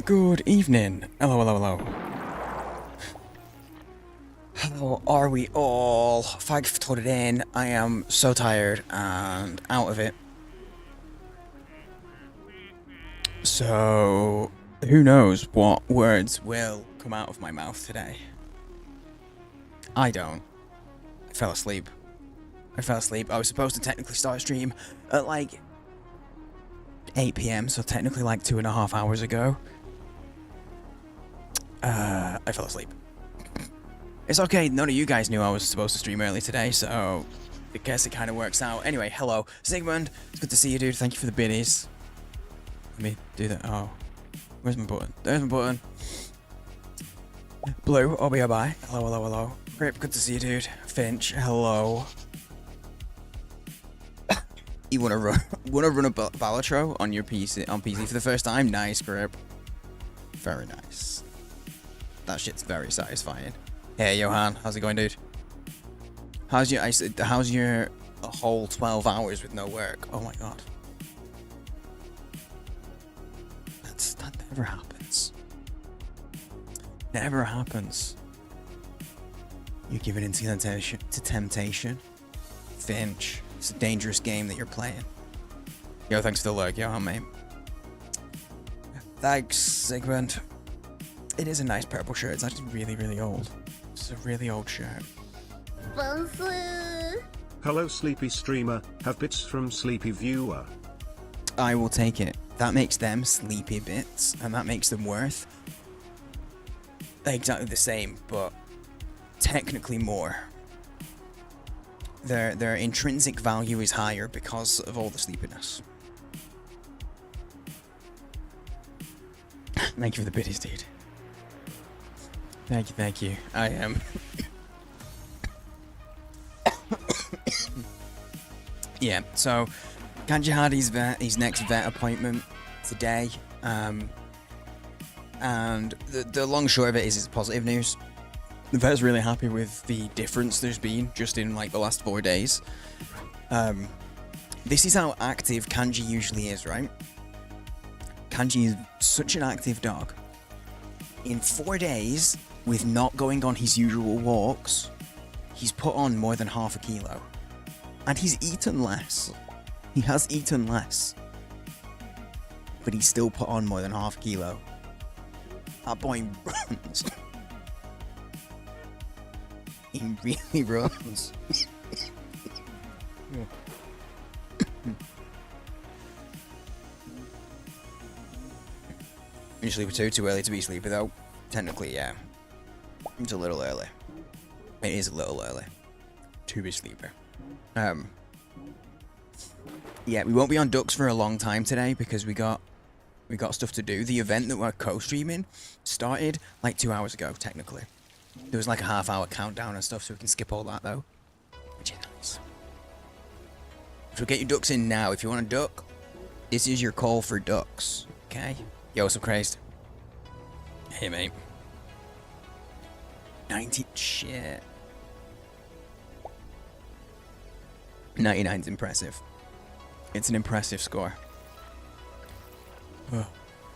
Good evening. Hello, hello, hello. How are we all? Thanks for tuning in. I am so tired and out of it. So, who knows what words will come out of my mouth today? I don't. I fell asleep. I was supposed to technically start a stream at like 8 PM, so technically like 2.5 hours ago. I fell asleep. It's okay, none of you guys knew I was supposed to stream early today, so I guess it kind of works out. Anyway, hello, Sigmund. It's good to see you, dude. Thank you for the biddies. Let me do that. Oh, where's my button? There's my button. Blue, bye. Hello, hello, hello. Rip, good to see you, dude. Finch, hello. You wanna run a Balatro on your PC for the first time? Nice, Grip. Very nice. That shit's very satisfying. Hey, Johan, how's it going, dude? How's your whole 12 hours with no work? Oh my god. That never happens. Never happens. You're giving in to temptation. Finch, it's a dangerous game that you're playing. Yo, thanks for the lurk, Johan, mate. Thanks, Sigmund. It is a nice purple shirt. It's actually really, really old. It's a really old shirt. Hello, Sleepy Streamer. Have bits from Sleepy Viewer. I will take it. That makes them sleepy bits, and that makes them worth exactly the same, but technically more. Their intrinsic value is higher because of all the sleepiness. Thank you for the biddies, dude. Thank you. I am. Yeah, so Kanji had his next vet appointment today, and the long and short of it is it's positive news. The vet's really happy with the difference there's been just in like the last 4 days. This is how active Kanji usually is, right? Kanji is such an active dog. In 4 days, with not going on his usual walks, he's put on more than half a kilo. And he's eaten less. He has eaten less. But he's still put on more than half a kilo. That boy runs. He really runs. You sleepy too early to be sleepy though. Technically, yeah. It's a little early. It is a little early to be sleepy. Yeah, we won't be on ducks for a long time today because we got stuff to do. The event that we're co-streaming started like 2 hours ago, technically. There was like a half-hour countdown and stuff, so we can skip all that though, which is nice. So get your ducks in now. If you want a duck, this is your call for ducks. Okay? Yo, what's up, crazed? Hey, mate. 90 shit. 99's impressive. It's an impressive score. Oh.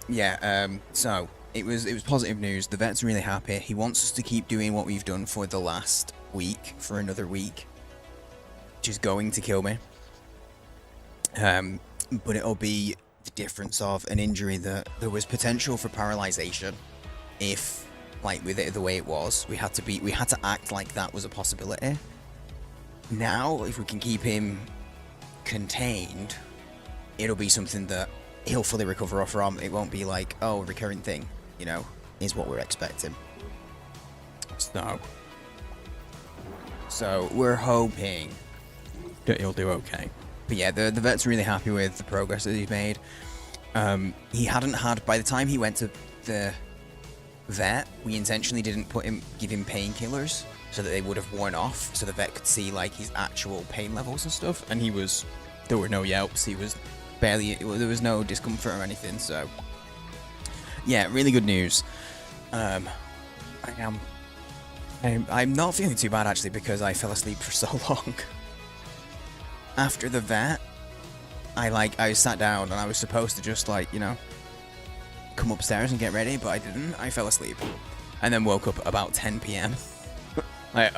Yeah, so it was positive news. The vet's really happy. He wants us to keep doing what we've done for the last week, for another week, which is going to kill me. But it'll be the difference of an injury that there was potential for paralyzation if, like, with it the way it was, we had to act like that was a possibility. Now, if we can keep him contained, it'll be something that he'll fully recover from. It won't be like, oh, a recurring thing, you know, is what we're expecting. So we're hoping that he'll do okay. But yeah, the vet's really happy with the progress that he's made. He hadn't had, by the time he went to the vet, we intentionally didn't give him painkillers so that they would have worn off, so the vet could see like his actual pain levels and stuff. And there were no yelps. He was barely, there was no discomfort or anything. So yeah, really good news. I'm not feeling too bad actually because I fell asleep for so long. After the vet, I sat down and I was supposed to just like, you know, come upstairs and get ready, but I didn't. I fell asleep and then woke up about 10 p.m. Like,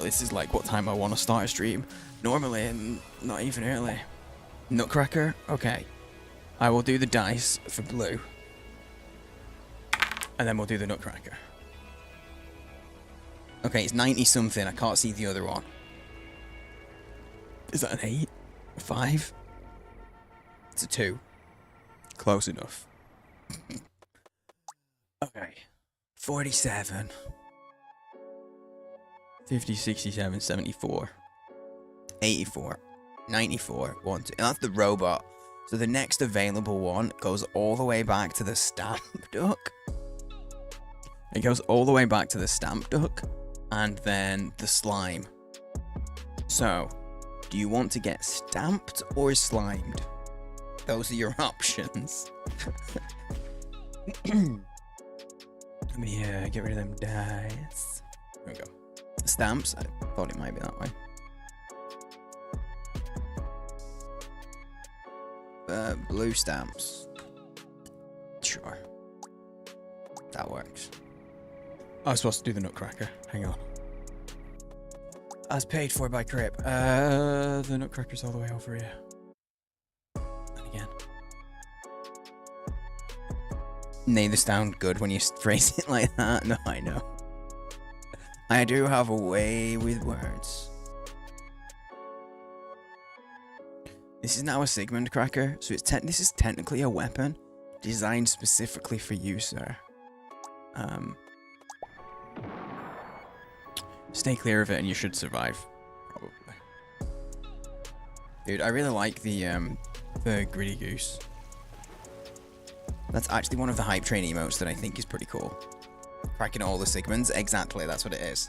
this is like what time I want to start a stream normally, and not even early. Nutcracker? Okay. I will do the dice for blue. And then we'll do the Nutcracker. Okay, it's 90 something. I can't see the other one. Is that an 8? A 5? It's a 2. Close enough. Okay. 47. 50, 67, 74. 84. 94. 1, 2. And that's the robot. So the next available one goes all the way back to the stamp duck. It goes all the way back to the stamp duck. And then the slime. So, do you want to get stamped or slimed? Those are your options. Let me get rid of them dice. There we go. Stamps. I thought it might be that way. Blue stamps. Sure. That works. I was supposed to do the Nutcracker. Hang on. As paid for by Crip. The Nutcracker's all the way over here. And again. Neither sound good when you phrase it like that. No, I know. I do have a way with words. This is now a Sigmund cracker, so this is technically a weapon designed specifically for you, sir. Stay clear of it and you should survive, probably. Dude, I really like the Gritty Goose. That's actually one of the hype train emotes that I think is pretty cool. Cracking all the Sigmunds, exactly, that's what it is.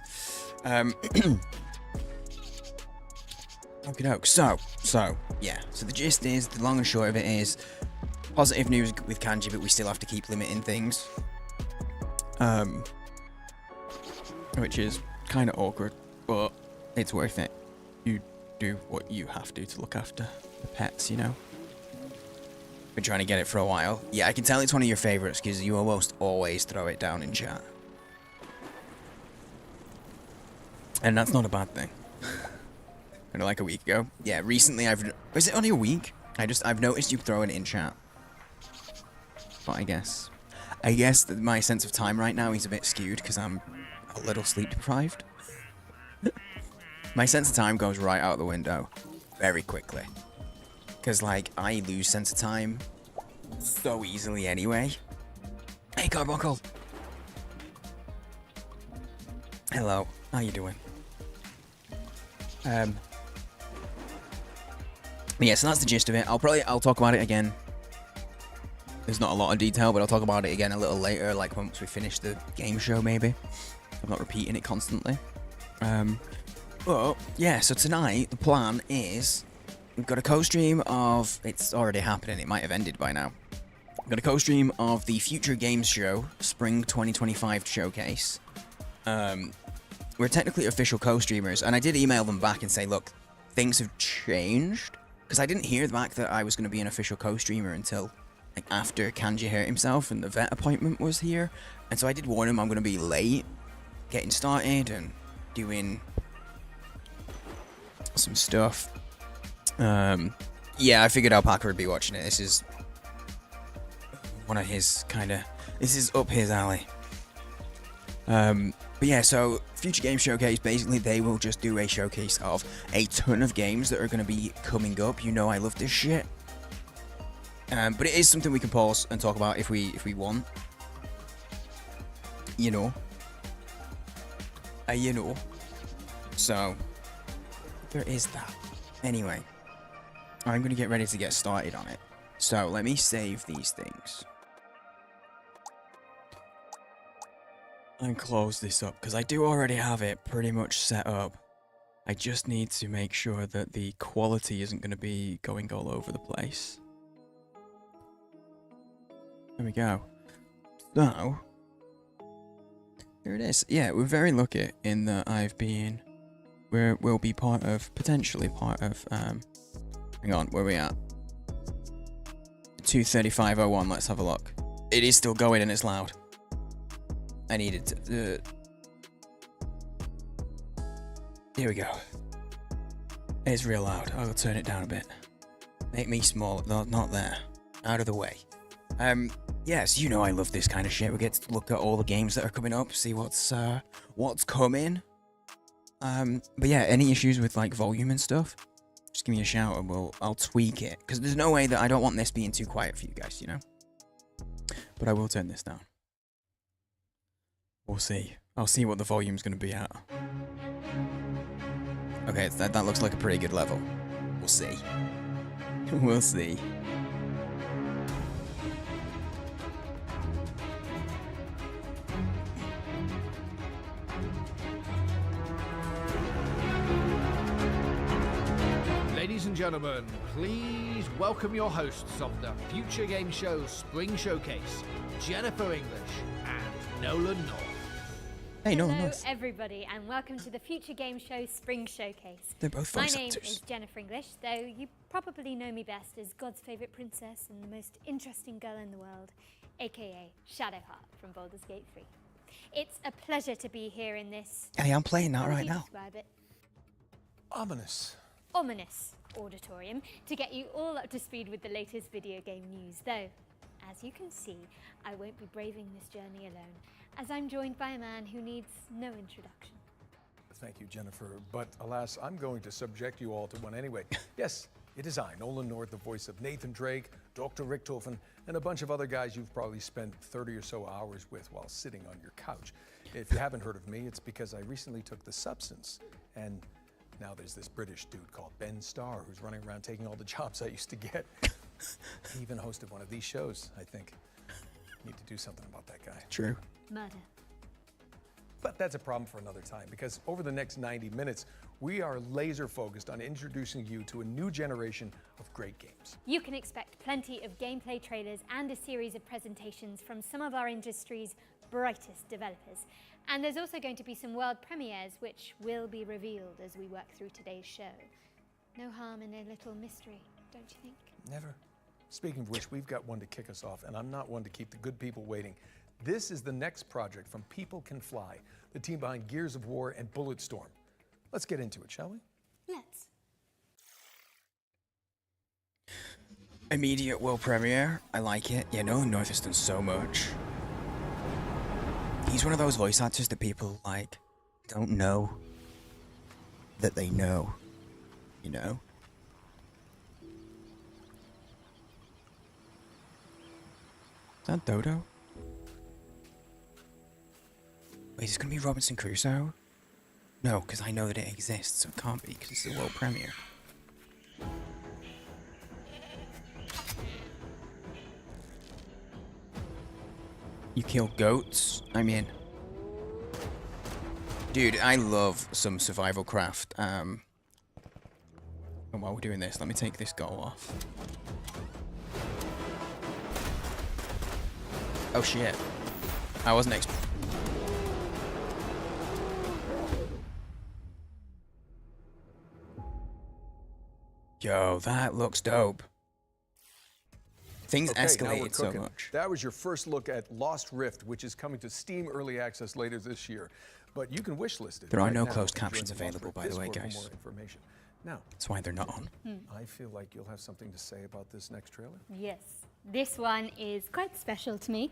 Okey-doke. So yeah. So the gist is, the long and short of it is, positive news with kanji, but we still have to keep limiting things. Which is kind of awkward, but it's worth it. You do what you have to look after the pets, you know? Been trying to get it for a while. Yeah, I can tell it's one of your favorites because you almost always throw it down in chat. And that's not a bad thing. Kind of like a week ago. Yeah, recently is it only a week? I've noticed you throwing it in chat. But I guess that my sense of time right now is a bit skewed because I'm a little sleep deprived. My sense of time goes right out the window very quickly. Because, like, I lose sense of time so easily anyway. Hey, Carbuncle! Hello, how you doing? Yeah, so that's the gist of it. I'll talk about it again. There's not a lot of detail, but I'll talk about it again a little later, like once we finish the game show, maybe. I'm not repeating it constantly. But, yeah, so tonight, the plan is, we've got a co-stream of, it's already happening, it might have ended by now. We've got a co-stream of the Future Games Show, Spring 2025 Showcase. We're technically official co-streamers, and I did email them back and say, look, things have changed. Because I didn't hear back that I was going to be an official co-streamer until, like, after Kanji hurt himself and the vet appointment was here. And so I did warn him I'm going to be late getting started and doing some stuff. Yeah, I figured Alpaca would be watching it. This is one of his this is up his alley. But yeah, so Future Game Showcase, basically they will just do a showcase of a ton of games that are going to be coming up. You know I love this shit. But it is something we can pause and talk about if we want. You know. You know. So, there is that. Anyway, I'm going to get ready to get started on it. So, let me save these things. And close this up, because I do already have it pretty much set up. I just need to make sure that the quality isn't going to be going all over the place. There we go. So, here it is. Yeah, we're very lucky in that we'll be potentially part of, hang on, where are we at? 2:35:01, let's have a look. It is still going and it's loud. I needed to... Here we go. It's real loud. I'll turn it down a bit. Make me small. No, not there. Out of the way. Yes, you know I love this kind of shit. We get to look at all the games that are coming up, see what's coming. But yeah, any issues with like volume and stuff, just give me a shout and I'll tweak it. Because there's no way that I don't want this being too quiet for you guys, you know? But I will turn this down. We'll see. I'll see what the volume's going to be at. Okay, that looks like a pretty good level. We'll see. We'll see. Ladies and gentlemen, please welcome your hosts of the Future Game Show Spring Showcase, Jennifer English and Nolan North. Hey, Nolan Hello, North. everybody, and welcome to the Future Game Show Spring Showcase. They're both My voice name actors. is Jennifer English, though you probably know me best as God's favourite princess and the most interesting girl in the world, aka Shadowheart from Baldur's Gate 3. It's a pleasure to be here in this... Hey, I'm playing that how would right you now. describe it? Ominous. Auditorium to get you all up to speed with the latest video game news, though, as you can see, I won't be braving this journey alone, as I'm joined by a man who needs no introduction. Thank you, Jennifer. But alas, I'm going to subject you all to one anyway. Yes, It is I, Nolan North, the voice of Nathan Drake, Dr. Richtofen, and a bunch of other guys you've probably spent 30 or so hours with while sitting on your couch. If you haven't heard of me, it's because I recently took the substance, and now there's this British dude called Ben Starr who's running around taking all the jobs I used to get. He even hosted one of these shows, I think. Need to do something about that guy. True. Murder. But that's a problem for another time, because over the next 90 minutes, we are laser focused on introducing you to a new generation of great games. You can expect plenty of gameplay trailers and a series of presentations from some of our industry's brightest developers. And there's also going to be some world premieres which will be revealed as we work through today's show. No harm in a little mystery, don't you think? Never. Speaking of which, we've got one to kick us off, and I'm not one to keep the good people waiting. This is the next project from People Can Fly, the team behind Gears of War and Bulletstorm. Let's get into it, shall we? Let's. Immediate world premiere. I like it. Yeah, Nolan North has done so much. He's one of those voice actors that people, like, don't know that they know. You know? Is that Dodo? Wait, is this gonna be Robinson Crusoe? No, because I know that it exists, so it can't be, because it's the world premiere. You kill goats? I'm in. Dude, I love some survival craft. And while we're doing this, let me take this goal off. Oh shit. I wasn't Yo, that looks dope. Things Okay, now we're escalated so cooking. much. That was your first look at Lost Rift, which is coming to Steam Early Access later this year. But you can wishlist it. There are right no now closed if you captions join the Lost available, Rift by the way, Discord for guys. more information. Now, That's why they're not on. I feel like you'll have something to say about this next trailer. Yes, this one is quite special to me.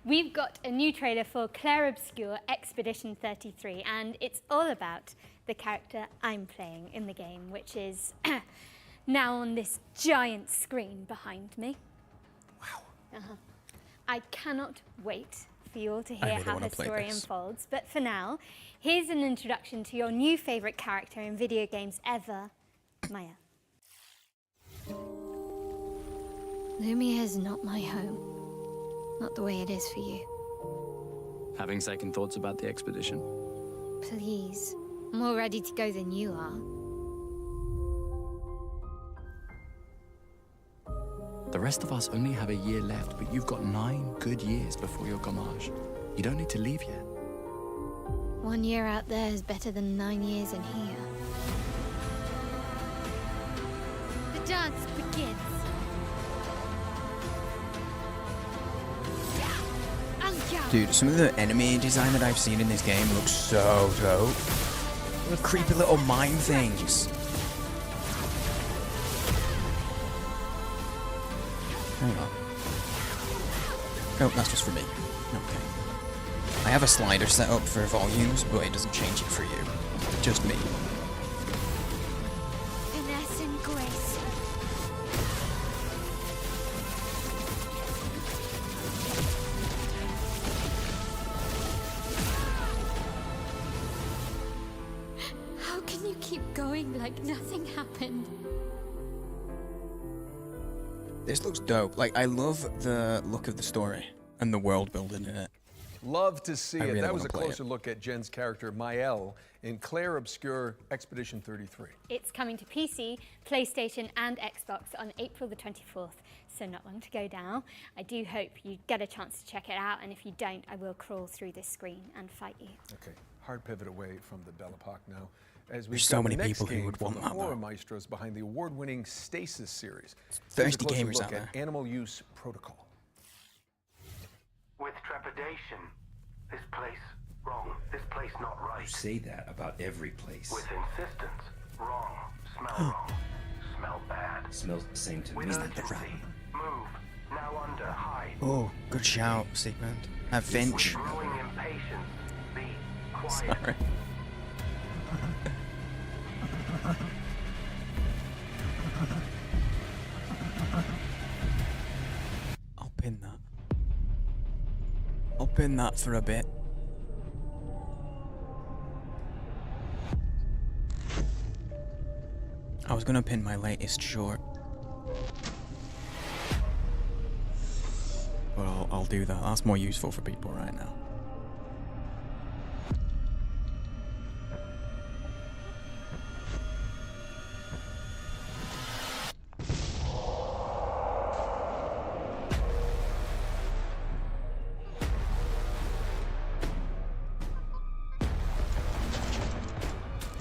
We've got a new trailer for Claire Obscure Expedition 33, and it's all about the character I'm playing in the game, which is now on this giant screen behind me. Wow. I cannot wait for you all to I hear really how wanna the play story this. unfolds. But for now, here's an introduction to your new favourite character in video games ever, Maya. Lumia is not my home. Not the way it is for you. Having second thoughts about the expedition? Please. I'm more ready to go than you are. The rest of us only have a year left, but you've got 9 good years before your gommage. You don't need to leave yet. 1 year out there is better than 9 years in here. The dance begins. Dude, some of the enemy design that I've seen in this game looks so dope. The creepy little mine things. Hang on. Oh, that's just for me. Okay. I have a slider set up for volumes, but it doesn't change it for you. Just me. Finesse and grace. How can you keep going like nothing happened? This looks dope. Like, I love the look of the story and the world building in it. Love to see I it. really That was wanna a play closer it. look at Jen's character, Mael, in Claire Obscure Expedition 33. It's coming to PC, PlayStation, and Xbox on April the 24th, so not long to go now. I do hope you get a chance to check it out, and if you don't, I will crawl through this screen and fight you. Okay, hard pivot away from the Belle Epoque now. As we There's so many people who would want the that, horror though. maestros behind the award-winning Stasis series. Thirsty Here's a closer gamers look out at there. Animal Use Protocol. With trepidation. This place wrong. This place not right. You say that about every place. With insistence. Wrong. Smell wrong. Smell bad. Smells the same to With me. urgency. Move. Now under. Hide. Oh, good shout, Sigmund. Finch. With growing impatience. Be quiet. Sorry. pin that for a bit. I was gonna pin my latest short. But I'll do that. That's more useful for people right now.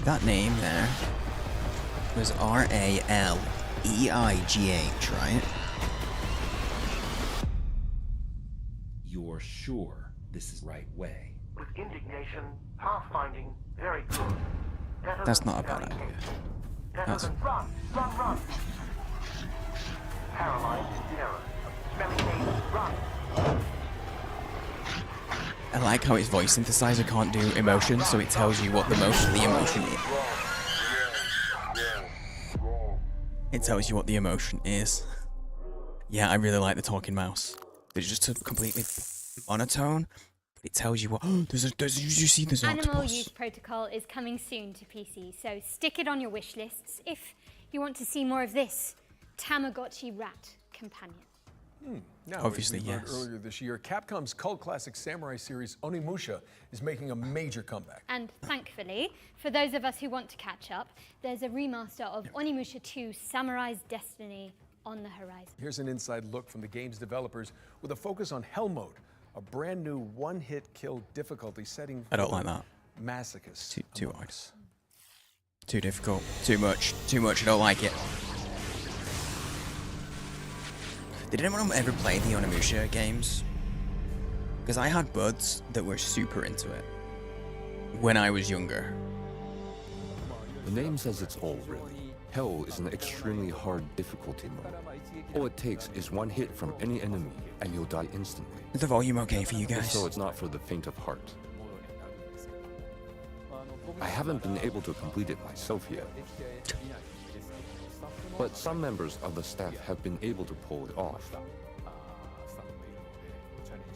That name there was R-A-L-E-I-G-H, right? You're sure this is the right way? With indignation, pathfinding, very good. Better That's than not a bad very idea. good. Better That's- than run, run, run. Paralyzed terror. Smelling name, run. I like how its voice synthesizer can't do emotion, so it tells you what the emotion is. It tells you what the emotion is. Yeah, I really like the talking mouse. It's just a completely monotone, but it tells you what. There's you see there's an Animal octopus. Use Protocol is coming soon to PC, so stick it on your wish lists if you want to see more of this Tamagotchi rat companion. Now, Obviously, as we learned yes. earlier this year, Capcom's cult classic samurai series Onimusha is making a major comeback. And thankfully, for those of us who want to catch up, there's a remaster of Onimusha 2 Samurai's Destiny on the horizon. Here's an inside look from the game's developers with a focus on Hell Mode, a brand new one-hit kill difficulty setting. I don't like that. Masochist. Too among hard. us. Too difficult. Too much. Too much. I don't like it. Did anyone ever play the Onimusha games? Because I had buds that were super into it when I was younger. The name says it's all, really. Hell is an extremely hard difficulty mode. All it takes is one hit from any enemy, and you'll die instantly. Is the volume okay for you guys? So it's not for the faint of heart. I haven't been able to complete it myself yet. But some members of the staff have been able to pull it off.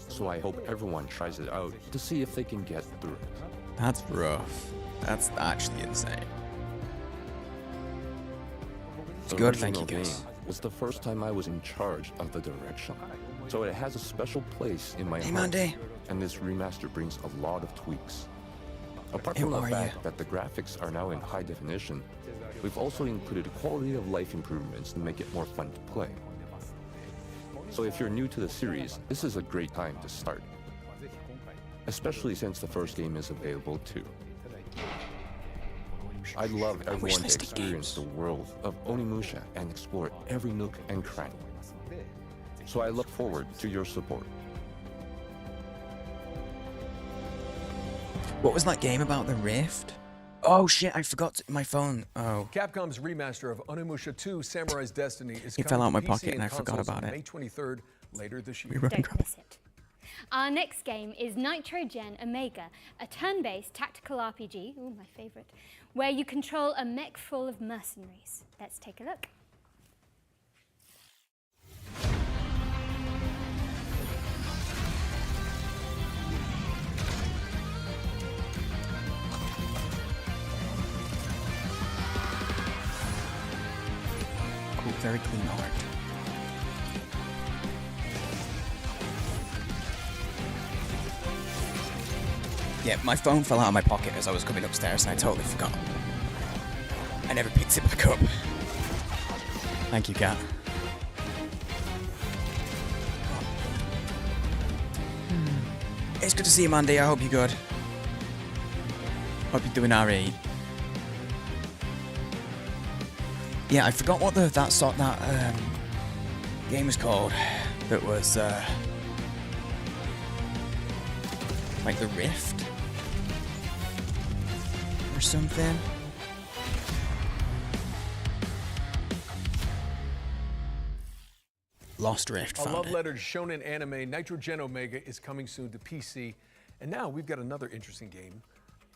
So I hope everyone tries it out to see if they can get through it. That's rough. That's actually insane. It's The good, thank you original guys. game was the first time I was in charge of the direction, so it has a special place in my Hey, heart. Mandy. And this remaster brings a lot of tweaks. Apart Who from the are fact you? that the graphics are now in high definition, we've also included quality of life improvements to make it more fun to play. So if you're new to the series, this is a great time to start, especially since the first game is available too. I'd love everyone to wishlist experience games. the world of Onimusha and explore every nook and cranny. So I look forward to your support. What was that game about the Rift? Oh shit, I forgot my phone. Oh. Capcom's remaster of Onimusha 2 Samurai's Destiny is It coming fell out to my PC pocket and I forgot consoles about on it. May 23rd, later this year. Don't miss it. Our next game is Nitrogen Omega, a turn-based tactical RPG, ooh, my favorite, where you control a mech full of mercenaries. Let's take a look. Cool, very clean art. Yeah, my phone fell out of my pocket as I was coming upstairs and I totally forgot. I never picked it back up. Thank you, Kat. It's good to see you, Mandy. I hope you're good. Hope you're doing alright. Yeah, I forgot what that game was called. That was like the Rift or something. Lost Rift. A Found love it. letter to shonen anime, Nitrogen Omega is coming soon to PC. And now we've got another interesting game.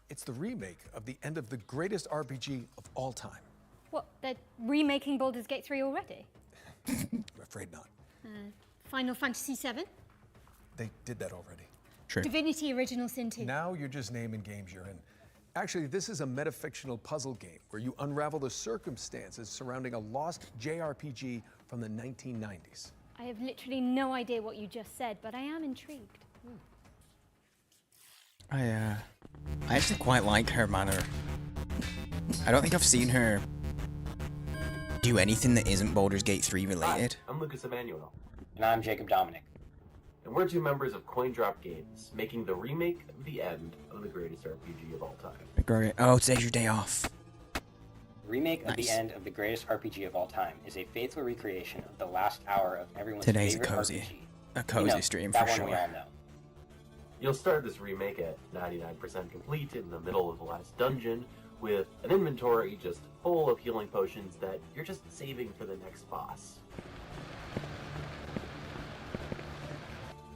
It's the remake of the end of the greatest RPG of all time. What, they're remaking Baldur's Gate 3 already? I'm afraid not. Final Fantasy VII? They did that already. True. Divinity Original Sin 2. Now you're just naming games you're in. Actually, this is a metafictional puzzle game where you unravel the circumstances surrounding a lost JRPG from the 1990s. I have literally no idea what you just said, but I am intrigued. I actually quite like her manner. I don't think I've seen her do anything that isn't Baldur's Gate 3 related. Hi, I'm Lucas Emmanuel, And I'm Jacob Dominic. and we're two members of Coin Drop Games, making the remake of the end of the greatest RPG of all time. Great. Oh, today's your day off. The remake of Nice. the end of the greatest RPG of all time is a faithful recreation of the last hour of everyone's Today's a favorite cozy- RPG. a cozy You know, stream that for one we sure. all know. You'll start this remake at 99% complete in the middle of the last dungeon, with an inventory just full of healing potions that you're just saving for the next boss.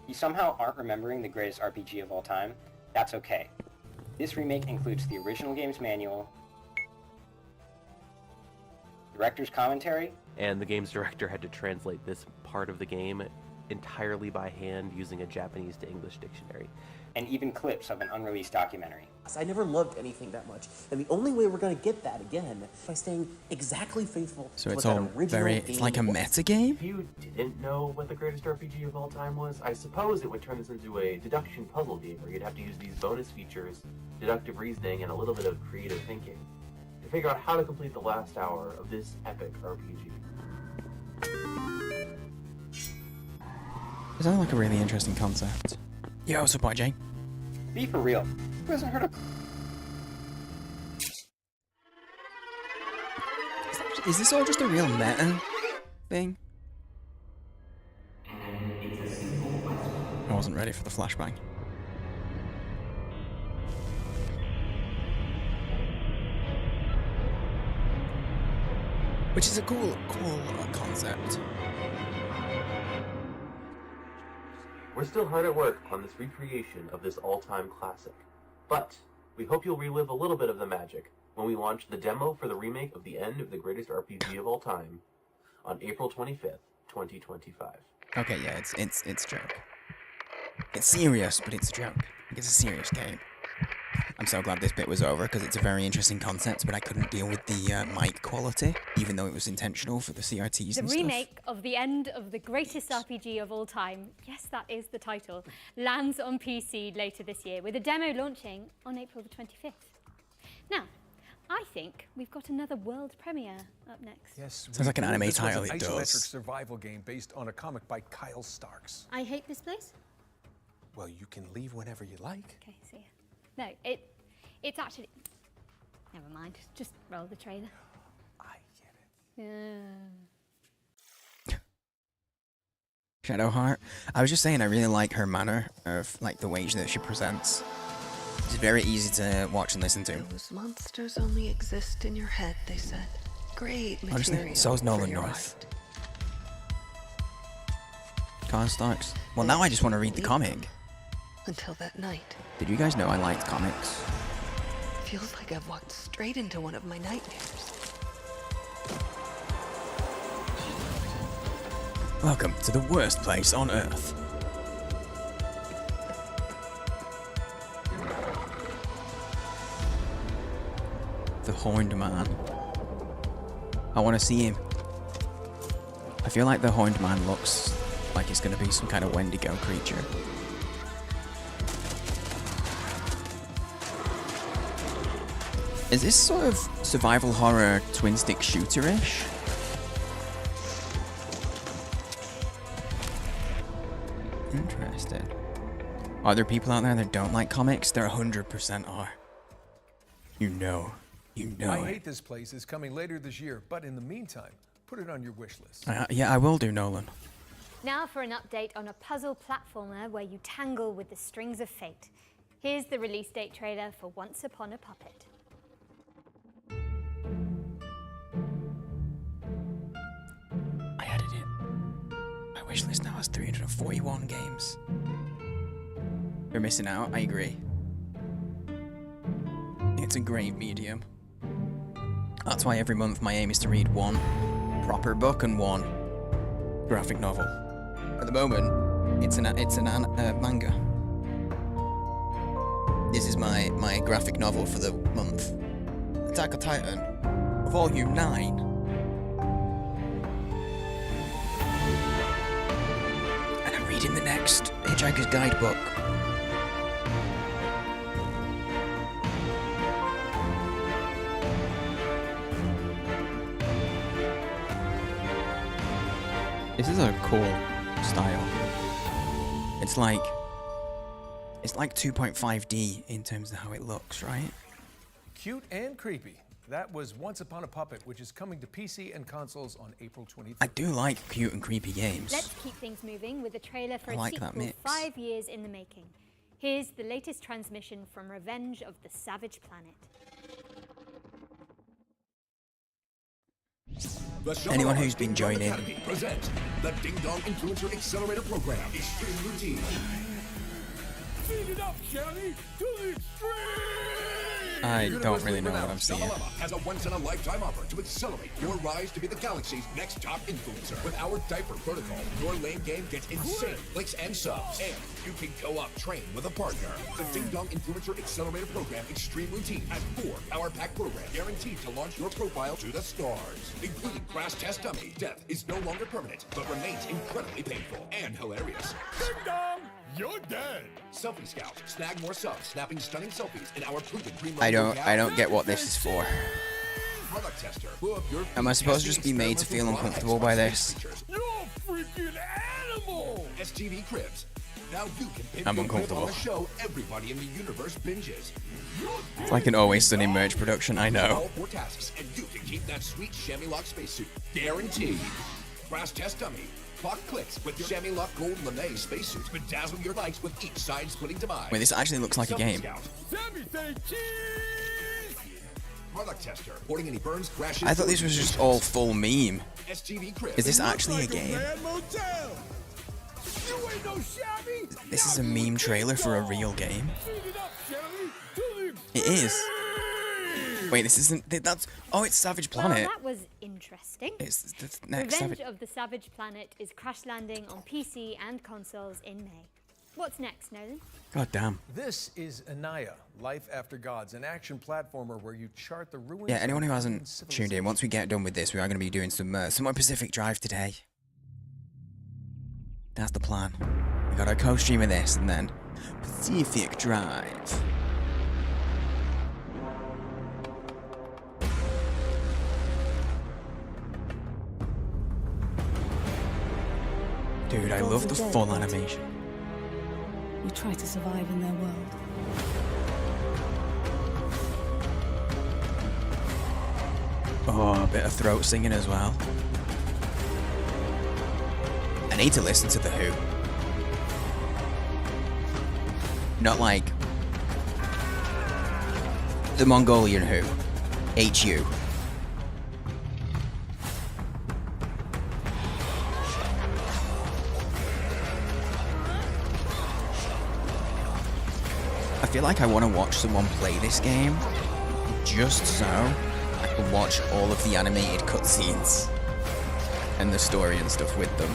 You somehow aren't remembering the greatest RPG of all time? That's okay. This remake includes the original game's manual, director's commentary, and the game's director had to translate this part of the game entirely by hand using a Japanese to English dictionary. and even clips of an unreleased documentary. I never loved anything that much, and the only way we're going to get that again is by staying exactly faithful So to it's what that all original very, game it's like a was. meta game? If you didn't know what the greatest RPG of all time was, I suppose it would turn this into a deduction puzzle game where you'd have to use these bonus features, deductive reasoning, and a little bit of creative thinking to figure out how to complete the last hour of this epic RPG. It sounds like a really interesting concept. Yo, what's up, boy, Jay? Be for real. Who hasn't heard of... Is this all just a real meta thing? I wasn't ready for the flashbang. Which is a cool concept. We're still hard at work on this recreation of this all-time classic, but we hope you'll relive a little bit of the magic when we launch the demo for the remake of the end of the greatest RPG of all time on April 25th, 2025. Okay, yeah, it's a joke. It's serious, but it's a joke. Like, it's a serious game. I'm so glad this bit was over because it's a very interesting concept, but I couldn't deal with the mic quality, even though it was intentional for the CRTs The and remake of the end of the greatest RPG of all time, yes, that is the title, lands on PC later this year, with a demo launching on April the 25th. Now, I think we've got another world premiere up next. Yes. Sounds like an anime this was title, an it isometric does. survival game based on a comic by Kyle Starks. I hate this place. Well, you can leave whenever you like. Okay, see ya. No, it's actually... Never mind, just roll the trailer. I get it. Yeah. Shadowheart. I was just saying I really like her manner of like the way that she presents. It's very easy to watch and listen to. Those monsters only exist in your head, they said. Great Honestly, material so is for Nolan your North. art. Kyle Starks. Well, now I just want to read the comic. Until that night. Did you guys know I liked comics? Feels like I've walked straight into one of my nightmares. Welcome to the worst place on Earth. The Horned Man. I want to see him. I feel like the Horned Man looks like it's going to be some kind of Wendigo creature. Is this sort of survival horror twin stick shooter-ish? Interesting. Are there people out there that don't like comics? There 100% are. You know. You know I it. Hate This Place is coming later this year, but in the meantime, put it on your wish list. Yeah, I will do, Nolan. Now for an update on a puzzle platformer where you tangle with the strings of fate. Here's the release date trailer for Once Upon a Puppet. I added it. My wishlist now has 341 games. You're missing out, I agree. It's a great medium. That's why every month my aim is to read one proper book and one graphic novel. At the moment, it's an manga. This is my graphic novel for the month. Attack on Titan, Volume 9. And I'm reading the next Hitchhiker's Guidebook. This is a cool style. It's like 2.5D in terms of how it looks, right? Cute and creepy. That was Once Upon a Puppet, which is coming to PC and consoles on April 23rd. I do like cute and creepy games. Let's keep things moving with a trailer for I a like that sequel mix. 5 years in the making. Here's the latest transmission from Revenge of the Savage Planet. Anyone who's been joining. Presents the Ding Dong Influencer Accelerator Program, Extreme Routine. Feed it up, Shelly, to the extreme! I don't really know what I'm seeing. Has a once-in-a-lifetime offer to accelerate your rise to be the galaxy's next top influencer. With our diaper protocol, your lane game gets insane clicks and subs, and you can co-op train with a partner. The Ding Dong Influencer Accelerator Program Extreme Routine has 4 power-packed programs guaranteed to launch your profile to the stars, including Crash Test Dummy. Death is no longer permanent, but remains incredibly painful and hilarious. Ding Dong! You're dead. Selfie Scout. Snag more subs, snapping stunning selfies in our proven premium. I don't get what this is for. Product tester. Am I supposed to just be made to feel uncomfortable by this? You're a freaking animal. STV Cribs. Now you can pin I'm your crib uncomfortable. on the show everybody in the universe binges. It's like an Always Sunny merch production, I know. All 4 tasks, and you can keep that sweet chamois lock spacesuit. Guaranteed. Crash Test Dummy. Clock clicks with your chamois lock gold lame spacesuit. Bedazzle your likes with each side-splitting demise. Wait, this actually looks like a game. Product tester. Reporting any burns, crashes. I thought this was just all full meme. STV Crib. Is this actually a game? This is a meme trailer for a real game. It is. Wait, this isn't. That's. Oh, it's Savage Planet. Well, that was interesting. It's the next Revenge Savage. of the Savage Planet is crash landing on PC and consoles in May. What's next, Nolan? God damn. This is Anaya, Life After Gods, an action platformer where you chart the ruins. Yeah, anyone who of hasn't human tuned in, civilization. once we get done with this, we are going to be doing some more Pacific Drive today. That's the plan. We got a co-stream of this and then Pacific Drive. Dude, I love the full animation. We try to survive in their world. Oh, a bit of throat singing as well. I need to listen to The Who. Not like the Mongolian Who. HU. I feel like I want to watch someone play this game just so I can watch all of the animated cutscenes and the story and stuff with them.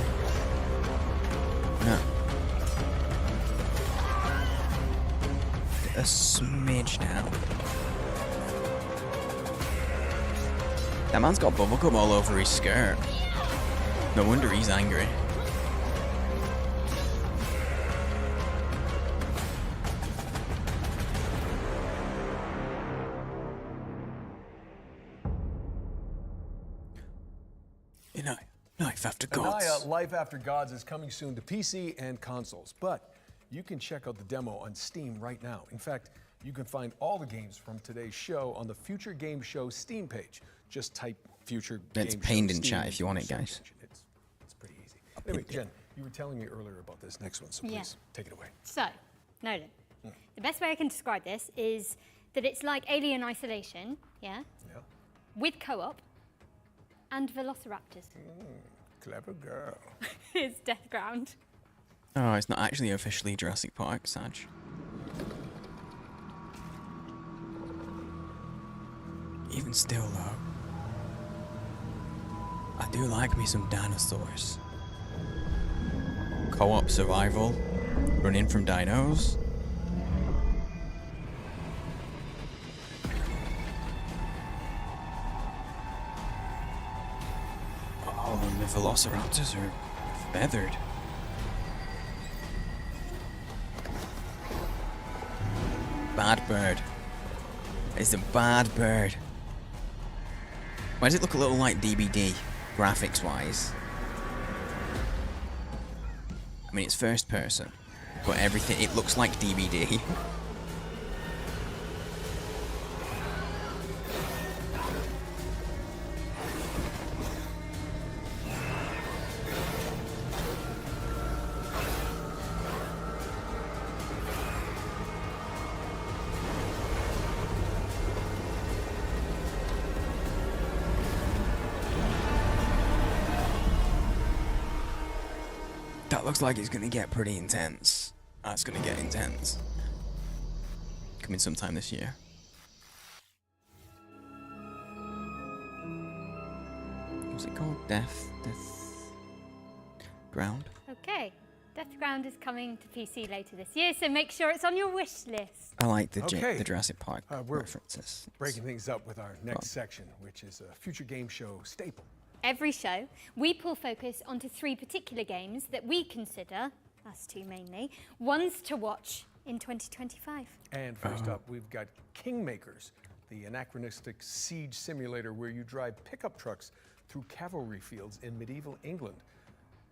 No. A smidge now. That man's got bubblegum all over his skirt. No wonder he's angry. Life After Gods. Anaya, Life After Gods is coming soon to PC and consoles, but you can check out the demo on Steam right now. In fact, you can find all the games from today's show on the Future Game Show Steam page. Just type Future Game Show. It's pinned in Steam chat if you want it, search guys. engine. It's pretty easy. Anyway, Jen, you were telling me earlier about this next one, so please Yeah. take it away. So, Nolan, the best way I can describe this is that it's like Alien Isolation, yeah? Yeah. With co-op and velociraptors. Clever girl. It's Death Ground. Oh, it's not actually officially Jurassic Park, Saj. Even still, though, I do like me some dinosaurs. Co-op survival, running from dinos. Oh, the velociraptors are feathered. Bad bird. It's a bad bird. Why does it look a little like DBD, graphics-wise? I mean, it's first person, but everything, it looks like DBD. That looks like it's gonna get pretty intense. That's gonna get intense. Coming sometime this year. What's it called? Death Ground? Okay, Death Ground is coming to PC later this year, so make sure it's on your wish list. I like the Jurassic Park We're references. breaking things up with our next section, which is a future game show staple. Every show, we pull focus onto 3 particular games that we consider, us two mainly, ones to watch in 2025. And first up, we've got Kingmakers, the anachronistic siege simulator where you drive pickup trucks through cavalry fields in medieval England.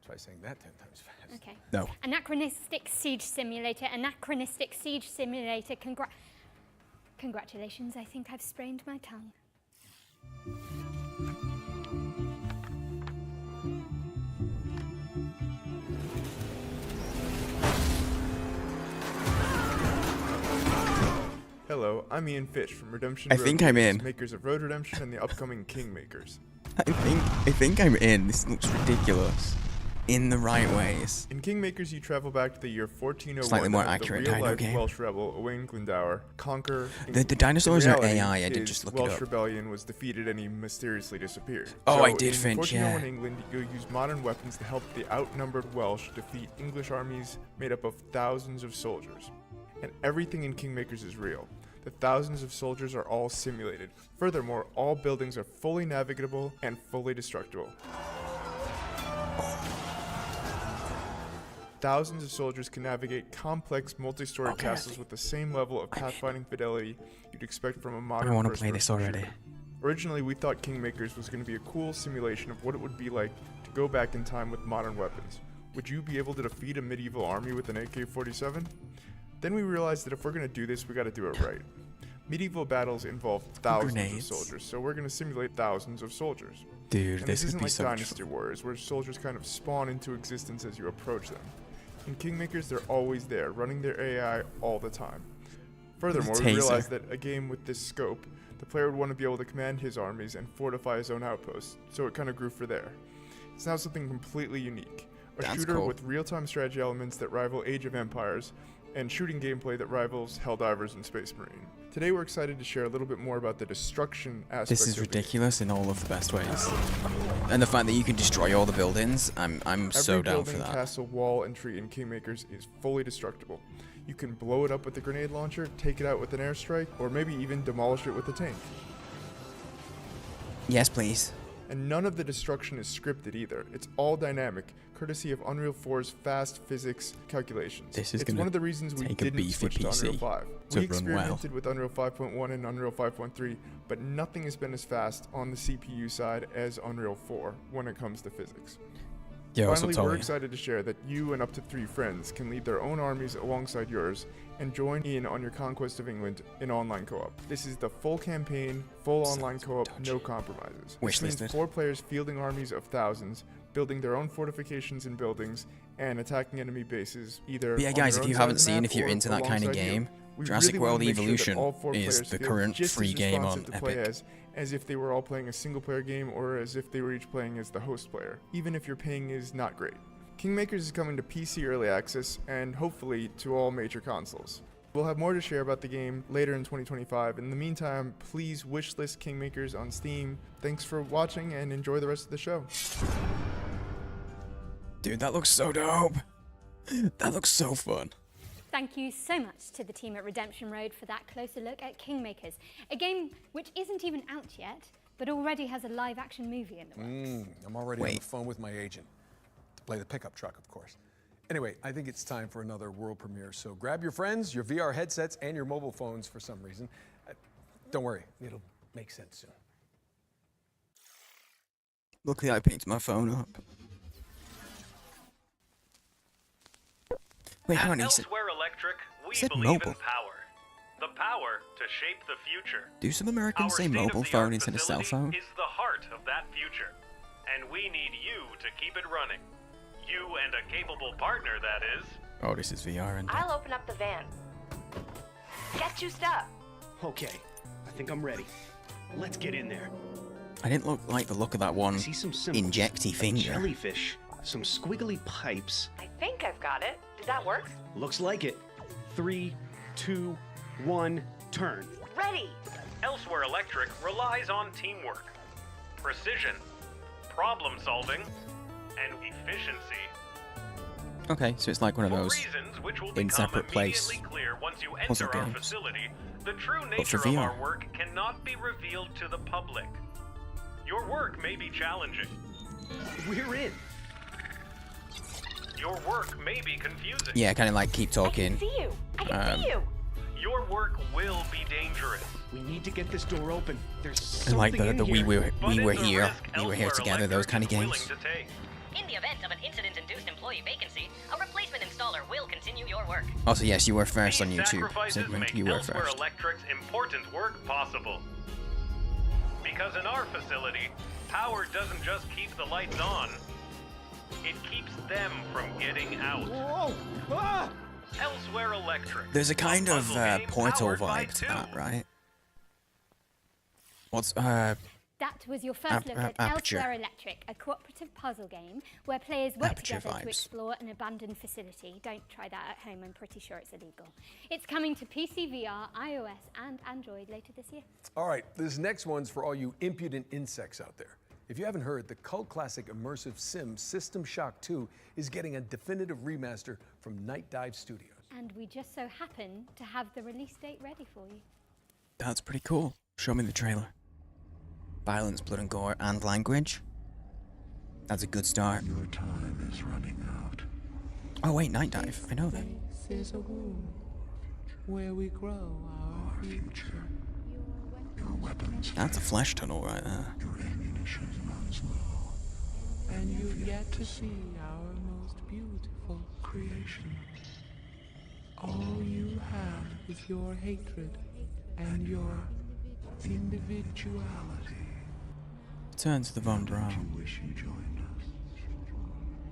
Try saying that 10 times fast. Okay. No. Anachronistic siege simulator, anachronistic siege simulator. Congratulations, I think I've sprained my tongue. Hello, I'm Ian Fish from Redemption I Road think I'm Games, in. makers of Road Redemption and the upcoming Kingmakers. I think I'm in. This looks ridiculous. In the right ways. In Kingmakers, you travel back to the year 1401. Slightly more to help accurate the dino real-life game. Welsh rebel Owain Glendower conquer. The dinosaurs In are reality, AI. I did his just look it Welsh up. rebellion was defeated and he mysteriously disappeared. Oh, so I did, in Finch, yeah. 1401 England, you'll use modern weapons to help the outnumbered Welsh defeat English armies made up of thousands of soldiers. And everything in Kingmakers is real. The thousands of soldiers are all simulated. Furthermore, all buildings are fully navigable and fully destructible. Thousands of soldiers can navigate complex multi-story castles with the same level of pathfinding fidelity you'd expect from a modern I want to first-person play this already. shooter. Originally, we thought Kingmakers was going to be a cool simulation of what it would be like to go back in time with modern weapons. Would you be able to defeat a medieval army with an AK-47? Then we realized that if we're going to do this, we got to do it right. Medieval battles involve thousands Grenades. of soldiers, so we're going to simulate thousands of soldiers. Dude, And this isn't would be like so much Dynasty Warriors, where soldiers kind of spawn into existence as you approach them. In Kingmakers, they're always there, running their AI all the time. Furthermore, we Taser. realized that a game with this scope, the player would want to be able to command his armies and fortify his own outposts, so it kind of grew for there. It's now something completely unique. A That's shooter cool. with real-time strategy elements that rival Age of Empires, and shooting gameplay that rivals Helldivers and Space Marine. Today we're excited to share a little bit more about the destruction aspect This is of the game. ridiculous in all of the best ways. And the fact that you can destroy all the buildings, I'm so Every down for building, that. castle, wall, and tree in Kingmakers is fully destructible. You can blow it up with a grenade launcher, take it out with an airstrike, or maybe even demolish it with a tank. Yes, please. And none of the destruction is scripted either. It's all dynamic, courtesy of Unreal 4's fast physics calculations. This is It's gonna one of the reasons we take a didn't beefy switch to Unreal PC 5. to We run well. experimented with Unreal 5.1 and Unreal 5.3, but nothing has been as fast on the CPU side as Unreal 4 when it comes to physics. Yeah, what's up, Finally, we're Tolly? excited to share that you and up to 3 friends can lead their own armies alongside yours and join in on your conquest of England in online co-op. This is the full campaign, full online co-op, no compromises. This means Wishlisted. 4 players fielding armies of thousands, building their own fortifications and buildings, and attacking enemy bases either But yeah, on guys, their if own you side haven't of the seen, map if you're or into that kind of alongside you. game, We Jurassic really wanna World make sure that Evolution all 4 is players the feel current just free as game on responsive to play Epic. as if they were all playing a single player game or as if they were each playing as the host player, even if your ping is not great. Kingmakers is coming to PC Early Access and hopefully to all major consoles. We'll have more to share about the game later in 2025. In the meantime, please wishlist Kingmakers on Steam. Thanks for watching and enjoy the rest of the show. Dude, that looks so dope. That looks so fun. Thank you so much to the team at Redemption Road for that closer look at Kingmakers, a game which isn't even out yet, but already has a live-action movie in the works. I'm already on the phone with my agent to play the pickup truck, of course. Anyway, I think it's time for another world premiere, so grab your friends, your VR headsets, and your mobile phones for some reason. Don't worry, it'll make sense soon. Luckily, I picked my phone up. Wait, hang on, he said, Elsewhere Electric, we said believe mobile. in power. The power to shape the future. Do some Americans say mobile phone instead of cell phone? Is the heart of that future, and we need you to keep it running. You and a capable partner, that is. Oh, this is VR and I'll open up the van. Get juiced up. Okay, I think I'm ready. Let's get in there. I didn't like the look of that one See some symbols, injecty like finger. jellyfish, some squiggly pipes. I think I've got it. Did that work? Looks like it. 3, 2, 1, turn. Ready. Elsewhere Electric relies on teamwork, precision, problem solving, and efficiency. Okay, so it's like one of those Reasons which will in become separate place immediately clear once you puzzle enter our games. facility. The true But nature for of VR. our work cannot be revealed to the public. Your work may be challenging. We're in. Your work may be confusing. Yeah, kind of like keep talking. See you. I can see you. Your work will be dangerous. We need to get this door open. There's And like something the in we here. were But here, it's a risk we were here Elsewhere together. Those Electric kind of is willing games. to take. In the event of an incident-induced employee vacancy, a replacement installer will continue your work. Also, yes, you were first on These YouTube, sacrifices Sigmund. make You were Elsewhere first. Electric's important work possible. Because in our facility, power doesn't just keep the lights on, it keeps them from getting out. Whoa! Ah! Elsewhere Electric. There's a kind of puzzle game Portal powered by vibe to two. that, right? What's That was your first look at Aperture. Elsewhere Electric, a cooperative puzzle game where players work Aperture together to vibes. explore an abandoned facility. Don't try that at home, I'm pretty sure it's illegal. It's coming to PC, VR, iOS, and Android later this year. All right, this next one's for all you impudent insects out there. If you haven't heard, the cult classic immersive sim System Shock 2 is getting a definitive remaster from Night Dive Studios. And we just so happen to have the release date ready for you. That's pretty cool. Show me the trailer. Violence, blood and gore, and language. That's a good start. Your time is running out. Oh wait, Night Dive. I know that. This is a womb where we grow our future. Your weapons. That's a flesh tunnel right there. Your ammunition runs low. And you've yet to see our most beautiful creation. All you have is your hatred and your individuality. Turn to the Von Braun. You wish you joined us.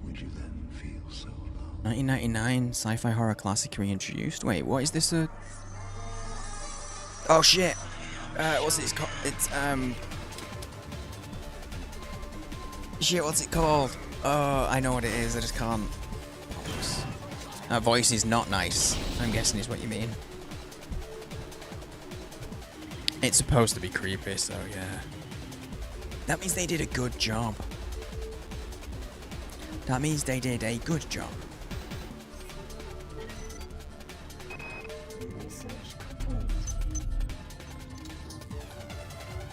Would you then feel so alone? 1999 sci-fi horror classic reintroduced. Wait, what is this? Oh shit! What's it called? It's Shit, what's it called? Oh, I know what it is. I just can't. That voice is not nice. I'm guessing is what you mean. It's supposed to be creepy, so yeah. That means they did a good job. That means they did a good job.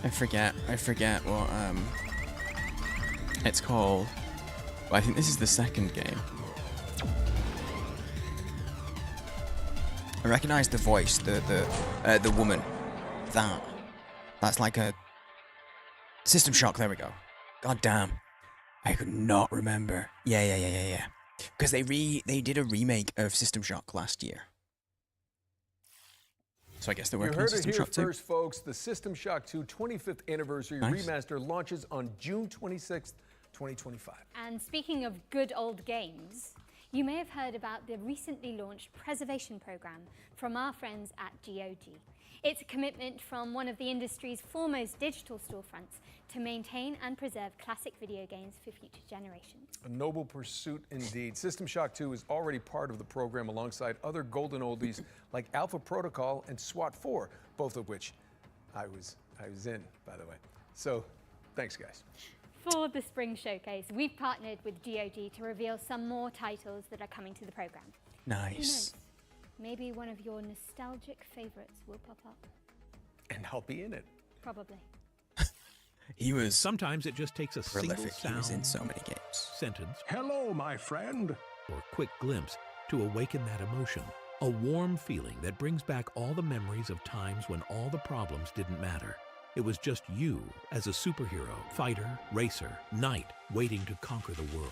I forget what it's called. Well, I think this is the second game. I recognize the voice, the woman. That's like a System Shock. There we go. God damn, I could not remember. Yeah. Because they did a remake of System Shock last year. So I guess they're You working on heard it System here Shock 2. first, folks. The System Shock 2 25th anniversary Nice. remaster launches on June 26th, 2025. And speaking of good old games, you may have heard about the recently launched preservation program from our friends at GOG. It's a commitment from one of the industry's foremost digital storefronts to maintain and preserve classic video games for future generations. A noble pursuit indeed. System Shock 2 is already part of the program alongside other golden oldies like Alpha Protocol and SWAT 4, both of which I was in, by the way. So, thanks guys. For the Spring Showcase, we've partnered with GOG to reveal some more titles that are coming to the program. Who knows? Nice. Maybe one of your nostalgic favorites will pop up. And I'll be in it. Probably. He was Sometimes it just takes a single prolific. sound, He was in so many games. sentence, Hello, my friend. or quick glimpse to awaken that emotion. A warm feeling that brings back all the memories of times when all the problems didn't matter. It was just you as a superhero, fighter, racer, knight, waiting to conquer the world.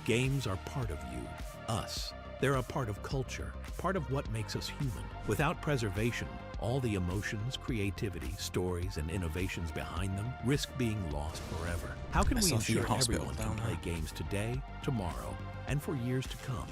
Games are part of you, us. They're a part of culture, part of what makes us human. Without preservation, all the emotions, creativity, stories, and innovations behind them risk being lost forever. How can we ensure everyone can play games today, tomorrow, and for years to come?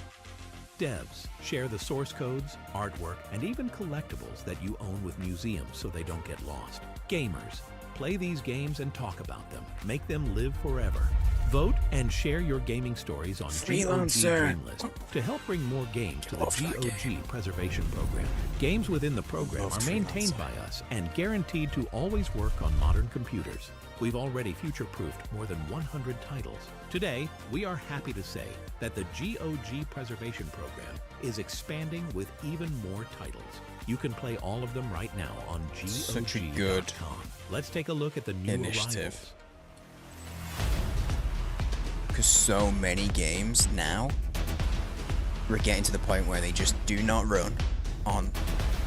Devs, share the source codes, artwork, and even collectibles that you own with museums so they don't get lost. Gamers, play these games and talk about them. Make them live forever. Vote and share your gaming stories on GOG Dreamlist to help bring more games to the GOG Preservation Program. Games within the program are maintained by us and guaranteed to always work on modern computers. We've already future-proofed more than 100 titles. Today, we are happy to say that the GOG Preservation Program is expanding with even more titles. You can play all of them right now on GOG.com. Such a good Let's take a look at the new initiative. arrivals. Because so many games now, we're getting to the point where they just do not run on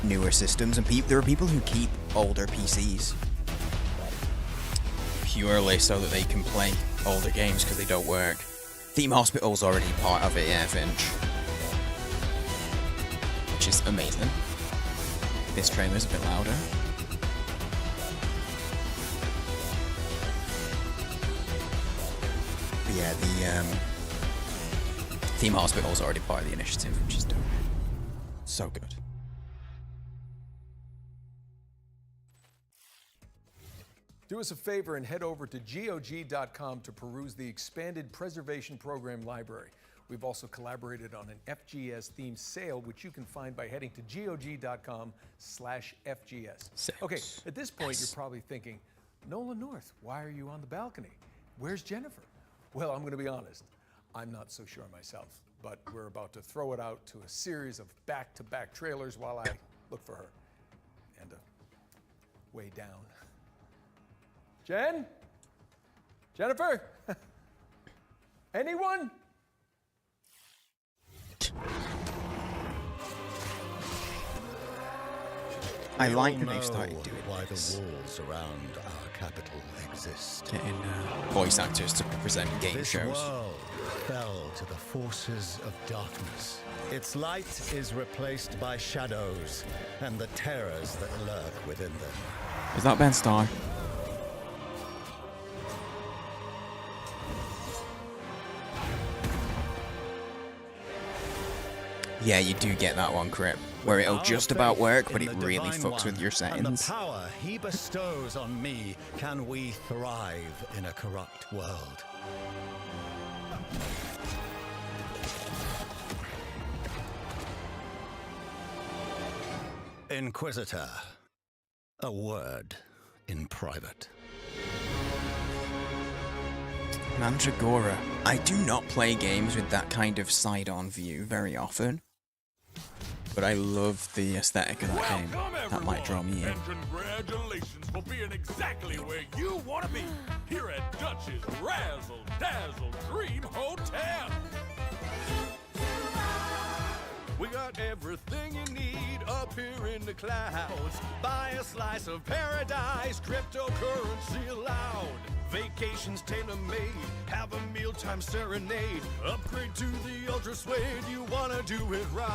newer systems, and there are people who keep older PCs purely so that they can play older games because they don't work. Theme Hospital's already part of it, yeah, Finch. Which is amazing. This trailer's a bit louder. But yeah, the Theme Hospital's already part of the initiative, which is dope. So good. Do us a favor and head over to GOG.com to peruse the expanded Preservation Program library. We've also collaborated on an FGS themed sale, which you can find by heading to GOG.com/FGS. Okay, at this point, you're probably thinking, Nolan North, why are you on the balcony? Where's Jennifer? Well, I'm going to be honest. I'm not so sure myself, but we're about to throw it out to a series of back-to-back trailers while I look for her. And way down. Jen? Jennifer? Anyone? I like that they've started doing why this. the walls around our capital exist. Getting voice actors to present game This shows. world fell to the forces of darkness. Its light is replaced by shadows and the terrors that lurk within them. Is that Ben Starr? Yeah, you do get that one, Crip, where it'll just about work, but it really fucks with your And settings. the power he bestows on me, can we thrive in a corrupt world? Inquisitor, a word in private. Mandragora. I do not play games with that kind of side-on view very often, but I love the aesthetic of that game. That might draw me in. And congratulations for being exactly where you want to be, here at Dutch's Razzle Dazzle Dream Hotel. We got everything you need up here in the clouds. Buy a slice of paradise, cryptocurrency allowed. Vacations tailor-made, have a mealtime serenade. Upgrade to the ultra suede, you wanna do it right.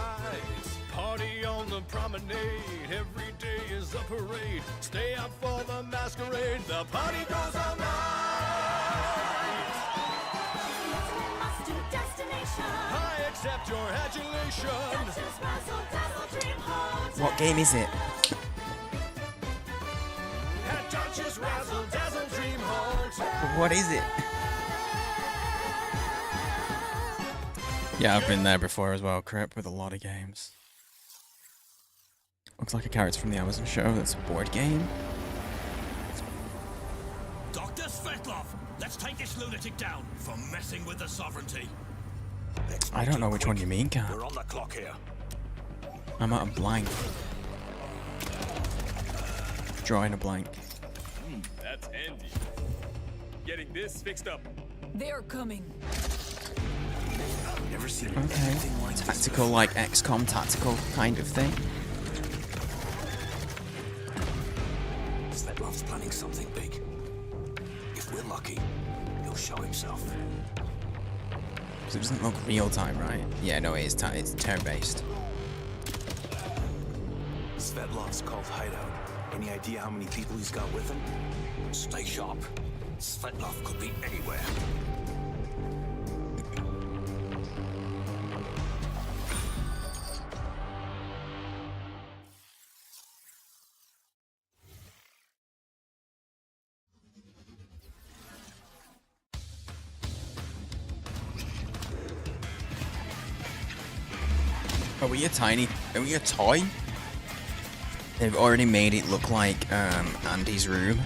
Party on the promenade, every day is a parade. Stay up for the masquerade, the party goes all night. I accept your adulation. What game is it? At Dutch's Razzle Dazzle Dream Hotel. What is it? Yeah, I've been there before as well, Crip, with a lot of games. Looks like a character from the Amazon show. That's a board game. Dr. Svetlov, let's take this lunatic down for messing with the sovereignty. I don't know which one you mean, Cat. We're on the clock here. I'm at a blank. Drawing a blank. That's handy. Getting this fixed up. They're coming. Never seen anything like tactical, like XCOM tactical kind of thing. Svetlov's planning something big. If we're lucky, he'll show himself. So it doesn't look real time, right? Yeah, no, it's turn-based. Svetlov's called hideout. Any idea how many people he's got with him? Stay sharp. Svetlov could be anywhere. Are we a toy? They've already made it look like Andy's room.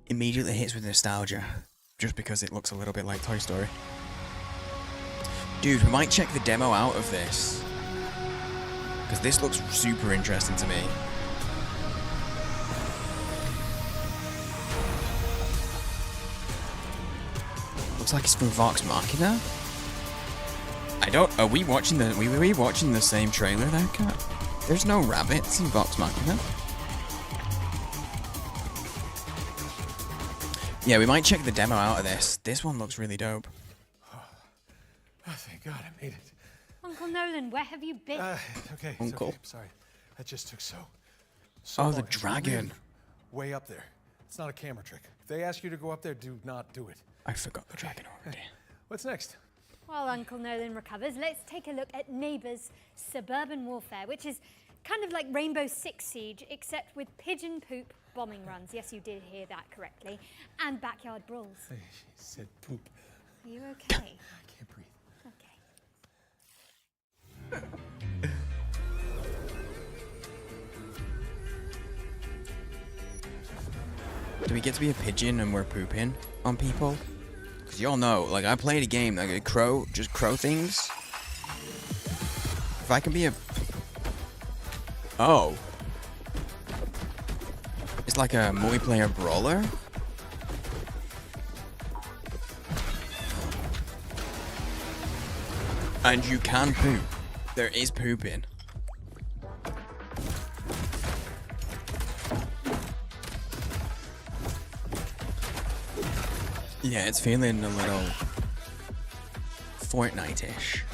Immediately hits with nostalgia, just because it looks a little bit like Toy Story. Dude, we might check the demo out of this, because this looks super interesting to me. Looks like it's from Vox Machina. Are we watching the same trailer there, Cat? There's no rabbits in Vox Machina. Yeah, we might check the demo out of this. This one looks really dope. Oh, thank God I made it. Uncle Nolan, where have you been? Okay, it's Uncle. okay. I'm sorry. That just took so Oh, long. the It's dragon. really way up there. It's not a camera trick. If they ask you to go up there, do not do it. I forgot the dragon already. What's next? While Uncle Nolan recovers, let's take a look at Neighbours Suburban Warfare, which is kind of like Rainbow Six Siege, except with pigeon poop bombing runs. Yes, you did hear that correctly. And backyard brawls. She said poop. Are you okay? I can't breathe. Okay. Do we get to be a pigeon and we're pooping on people? Because y'all know, like, I played a game, like a crow, just crow things. If I can be a... Oh. It's like a multiplayer brawler? And you can poop. There is pooping. Yeah, it's feeling a little Fortnite-ish.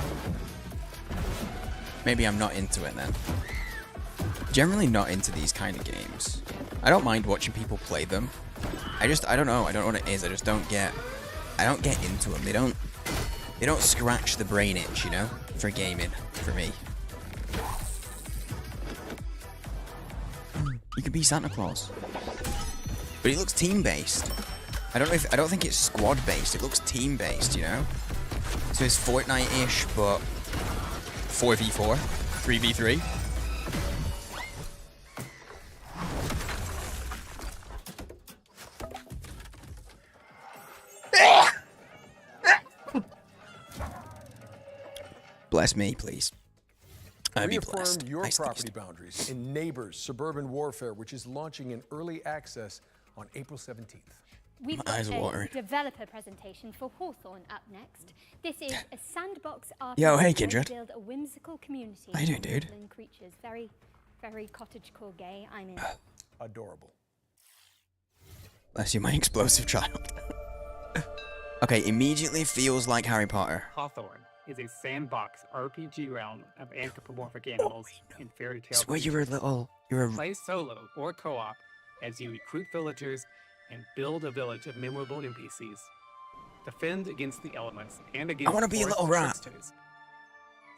Maybe I'm not into it then. Generally not into these kind of games. I don't mind watching people play them. I don't know. I don't know what it is. I don't get into them. They don't scratch the brain itch, you know, for gaming, for me. You could be Santa Claus. But it looks team-based. I don't think it's squad-based. It looks team-based, you know? So it's Fortnite-ish, but 4v4, 3v3. Bless me, please. I'd be blessed. Reaffirm your property boundaries in Neighbours Suburban Warfare, which is launching in early access on April 17th. We've got a developer presentation for Hawthorne up next. This is a sandbox RPG. Yo, hey, where you Kindred. build a whimsical community. How you doing, dude? of creatures. Very, very cottagecore gay. I'm in. Adorable. Bless you, my explosive child. Okay, immediately feels like Harry Potter. Hawthorne is a sandbox RPG realm of anthropomorphic animals and fairy tale. It's where you're a Play solo or co-op as you recruit villagers and build a village of memorable NPCs. Defend against the elements and against I want to be a little rat. tricksters.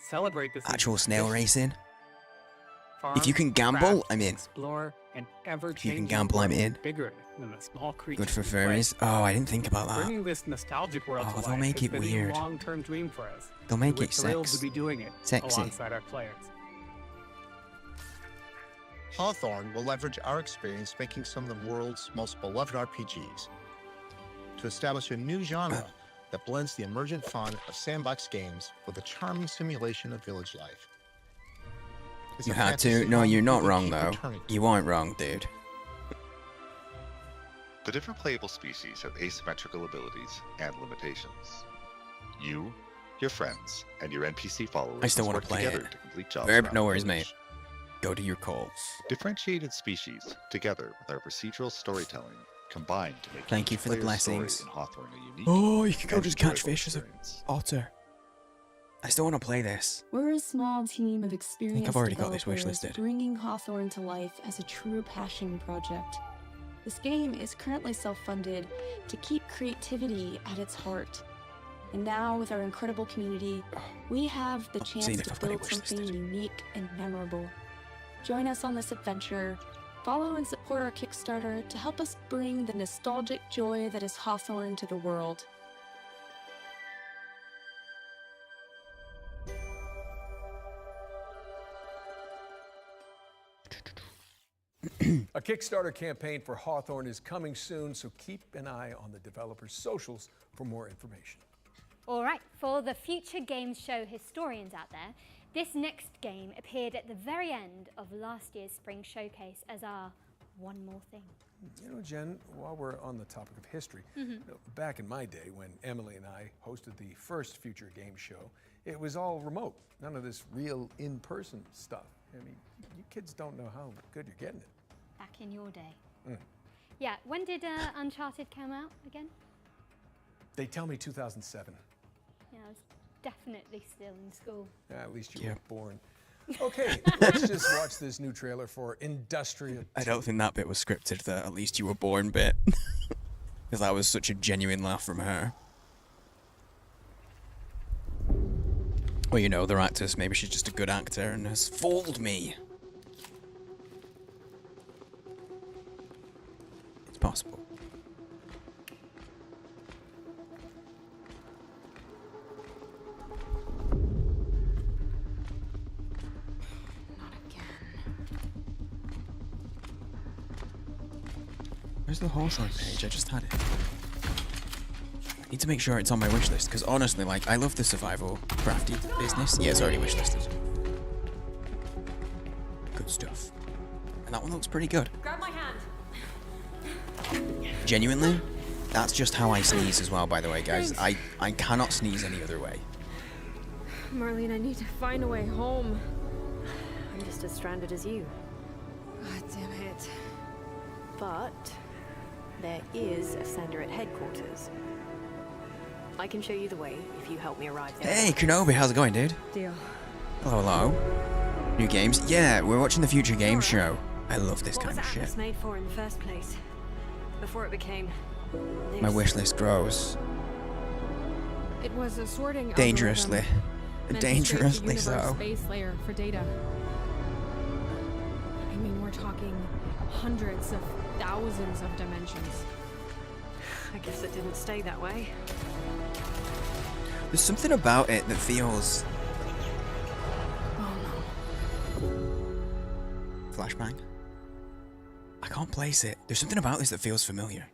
Celebrate this Actual snail racing. farm, If you can gamble, craft, I'm in. Explore an ever If you can gamble, I'm in. Bigger than the small creatures. Good for you play. furries. Oh, I didn't think about that. Bringing this nostalgic world Oh, to they'll life make has it been weird. a long-term dream for us. They'll make We're it thrilled sex- to be doing it sexy. alongside our players. Hawthorne will leverage our experience making some of the world's most beloved RPGs to establish a new genre that blends the emergent fun of sandbox games with a charming simulation of village life. is You a had to? fantasy No, home you're not we can wrong, keep though. returning to. You weren't wrong, dude. The different playable species have asymmetrical abilities and limitations. You, your friends, and your NPC followers I still must want work to play together it. to complete jobs Verb, around no the worries, village. mate. Go to your calls. Differentiated species, together with our procedural storytelling, combine to make Thank you each for the player's story blessings. in Hawthorne a unique Oh, you can go and just catch enjoyable fish as an experience. otter. I still want to play this. We're a small team of experienced already got this developers wishlisted. bringing Hawthorne to life as a true passion project. This game is currently self-funded to keep creativity at its heart. And now, with our incredible community, we have the chance seeing to if I've got it build something wishlisted. unique and memorable. Join us on this adventure. Follow and support our Kickstarter to help us bring the nostalgic joy that is Hawthorne to the world. A Kickstarter campaign for Hawthorne is coming soon, so keep an eye on the developers' socials for more information. All right, for the future games show historians out there, this next game appeared at the very end of last year's spring showcase as our one more thing. You know, Jen, while we're on the topic of history, you know, back in my day when Emily and I hosted the first Future Game Show, it was all remote. None of this real in-person stuff. I mean, you kids don't know how good you're getting it. Back in your day. Mm. Yeah, when did Uncharted come out again? They tell me 2007. Yeah, I was definitely still in school. At least you were born. Okay, let's just watch this new trailer for Industrial. I don't think that bit was scripted, the at least you were born bit. Because that was such a genuine laugh from her. Well, you know, they're actors. Maybe she's just a good actor and has fooled me. It's possible. Where's the Hawthorne page? I just had it. I need to make sure it's on my wish list, because honestly, like, I love the survival crafty business. Yeah, it's already wish listed. Good stuff. And that one looks pretty good. Grab my hand. Genuinely, that's just how I sneeze as well, by the way, guys. I cannot sneeze any other way. Marlene, I need to find a way home. I'm just as stranded as you. God damn it. But there is a sender at headquarters. I can show you the way if you help me arrive there. Hey, Kenobi, how's it going, dude? Deal. Hello, hello. New games? Yeah, we're watching the Future Games show. I love this kind of What shit. was Atlas made for in the first place? Before it became this. My wish list grows. It was a sorting Dangerously. algorithm meant to scrape the Dangerously universe so. Space layer for data. I mean, we're talking hundreds of thousands of dimensions. I guess it didn't stay that way. There's something about it that feels... Oh Flashbang? I can't place it. There's something about this that feels familiar.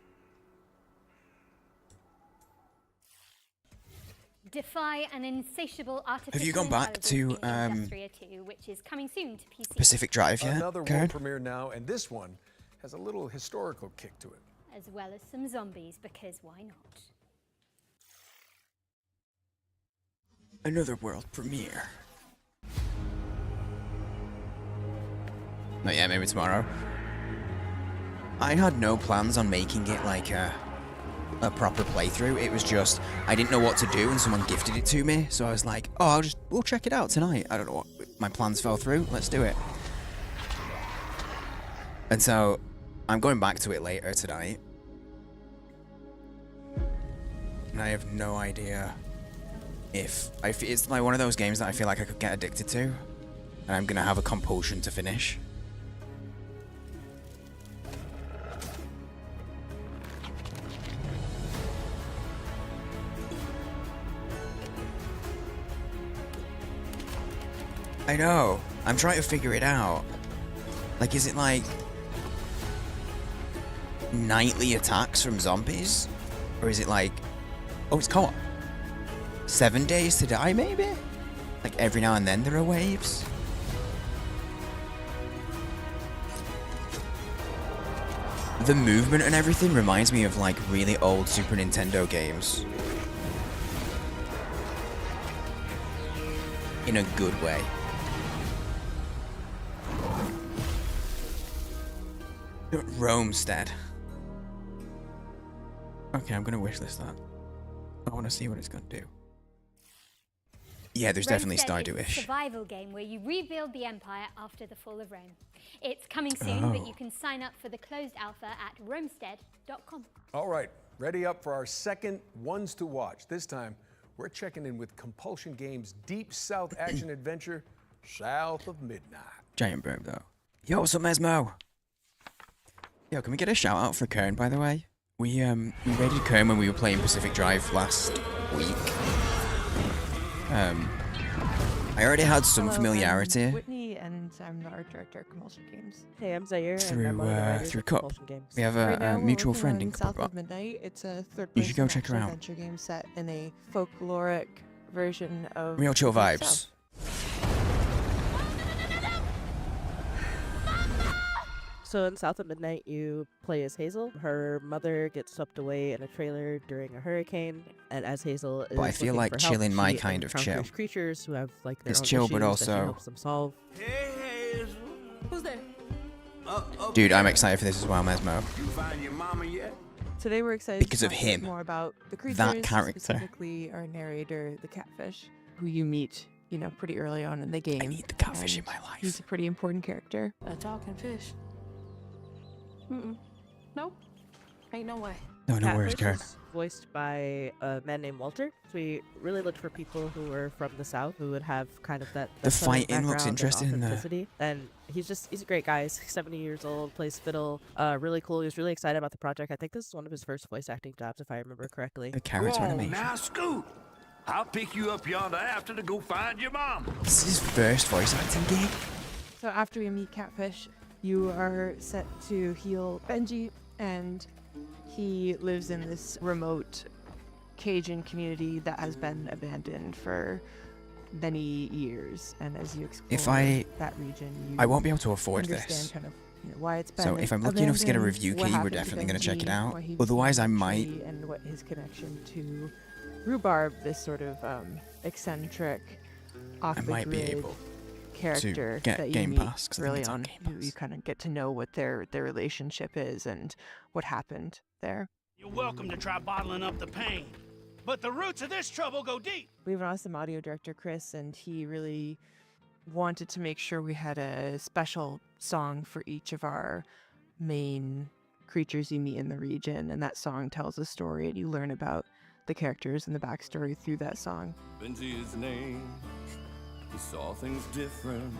Defy an insatiable artificial Have you gone back to Industria 2, which is coming soon to PC. Pacific Drive yet, Another world Karen? premiere now, and this one has a little historical kick to it. As well as some zombies, because why not? Another world premiere. Not yet, maybe tomorrow. I had no plans on making it like a proper playthrough. It was just, I didn't know what to do and someone gifted it to me. So I was like, oh, we'll check it out tonight. I don't know what, my plans fell through. Let's do it. And so I'm going back to it later tonight. And I have no idea if it's like one of those games that I feel like I could get addicted to. And I'm going to have a compulsion to finish. I know. I'm trying to figure it out. Like, is it like nightly attacks from zombies? Or is it like, oh, it's co-op. 7 days to die, maybe? Like every now and then there are waves? The movement and everything reminds me of like really old Super Nintendo games. In a good way. Romestead. Okay, I'm gonna wishlist that. I want to see what it's gonna do. Yeah, there's definitely Romestead is Stardew-ish. a survival game where you rebuild the empire after the fall of Rome. It's coming soon, but you can sign up for the closed alpha at romestead.com. All right, ready up for our second ones to watch. This time, we're checking in with Compulsion Games' Deep South action adventure, South of Midnight. Giant burp though. Yo, what's up, Mesmo? Yo, can we get a shout out for Kern, by the way? We raided Kern when we were playing Pacific Drive last week. I already had some familiarity. I'm Whitney, and I'm the art director at Compulsion Games. Hey, I'm Zaire, through and I'm one of the writers through of Cup. Compulsion Games. We have Right now, a we're mutual working friend on in South Cup. of Midnight. It's a You should go third-person check her out. adventure game set in a folkloric version of Real chill the Deep vibes. South. So in South of Midnight, you play as Hazel. Her mother gets swept away in a trailer during a hurricane, and as Hazel is But I feel looking like for help, chilling my she kind of chill. encounters creatures who have like their It's own chill, but issues that she also- helps them solve. Who's there? Dude, I'm excited for this as well, Mesmo. You find your mama yet? Today we're excited Because to of talk a bit him. more about the creatures, That character. specifically our narrator, the catfish, who you meet, you know, pretty early on in the game. I need the catfish in my life. He's a pretty important character. A talking fish. Nope. Ain't no way. No, no worries, Catfish Kern. is voiced by a man named Walter. So we really looked for people who were from the South who would have kind of that The Southern fighting looks background and interesting in there. authenticity. And he's a great guy. He's 70 years old, plays fiddle. Really cool. He was really excited about the project. I think this is one of his first voice acting jobs, if I remember correctly. The character Go on animation. now, Scoot. I'll pick you up yonder after to go find your mom. This is his first voice acting gig. So after we meet Catfish, you are set to heal Benji, and he lives in this remote Cajun community that has been abandoned for many years. And as you explore that region, you I won't be able to afford understand this. kind of why it's been So if I'm lucky enough to get a abandoned, review what key, we're happened to definitely going to check it Benji, out. why he was Otherwise, I in the might. tree, and what his connection to Rhubarb, this sort of eccentric, off I the might be grid able character get that you Game meet Pass, 'cause I think early it's on on. You kind of get to know what their relationship is and what happened there. You're welcome to try bottling up the pain, but the roots of this trouble go deep. We have an awesome audio director, Chris, and he really wanted to make sure we had a special song for each of our main creatures you meet in the region, and that song tells a story, and you learn about the characters and the backstory through that song. Benji his name. He saw things different.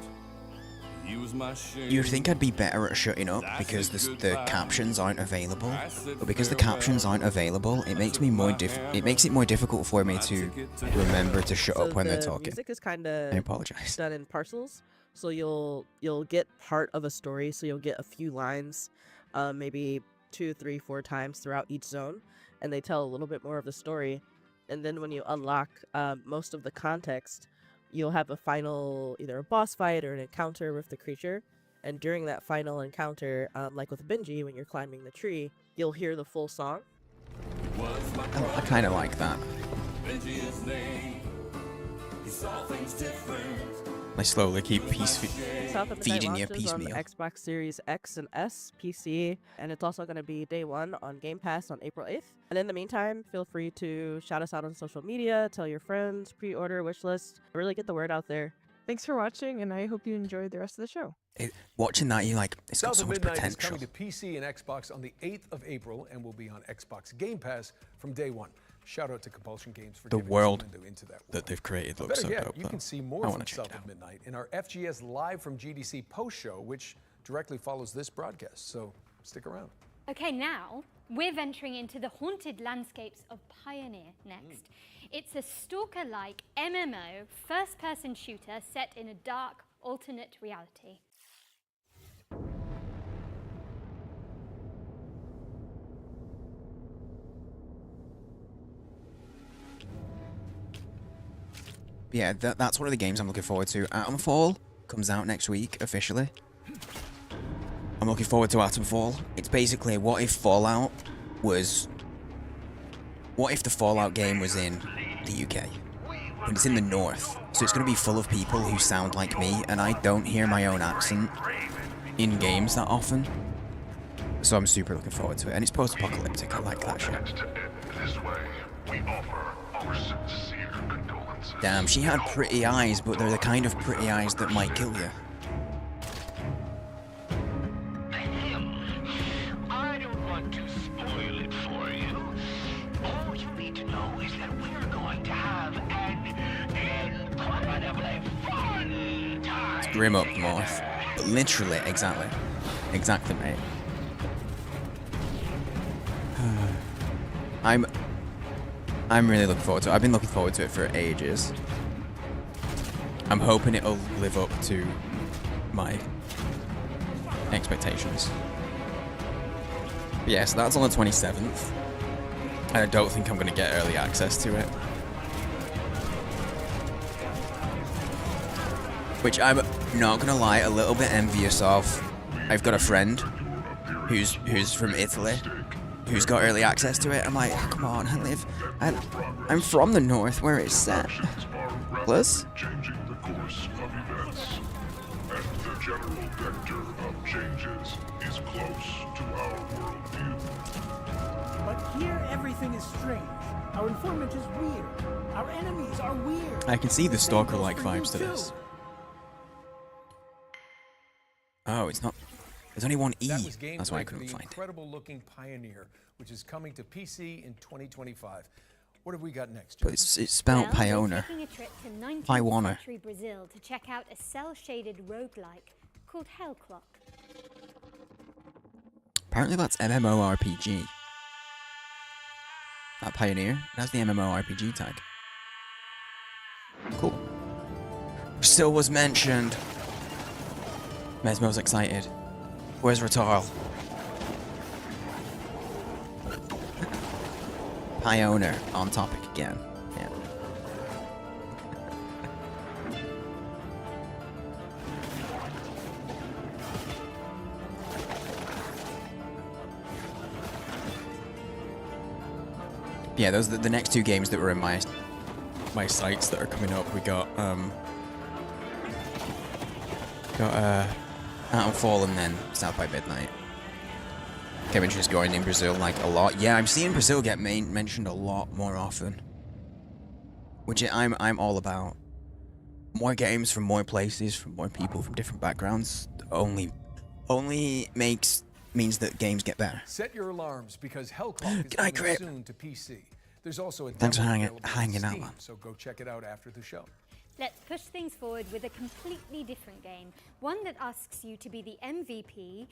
He was my shame. You'd think I'd be better at shutting up because the captions aren't available, but because the captions aren't available, it makes me more it makes it more difficult for me to remember to shut up when they're The talking. music is kind I of apologize. done in parcels, so you'll get part of a story. So you'll get a few lines, maybe 2, 3, 4 times throughout each zone, and they tell a little bit more of the story. And then when you unlock most of the context, you'll have a final, either a boss fight or an encounter with the creature. And during that final encounter, like with Benji, when you're climbing the tree, you'll hear the full song. I kind of like that. Benji his name. He saw things different. I slowly keep South of Midnight feeding you launches on piecemeal. Xbox Series X and S, PC, and it's also going to be day 1 on Game Pass on April 8th. And in the meantime, feel free to shout us out on social media, tell your friends, pre-order, wishlist, really get the word out there. Thanks for watching, and I hope you enjoyed the rest of the show. Watching that, you're like, it's got South so of much Midnight is potential. coming to PC and Xbox on the 8th of April and will be on Xbox Game Pass from day 1. Shout out to Compulsion Games for The giving us a world window into that world. that they've created But looks better so yet, dope. you though. can see I more want from to check South it out. of Midnight in our FGS Live from GDC post show, which directly follows this broadcast. So stick around. Okay, now we're venturing into the haunted landscapes of Pioneer next. It's a stalker-like MMO first-person shooter set in a dark, alternate reality. Yeah, that's one of the games I'm looking forward to. Atomfall comes out next week officially. I'm looking forward to Atomfall. It's basically what if Fallout was... What if the Fallout game was in the UK? But it's in the north. So it's going to be full of people who sound like me, and I don't hear my own accent in games that often. So I'm super looking forward to it. And it's post-apocalyptic. I like that shit. Damn, she had pretty eyes, but they're the kind of pretty eyes that might kill you. I don't want to spoil it for you. All you need to know is that we're going to have an incredibly fun time. It's grim up north. But literally, exactly. Exactly, mate. I'm really looking forward to it. I've been looking forward to it for ages. I'm hoping it'll live up to my expectations. Yeah, so that's on the 27th. And I don't think I'm going to get early access to it. Which I'm not going to lie, a little bit envious of. I've got a friend who's from Italy, who's got early access to it. I'm like, oh, come on, I'm from the north where it's set. Plus, Changing the course of events, and the general vector of changes is close to our worldview. But here everything is strange. Our informant is weird. Our enemies are weird. I can see the stalker-like vibes to this. Oh, it's not. There's only one E. That's why I couldn't find it. Incredible-looking Pioneer, which is coming to PC in 2025. What have we got next? But it's spelled Pioneer. Taking a trip to 19th Pioneer. century Brazil to check out a cell-shaded roguelike called Hell Clock. Apparently that's MMORPG. That Pioneer, that's the MMORPG tag. Cool. Still was mentioned. Mesmo's excited. Where's Ratal? Pioneer on topic again. Yeah. Yeah, those are the next two games that were in my sites that are coming up. We got Atomfall and then South by Midnight. Kevin's just going in Brazil like a lot. Yeah, I'm seeing Brazil get mentioned a lot more often, which I'm all about. More games from more places, from more people, from different backgrounds. Only means that games get better. Set your alarms because Hell Clock is coming soon to PC. There's also a Thanks for hanging Steam, out, man. So go check it out after the show. Let's push things forward with a completely different game. One that asks you to be the MVP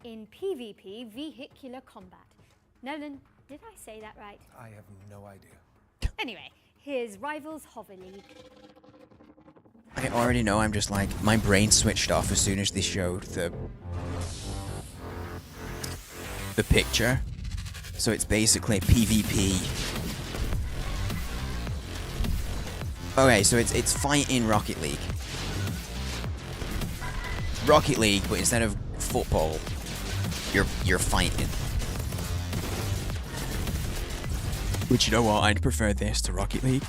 in PvP vehicular combat. Nolan, did I say that right? I have no idea. Anyway, here's Rivals Hover League. I already know I'm just like, my brain switched off as soon as they showed the picture. So it's basically PvP. Okay, so it's fighting Rocket League. Rocket League, but instead of football, you're fighting. Which, you know what, I'd prefer this to Rocket League.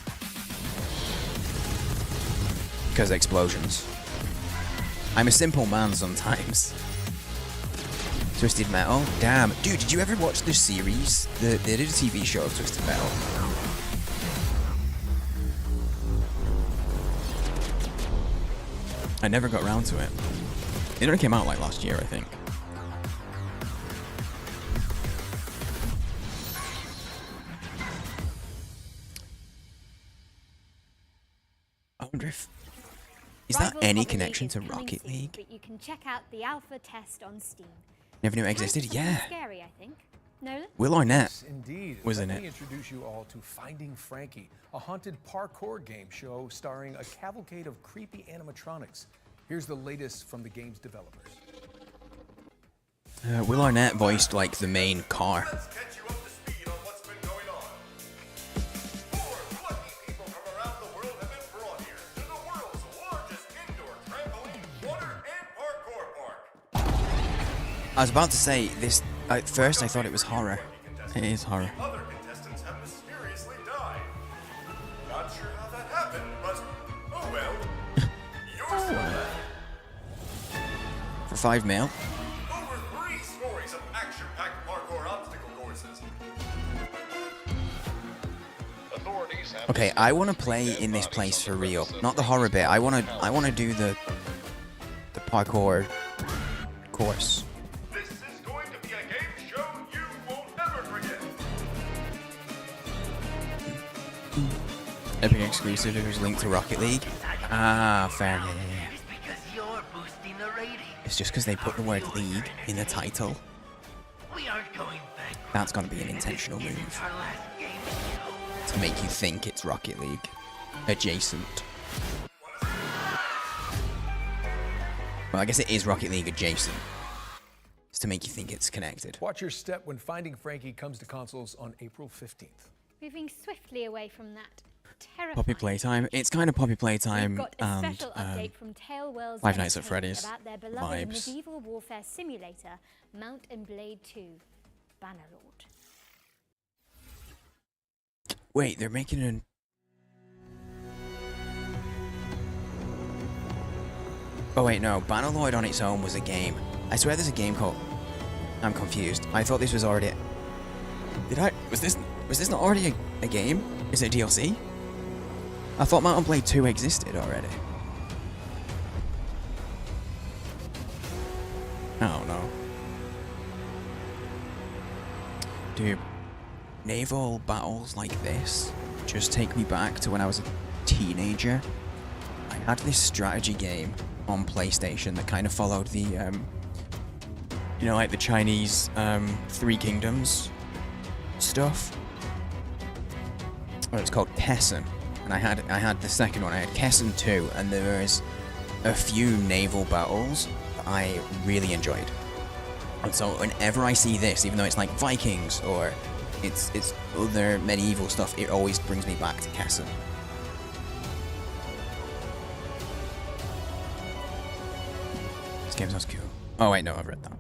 Because explosions. I'm a simple man sometimes. Twisted Metal? Damn. Dude, did you ever watch the series? They did a TV show of Twisted Metal. I never got around to it. It only came out like last year, I think. I wonder if... Is that any connection to Rocket League? But you can check out the alpha test on Steam. Never knew it existed? Yeah. Scary, I think. Nolan? Will Arnett Yes, indeed. was Let in me it. introduce you all to Finding Frankie, a haunted parkour game show starring a cavalcade of creepy animatronics. Here's the latest from the game's developers. Will Arnett voiced like the main car. I was about to say this. At first, I thought it was horror. It is horror. Other contestants have mysteriously died. Not sure how that happened, but oh well. You're still left. For 5 mil. Over 3 stories of action-packed parkour obstacle courses. Authorities have Okay, I want to play in this place for real. Not the horror bit. I want to do the parkour course. This is going to be a game show you won't ever forget. Epic exclusive. It was linked to Rocket League. Ah, fair. Yeah. It's just because they put the word League in the title. That's got to be an intentional move. To make you think it's Rocket League. Adjacent. Well, I guess it is Rocket League adjacent. It's to make you think it's connected. Watch your step when Finding Frankie comes to consoles on April 15th. Moving swiftly away from that terrifying. Poppy Playtime. It's kind of Poppy Playtime We've got a and special update from Tale Worlds Five Nights at Entertainment Freddy's about their beloved vibes. medieval warfare simulator, Mount and Blade 2, Bannerlord. Wait, they're making an... Oh wait, no. Bannerlord on its own was a game. I swear there's a game called... I'm confused. I thought this was already... Was this not already a game? Is it a DLC? I thought Mount and Blade 2 existed already. Oh no. Dude, naval battles like this just take me back to when I was a teenager. I had this strategy game on PlayStation that kind of followed the, you know, like the Chinese Three Kingdoms stuff. Well, it's called Kessen, and I had the second one. I had Kessen 2, and there was a few naval battles that I really enjoyed. And so whenever I see this, even though it's like Vikings or it's other medieval stuff, it always brings me back to Kessen. This game sounds cool. Oh wait, no, I've read that.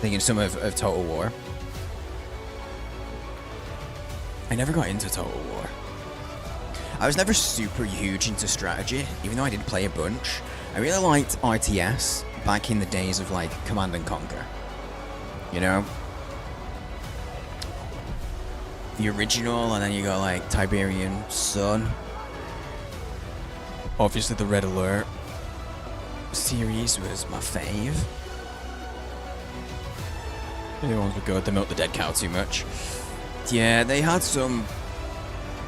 Thinking some of Total War. I never got into Total War. I was never super huge into strategy, even though I did play a bunch. I really liked RTS back in the days of like Command and Conquer. You know? The original, and then you got like Tiberian Sun. Obviously the Red Alert series was my fave. The other ones were good, they milked the dead cow too much. Yeah, they had some...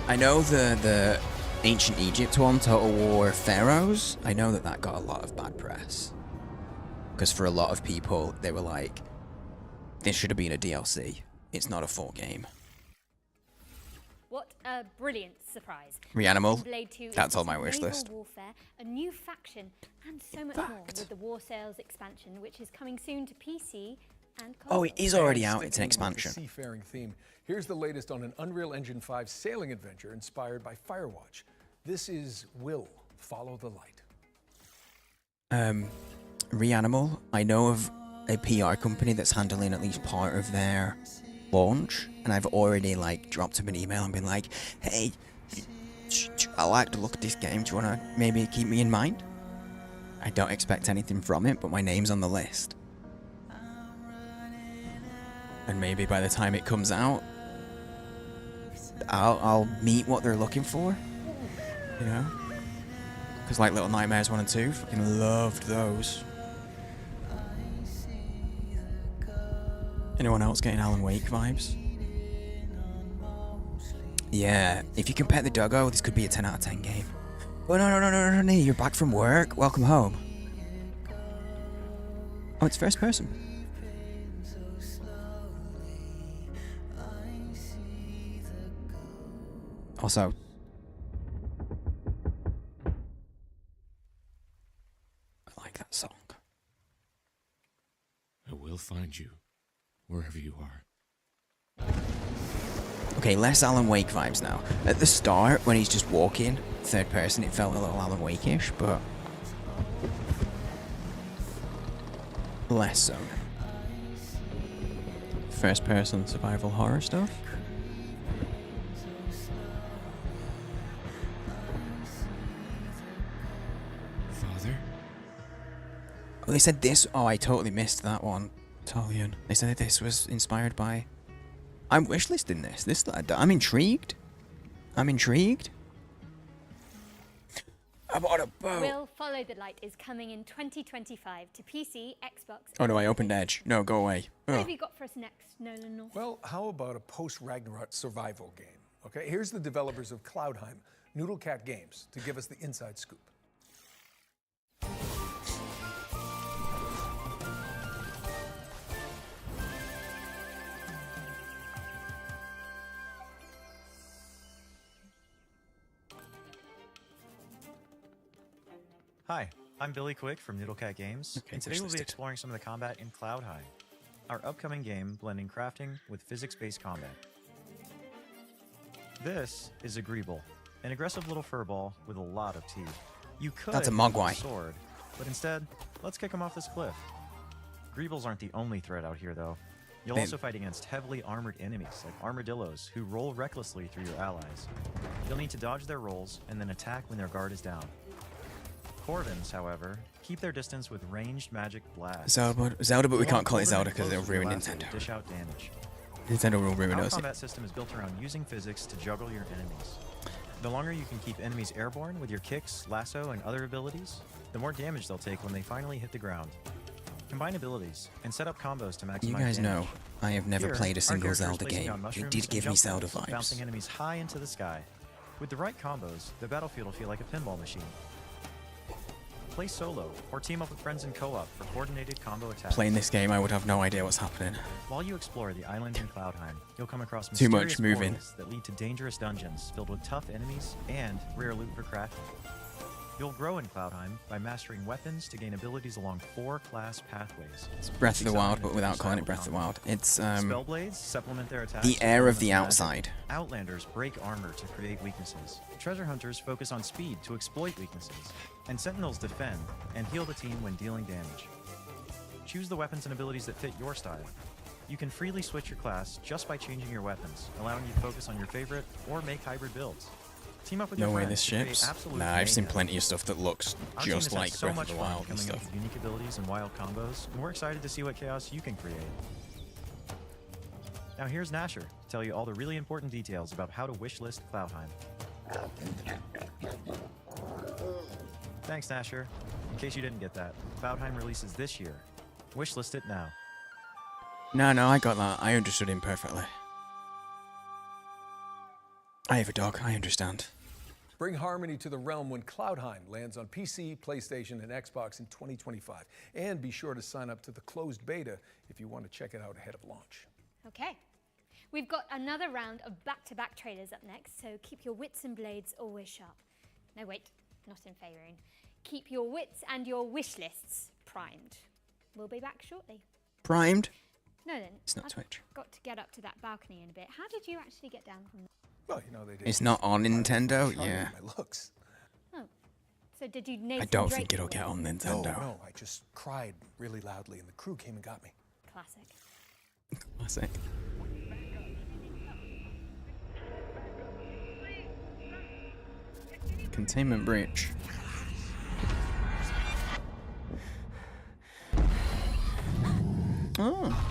I know the Ancient Egypt one, Total War Pharaohs, I know that got a lot of bad press. Because for a lot of people, they were like, this should have been a DLC. It's not a full game. What a brilliant surprise. Reanimal, Blade 2 that's is on my naval wish list. warfare, a new faction, and so much more with the War Sales expansion, which is coming soon to PC and console. Oh, it is already out. It's an Sticking with the expansion. Seafaring theme. Here's the latest on an Unreal Engine 5 sailing adventure inspired by Firewatch. This is Will Follow the Light. Reanimal, I know of a PR company that's handling at least part of their launch, and I've already like dropped them an email and been like, hey, I like the look of this game, do you want to maybe keep me in mind? I don't expect anything from it, but my name's on the list. And maybe by the time it comes out, I'll meet what they're looking for, you know? Because like Little Nightmares 1 and 2, fucking loved those. Anyone else getting Alan Wake vibes? Yeah, if you can pet the doggo, this could be a 10 out of 10 game. Oh no, you're back from work? Welcome home. Oh, it's first person. Also, I like that song. I will find you, wherever you are. Okay, less Alan Wake vibes now. At the start, when he's just walking, third person, it felt a little Alan Wake-ish, but less so. first-person survival horror stuff. Father? Oh, they said this. Oh, I totally missed that one. Talion. They said that this was inspired by. I'm wishlisting this. I'm intrigued. I'm intrigued. I bought a boat. Will Follow the Light is coming in 2025 to PC, Xbox. Oh no, I opened Edge. No, go away. What Ugh. have you got for us next, Nolan North? Well, how about a post-Ragnarok survival game? Okay, here's the developers of Cloudheim, Noodle Cat Games, to give us the inside scoop. Hi, I'm Billy Quick from Noodlecat Games, Okay, and today we'll be wishlisted. exploring some of the combat in Cloudheim, our upcoming game blending crafting with physics-based combat. This is a Greeble, an aggressive little furball with a lot of teeth. You could That's a use Mogwai. sword, but instead, let's kick him off this cliff. Greebles aren't the only threat out here, though. You'll Bam. also fight against heavily armored enemies like armadillos who roll recklessly through your allies. You'll need to dodge their rolls and then attack when their guard is down. Corvins, however, keep their distance with ranged magic blasts. Zelda, but we You'll can't call it hold them Zelda in because it'll close with your ruin lasso to Nintendo. Dish out damage. Nintendo will ruin Our us. combat system is built around using physics to juggle your enemies. The longer you can keep enemies airborne with your kicks, lasso, and other abilities, the more damage they'll take when they finally hit the ground. Combine abilities and set up combos to maximize You guys damage. know, I have never Here, played a our single character is Zelda placing game. down It mushrooms did and give me jump Zelda pads, bouncing vibes. enemies high into the sky. With the right combos, the battlefield will feel like a pinball machine. Play solo or team up with friends in co-op for coordinated combo attacks. Playing this game, I would have no idea what's happening. While you explore the island in Cloudheim, you'll come across Too much mysterious moving. portals that lead to dangerous dungeons filled with tough enemies and rare loot for crafting. You'll grow in Cloudheim by mastering weapons to gain abilities along 4 class pathways. It's Breath of the Wild, Designed but to without calling it style Breath of the combat. Wild. It's Spellblades supplement their attacks. the with air of elements the magic. outside. Outlanders break armor to create weaknesses. Treasure hunters focus on speed to exploit weaknesses. And sentinels defend and heal the team when dealing damage. Choose the weapons and abilities that fit your style. You can freely switch your class just by changing your weapons, allowing you to focus on your favorite or make hybrid builds. Team up with No your way friends this to create ships. absolute Nah, I've seen mayhem. plenty of stuff that looks Our team just has had like so Breath much of the fun Wild and coming up stuff. with unique abilities and wild combos, and we're excited to see what chaos you can create. Now here's Nasher to tell you all the really important details about how to wishlist Cloudheim. Thanks, Nasher. In case you didn't get that, Cloudheim releases this year. Wishlist it now. No, I got that. I understood him perfectly. I have a dog. I understand. Bring harmony to the realm when Cloudheim lands on PC, PlayStation, and Xbox in 2025. And be sure to sign up to the closed beta if you want to check it out ahead of launch. Okay. We've got another round of back-to-back trailers up next, so keep your wits and blades always sharp. No, wait, not in favouring. Keep your wits and your wish lists primed. We'll be back shortly. Primed? No, then. It's not I've Twitch. got to get up to that balcony in a bit. How did you actually get down from there? Well, you know, they did. It's not on Nintendo? Yeah. My looks. Oh. So did you Nathan I don't Drake think it'll it? get on No, Nintendo. no, I just cried really loudly and the crew came and got me. Classic. Classic. Containment breach. Oh.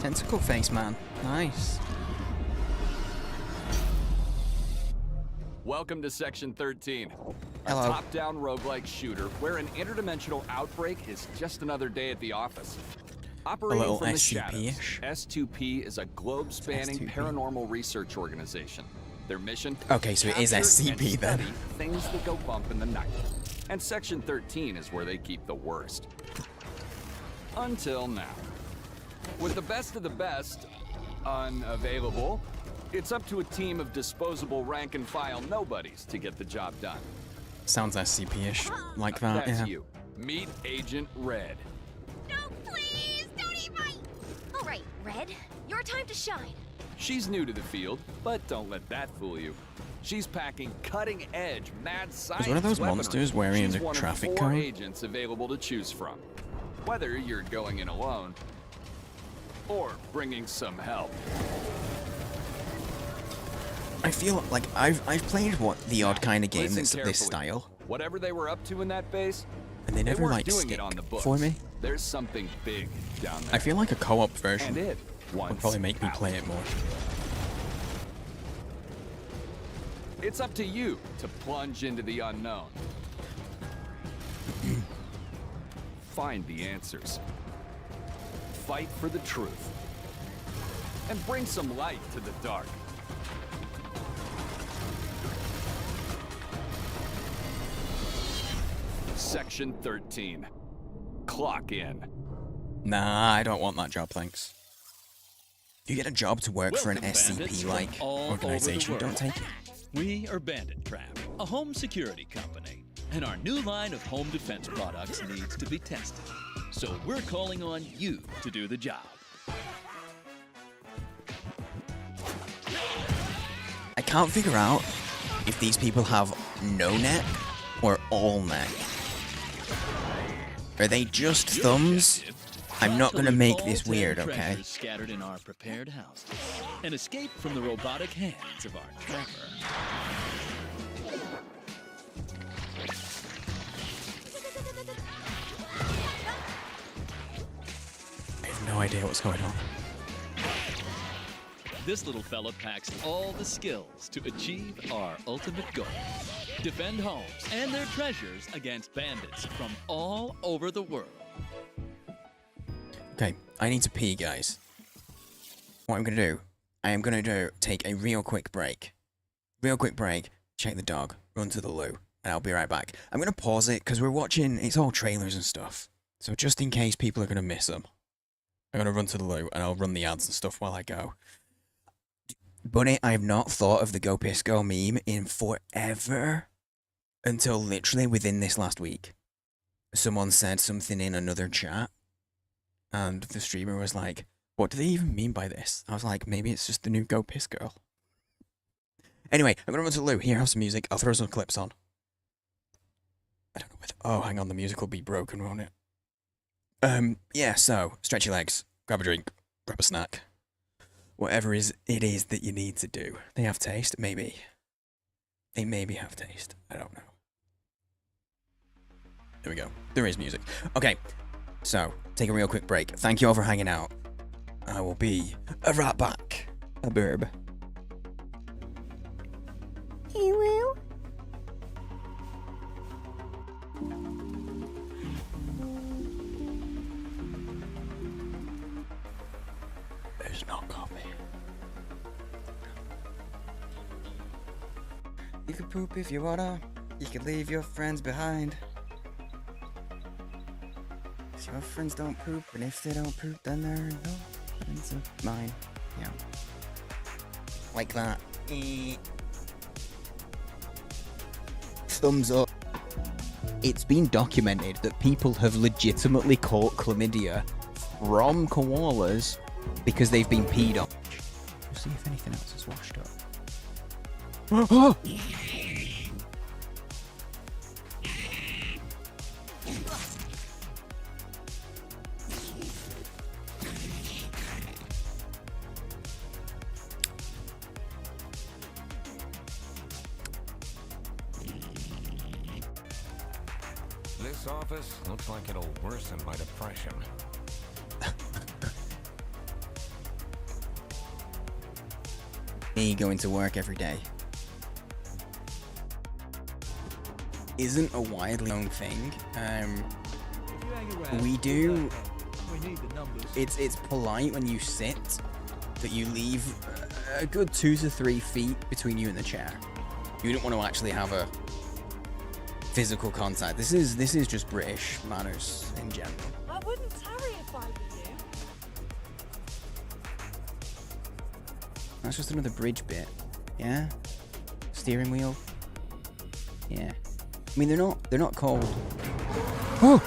Tentacle face man. Nice. Welcome to Section 13, a Hello. top-down roguelike shooter where an interdimensional outbreak is just another day at the office. Operating little from the SCP-ish. shadows, S2P is a globe-spanning S2P. paranormal research organization. Their mission? Okay, so it is Capture SCP and then. study things that go bump in the night. And Section 13 is where they keep the worst. Until now. With the best of the best unavailable, it's up to a team of disposable rank-and-file nobodies to get the job done. Sounds SCP-ish. Like that, That's yeah. you. Meet Agent Red. No, please! Don't eat my... All right, Red. Your time to shine. She's new to the field, but don't let that fool you. She's packing cutting-edge mad science one of those weaponry. monsters wearing She's a one traffic of 4 cone? agents available to choose from. Whether you're going in alone or bringing some help. I feel like I've played the odd kind of game Listen that's this carefully. style, Whatever they were up to in that base, and they never weren't like doing stick it on the books. for me. There's something big down there. I feel like a co-op version And it would probably make me play it more. It's up to you to plunge into the unknown. Find the answers. Fight for the truth. And bring some light to the dark. Section 13. Clock in. Nah, I don't want that job, thanks. If you get a job to work for an Welcome, bandits SCP-like from all over the organization, world. don't take it. We are Bandit Trap, a home security company, and our new line of home defense products needs to be tested. So we're calling on you to do the job. I can't figure out if these people have no neck or all neck. Are they just thumbs? I'm not gonna make this weird, okay? Treasures scattered in our prepared houses, and escape from the robotic hands of our trapper. I have no idea what's going on. This little fella packs all the skills to achieve our ultimate goal. Defend homes and their treasures against bandits from all over the world. Okay, I need to pee, guys. What I'm gonna do, I am gonna take a real quick break. Check the dog, run to the loo, and I'll be right back. I'm gonna pause it because we're watching, it's all trailers and stuff. So just in case people are gonna miss them, I'm gonna run to the loo and I'll run the ads and stuff while I go. Bunny, I have not thought of the Go Pisco meme in forever until literally within this last week. Someone said something in another chat and the streamer was like, what do they even mean by this? I was like, maybe it's just the new Go Piss Girl. Anyway, I'm gonna run to the loo. Here, have some music. I'll throw some clips on. I don't know whether... Oh, hang on, the music will be broken, won't it? Yeah, so, stretch your legs, grab a drink, grab a snack. Whatever it is that you need to do. They have taste? Maybe. They maybe have taste. I don't know. There we go. There is music. Okay, so, take a real quick break. Thank you all for hanging out. I will be right back. A burb. Hello? There's no coffee. You can poop if you wanna. You can leave your friends behind. 'Cause your friends don't poop, and if they don't poop, then they're no friends of mine. Yeah. Like that. Thumbs up. It's been documented that people have legitimately caught chlamydia from koalas because they've been peed on. We'll see if anything else is washed up. This office looks like it'll worsen my depression. Me going to work every day isn't a widely known thing. We do. It's polite when you sit that you leave a good 2 to 3 feet between you and the chair. You don't want to actually have a physical contact. This is just British manners in general. I wouldn't tarry if I were you. That's just another bridge bit. Yeah? Steering wheel. Yeah. I mean, they're not cold. Oh!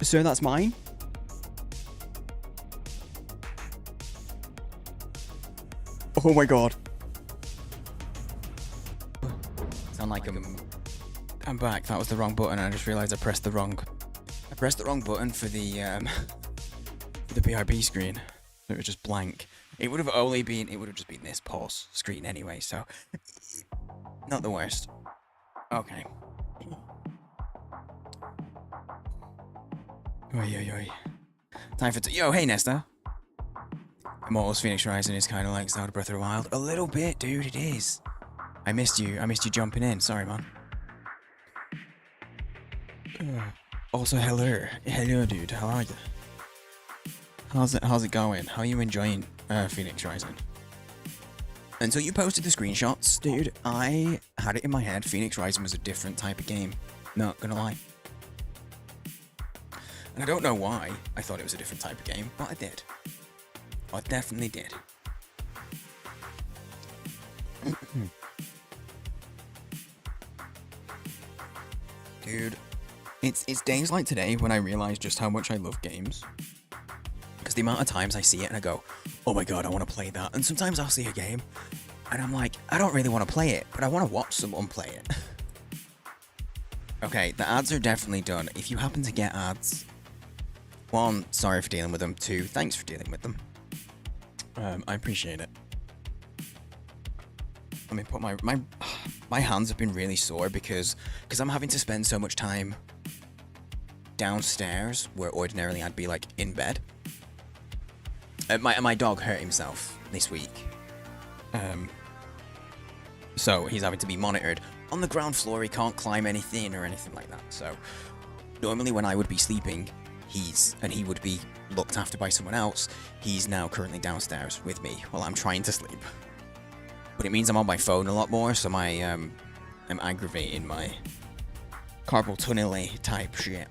Sir, that's mine? Oh my god. Sound like I'm back. That was the wrong button. I just realized I pressed the wrong I pressed the wrong button for the PIP screen. It was just blank. It would have only been, it would have just been this pause screen anyway, so not the worst. Okay. Oi. Time for yo, hey Nesta. Immortals Phoenix Rising is kind of like Zelda Breath of the Wild. A little bit, dude, it is. I missed you jumping in. Sorry, man. Also, hello, dude. How are you? How's it going? How are you enjoying Phoenix Rising? Until you posted the screenshots, dude, I had it in my head Phoenix Rising was a different type of game. Not gonna lie. And I don't know why I thought it was a different type of game, but I did. I definitely did. Dude, it's days like today when I realize just how much I love games. Because the amount of times I see it and I go, oh my god, I want to play that. And sometimes I'll see a game and I'm like, I don't really want to play it, but I want to watch someone play it. Okay, the ads are definitely done. If you happen to get ads, 1, sorry for dealing with them. 2, thanks for dealing with them. I appreciate it. Let me put my hands have been really sore because I'm having to spend so much time downstairs where ordinarily I'd be like in bed. My dog hurt himself this week. So he's having to be monitored. On the ground floor, he can't climb anything or anything like that. So normally when I would be sleeping, he would be looked after by someone else. He's now currently downstairs with me while I'm trying to sleep. But it means I'm on my phone a lot more, so I'm aggravating my carpal tunnel type shit.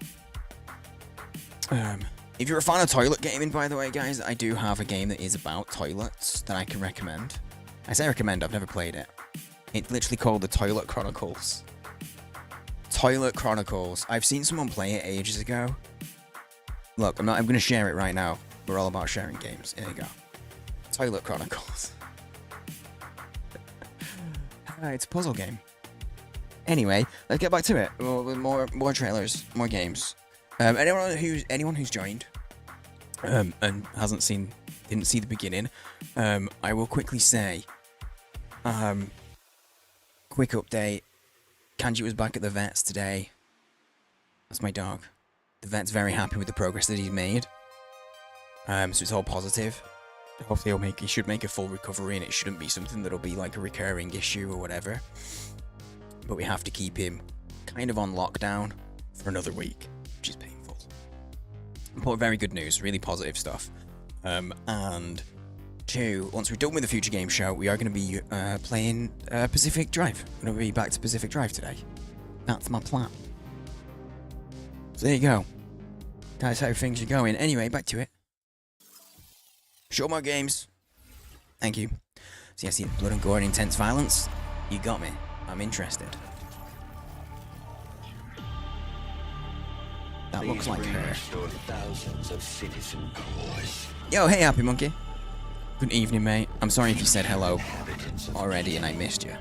If you're a fan of toilet gaming, by the way, guys, I do have a game that is about toilets that I can recommend. I say recommend, I've never played it. It's literally called the Toilet Chronicles. Toilet Chronicles. I've seen someone play it ages ago. Look, I'm gonna share it right now. We're all about sharing games. Here you go. Toilet Chronicles. It's a puzzle game. Anyway, let's get back to it. With more trailers, more games. Anyone who's joined and didn't see the beginning, I will quickly say, quick update. Kanji was back at the vet's today. That's my dog. The vet's very happy with the progress that he's made. So it's all positive. Hopefully he should make a full recovery and it shouldn't be something that'll be like a recurring issue or whatever. But we have to keep him kind of on lockdown for another week, which is painful. But very good news, really positive stuff. And 2, once we're done with the Future Game Show, we are going to be playing Pacific Drive. We're going to be back to Pacific Drive today. That's my plan. So there you go. That's how things are going. Anyway, back to it. Show more games. Thank you. So yeah, see blood and gore and intense violence. You got me. I'm interested. That looks like her. Yo, hey, Happy Monkey. Good evening, mate. I'm sorry if you said hello already and I missed you.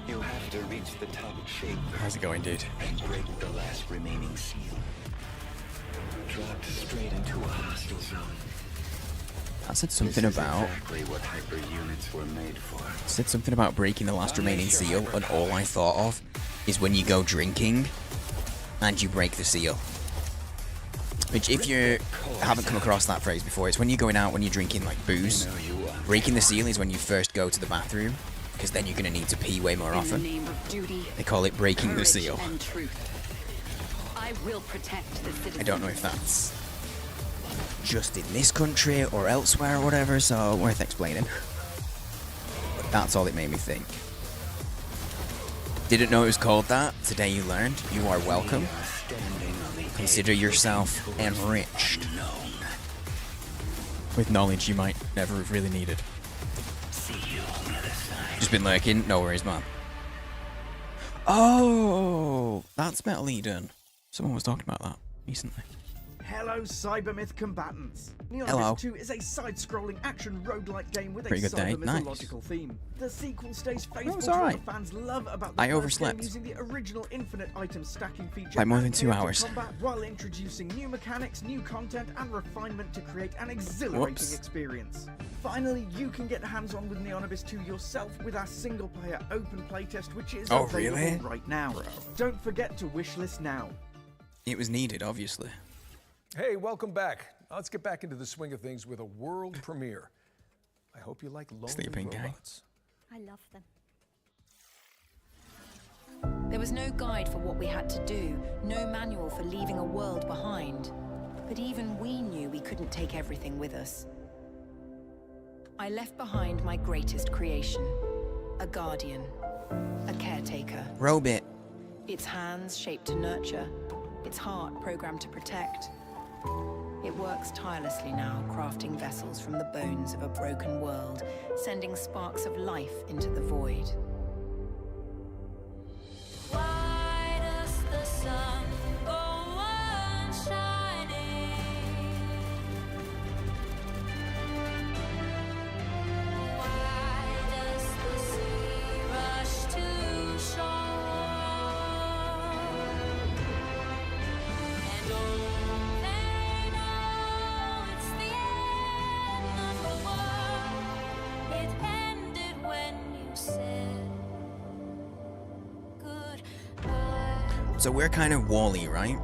You have to reach the top shape. How's it going, dude? And break the last remaining seal. Dropped straight into a hostile zone. That said something about. Exactly what hyper units were made for. Said something about breaking the last remaining seal, and all I thought of is when you go drinking and you break the seal. Which, if you haven't come across that phrase before, it's when you're going out when you're drinking like booze. Breaking the seal is when you first go to the bathroom, because then you're going to need to pee way more often. They call it breaking the seal. I will protect the citizens. I don't know if that's just in this country or elsewhere or whatever, so worth explaining. But that's all it made me think. Didn't know it was called that. Today you learned. You are welcome. Consider yourself enriched with knowledge you might never have really needed. Just been lurking. No worries, man. Oh, that's Metal Eden. Someone was talking about that recently. Hello, Cybermyth combatants. Neon Hello. Abyss 2 is a side-scrolling action roguelike game with Pretty a good day. cyber-mythological theme. The sequel stays faithful was to what alright. the fans love about the I first overslept. game, using the original infinite item stacking feature By more than and 2 character hours. combat, while introducing new mechanics, new content, and refinement to create an exhilarating Whoops. experience. Finally, you can get hands-on with Neon Abyss 2 yourself with our single-player open playtest, which is Oh, available really? right now. Don't forget to wishlist now. It was needed, obviously. Hey, welcome back. Let's get back into the swing of things with a world premiere. I hope you like lonely Sleeping gang. robots. I love them. There was no guide for what we had to do, no manual for leaving a world behind. But even we knew we couldn't take everything with us. I left behind my greatest creation, a guardian, a caretaker. Robit. Its hands shaped to nurture, its heart programmed to protect. It works tirelessly now, crafting vessels from the bones of a broken world, sending sparks of life into the void. Why does the sun go on shining? Why does the sea rush to shore? And oh, they know it's the end of the world. It ended when you said goodbye. So we're kind of Wall-E, right?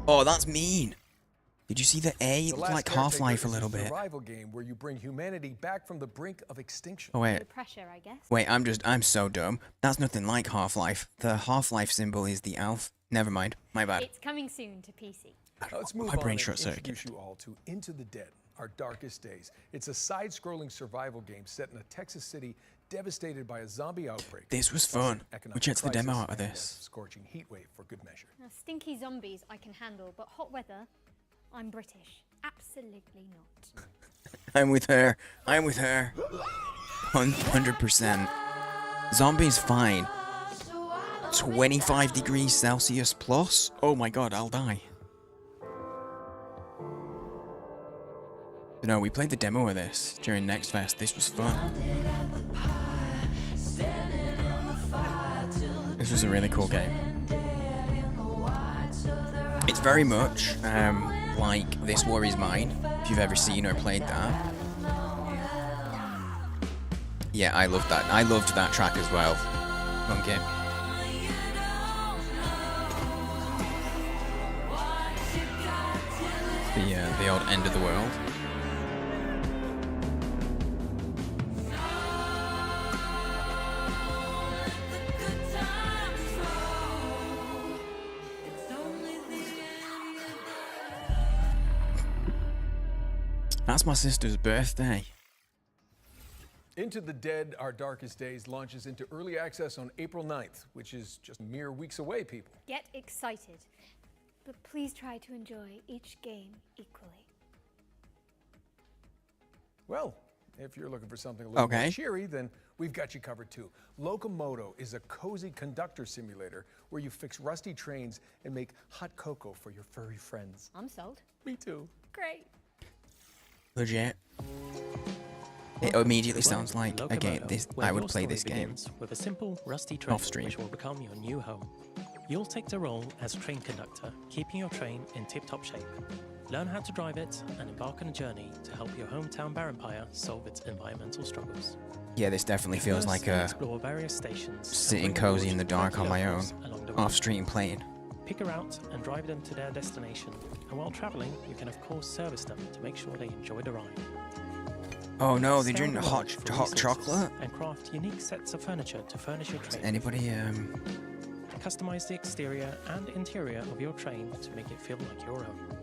Oh, that's mean. Did you see the A? It The looked Last like Caretaker Half-Life a is little bit. survival game where you bring humanity back from the brink of extinction. Oh, wait. The pressure, I guess. Wait, I'm so dumb. That's nothing like Half-Life. The Half-Life symbol is the ALF. Never mind. My bad. It's coming soon to PC. Let's move My on brain and short introduce you all to Into the Dead, Our Darkest Days. It's a side-scrolling survival game set in a Texas city devastated by a zombie outbreak. This was causing fun. economic We checked the demo crisis out of and a this. scorching heat wave for good measure. Now, stinky zombies I can handle, but hot weather, I'm British. Absolutely not. I'm with her. I'm with her. 100%. Zombies fine. 25 degrees Celsius plus? Oh my god, I'll die. No, we played the demo of this during Next Fest. This was fun. This was a really cool game. It's very much like This War Is Mine, if you've ever seen or played that. Yeah, I loved that. I loved that track as well. Okay. The old End of the World. That's my sister's birthday. Into the Dead, Our Darkest Days launches into early access on April 9th, which is just mere weeks away, people. Get excited, but please try to enjoy each game equally. Well, if you're looking for something a little more Okay. cheery, then we've got you covered too. Locomoto is a cozy conductor simulator where you fix rusty trains and make hot cocoa for your furry friends. I'm sold. Me too. Great. Legit. It immediately sounds like a game. I would play this game with a simple rusty train off stream. which will become your new home. You'll take the role as train conductor, keeping your train in tip-top shape. Learn how to drive it and embark on a journey to help your hometown Barenpire solve its environmental struggles. Yeah, this definitely feels First, like you'll a explore various stations and sitting bring cozy aboard in the dark 20 on my own, locals along the way. off stream playing. Pick a route and drive them to their destination. And while traveling, you can of course service them to make sure they enjoy the ride. Oh no, they're Scour doing the hot lodge for hot resources chocolate. And craft unique sets of furniture to furnish your train. Anybody Customize the exterior and interior of your train to make it feel like your own.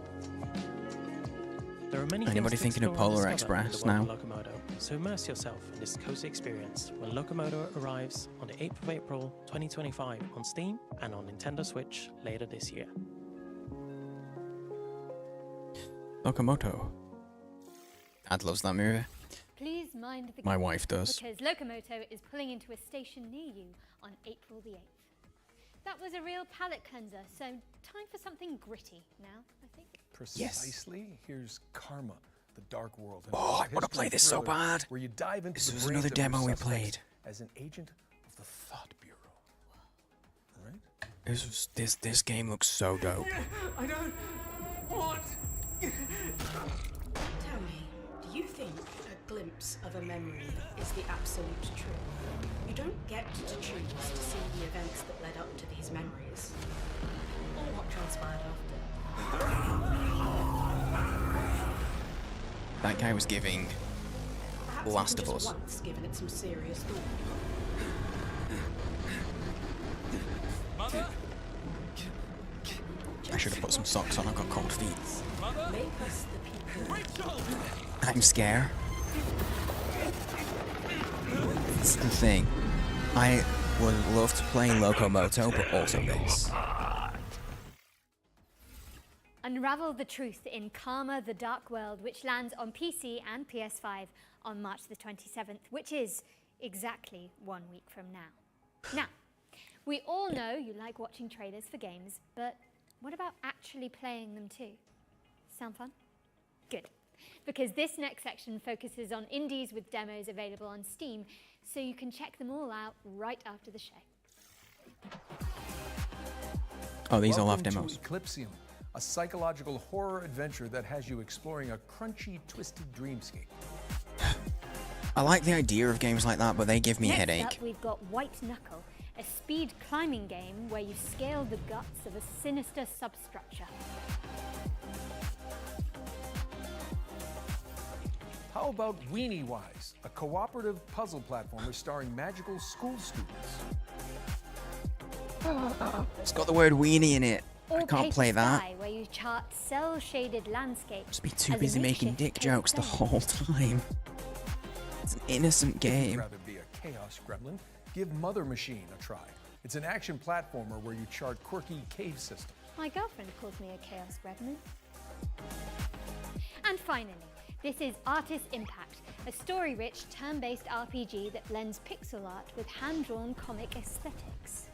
There are many Anybody things to thinking of explore and Polar discover in the Express world now? of Locomoto, so immerse yourself in this cozy experience when Locomoto arrives on the 8th of April 2025 on Steam and on Nintendo Switch later this year. Locomoto. Dad loves that movie. Please mind the My gap, wife does. Because Locomoto is pulling into a station near you on April the 8th. That was a real palate cleanser, so time for something gritty now, I think. Precisely. Here's Karma, the Dark World. Oh, I want to play this so bad. Where you dive into This the was brains another of your demo we suspects played. as an agent of the Thought Bureau. Right? This game looks so dope. I don't want. Tell me, do you think a glimpse of a memory is the absolute truth? You don't get to choose to see the events that led up to these memories, or what transpired after. That guy was giving Perhaps Last you've of just Us. once given it some serious thought. Mother? I should have put some socks on. I've got cold feet. Make us the people. I'm scared. That's the thing. I would love to play Locomoto, but also this. Unravel the truth in Karma, the Dark World, which lands on PC and PS5 on March the 27th, which is exactly 1 week from now. Now, we all know you like watching trailers for games, but what about actually playing them too? Sound fun? Good. Because this next section focuses on indies with demos available on Steam, so you can check them all out right after the show. Oh, these all have Welcome demos. to Eclipsium, a psychological horror adventure that has you exploring a crunchy, twisted dreamscape. I like the idea of games like that, but they give me a Next headache. up, we've got White Knuckle, a speed climbing game where you scale the guts of a sinister substructure. How about Weenie Wise, a cooperative puzzle platformer starring magical school students? It's got the word weenie in it. I Or can't Paper play that. Sky, where you chart cell-shaded landscapes. Just be too as a busy making makeshift dick place jokes the of whole time. It's an innocent If you'd game. rather be a chaos gremlin, give Mother Machine a try. It's an action platformer where you chart quirky cave systems. My girlfriend calls me a chaos gremlin. And finally, this is Artist Impact, a story-rich, turn-based RPG that blends pixel art with hand-drawn comic aesthetics.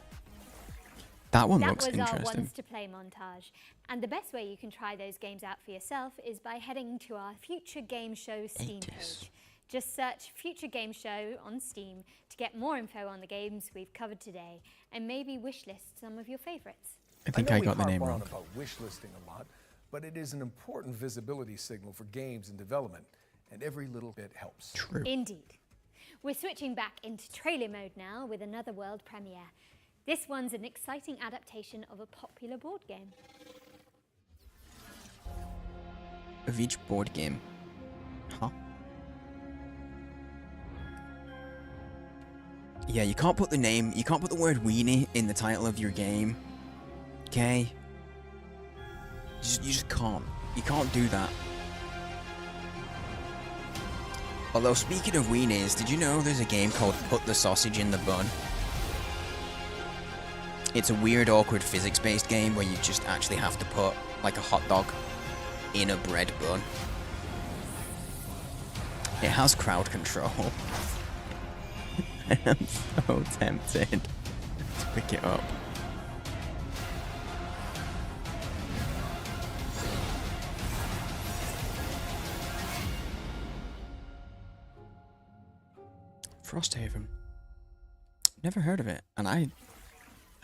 That one That looks was our interesting. ones to play montage. And the best way you can try those games out for yourself is by heading to our Future Game Show Steam page. Just search Future Game Show on Steam to get more info on the games we've covered today and maybe wishlist some of your favorites. I think know I we got the harp name on wrong. about wish listing a lot, but it is an important visibility signal for games in development, and every little bit helps. True. Indeed. We're switching back into trailer mode now with another world premiere. This one's an exciting adaptation of a popular board game. Of each board game. Huh? Yeah, you can't put the name, you can't put the word weenie in the title of your game. Okay? You just can't. You can't do that. Although, speaking of weenies, did you know there's a game called Put the Sausage in the Bun? It's a weird, awkward physics-based game where you just actually have to put, like, a hot dog in a bread bun. It has crowd control. I am so tempted to pick it up. Frosthaven. Never heard of it, and I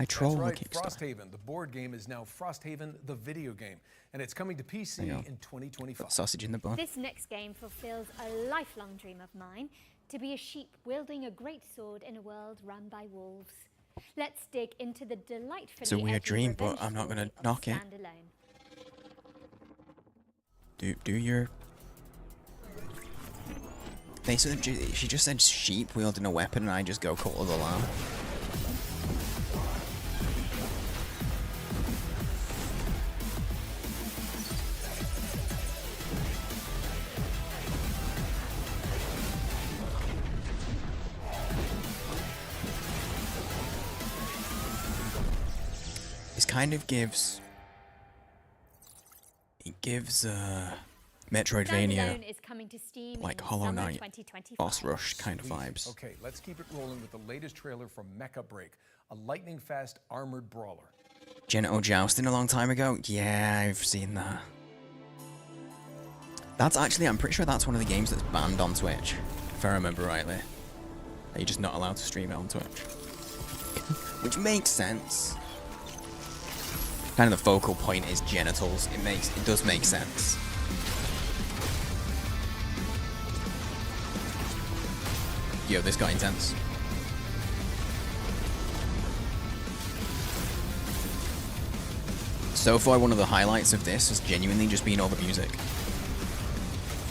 troll That's right, the Kickstarter. Frosthaven. The board game is now Frosthaven, the video game, and it's coming to PC There you go. in 2025. Put sausage in the bun. This next game fulfills a lifelong dream of mine, to be a sheep wielding a great sword in a world run by wolves. Let's dig into the delightfully It's a weird edgy dream, but revenge I'm not gonna story of knock it. Standalone. Do your. They said she just said sheep wielding a weapon, and I just go Call of the Lamb. This kind of gives. It gives Metroidvania, Standalone is coming to Steam like in Hollow summer Knight, 2025. Boss Rush kind of Sweet. vibes. Okay, let's keep it rolling with the latest trailer from Mecha Break, a lightning-fast armored brawler. Genital jousting a long time ago? Yeah, I've seen that. That's actually, I'm pretty sure that's one of the games that's banned on Twitch, if I remember rightly. You're just not allowed to stream it on Twitch. Which makes sense. Kind of the focal point is genitals. It does make sense. Yo, this got intense. So far, one of the highlights of this has genuinely just been all the music.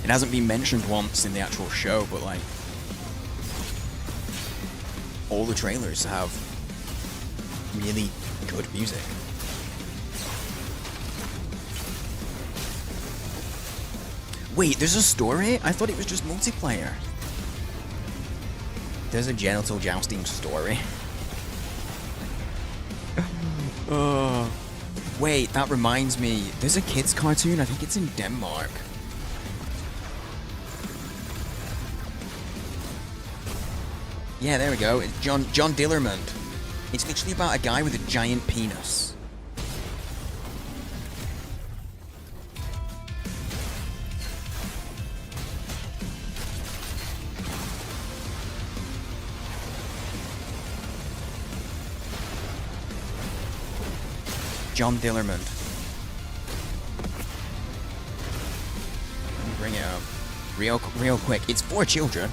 It hasn't been mentioned once in the actual show, but like, all the trailers have really good music. Wait, there's a story? I thought it was just multiplayer. There's a genital jousting story. Wait, that reminds me. There's a kids cartoon. I think it's in Denmark. Yeah, there we go. It's John Dillermand. It's literally about a guy with a giant penis. John Dillermand. Let me bring it up. Real quick. It's for children.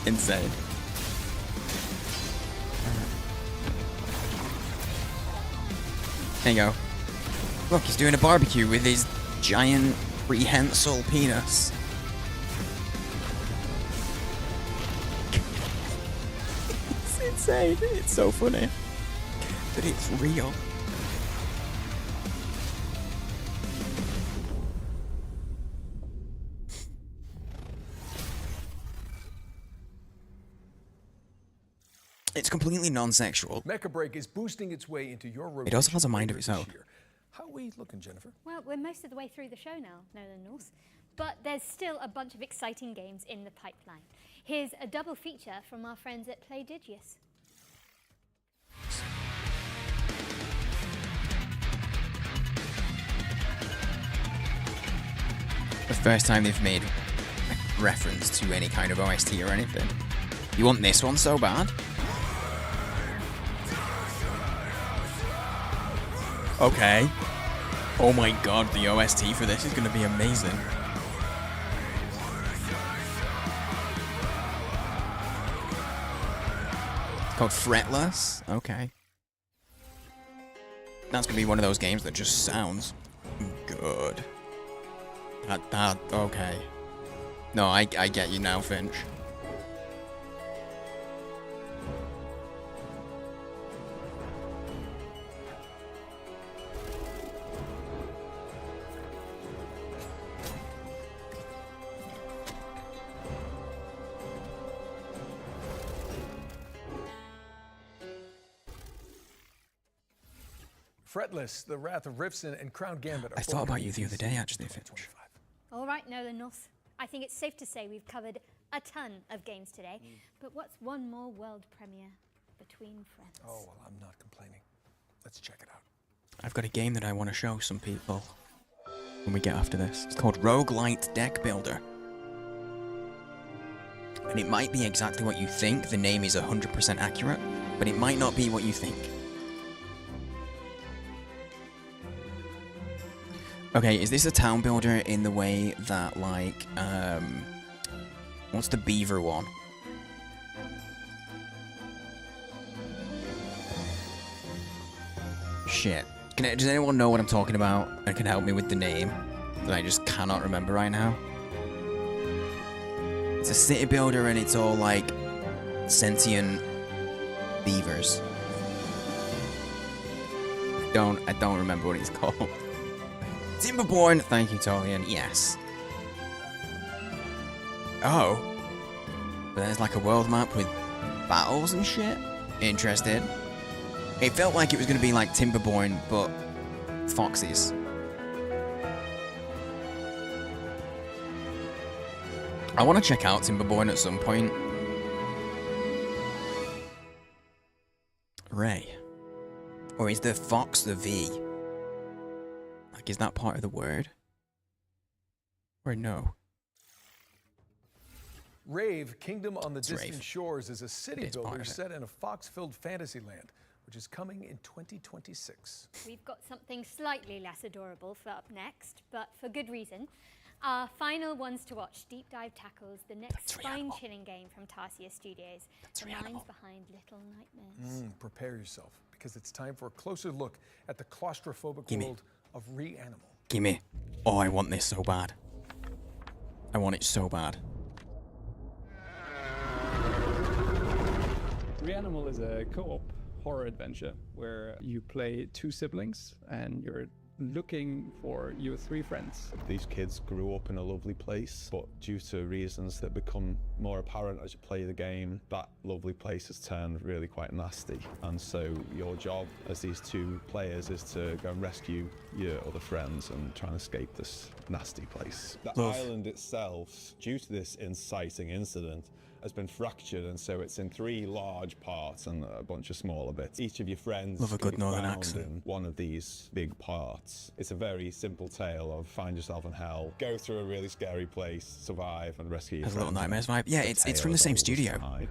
Insane. There you go. Look, he's doing a barbecue with his giant prehensile penis. It's insane. It's so funny. But it's real. It's completely non-sexual. Mecha Break is boosting its way into your rotation. It also has a mind of its own. How are we looking, Jennifer? Well, we're most of the way through the show now, Nolan North. But there's still a bunch of exciting games in the pipeline. Here's a double feature from our friends at Playdigious. The first time they've made reference to any kind of OST or anything. You want this one so bad? Okay. Oh my god, the OST for this is going to be amazing. It's called Fretless? Okay. That's going to be one of those games that just sounds good. Okay. No, I get you now, Finch. Fretless, The Wrath of Rifson, and Crown Gambit are I thought about you the other day, actually, Finch. All right, Nolan North. I think it's safe to say we've covered a ton of games today. But what's one more world premiere between friends? Oh, well, I'm not complaining. Let's check it out. I've got a game that I want to show some people when we get after this. It's called Roguelite Deck Builder. And it might be exactly what you think. The name is 100% accurate, but it might not be what you think. Okay, is this a town builder in the way that, like, what's the beaver one? Shit. Does anyone know what I'm talking about and can help me with the name that I just cannot remember right now? It's a city builder and it's all, like, sentient beavers. I don't remember what it's called. Timberborn, thank you, Tolian. Yes. Oh. But there's like a world map with battles and shit? Interested. It felt like it was going to be like Timberborn, but foxes. I want to check out Timberborn at some point. Ray. Or is the fox the V? Like, is that part of the word? Or no? Rave, Kingdom on the It's Distant Rave. Shores, is a city It's part builder of it. set in a fox-filled fantasy land, which is coming in 2026. We've got something slightly less adorable for up next, but for good reason. Our final ones to watch deep dive tackles the next spine-chilling game from Tarsier Studios, the minds behind Little Nightmares. Prepare yourself, because it's time for a closer look at the claustrophobic Gimme. world of Reanimal. Gimme. Oh, I want this so bad. I want it so bad. Reanimal is a co-op horror adventure where you play two siblings and you're looking for your three friends. These kids grew up in a lovely place, but due to reasons that become more apparent as you play the game, that lovely place has turned really quite nasty. And so your job as these two players is to go and rescue your other friends and try and escape this nasty place. The island itself, due to this inciting incident, has been fractured, and so it's in three large parts and a bunch of smaller bits. Each of your friends Love a good can be northern found accent. in one of these big parts. It's a very simple tale of find yourself in hell, go through a really scary place, survive, and rescue your Has a Little friends. Nightmares vibe. Yeah, It's a it's tale from the of same oldest studio. time.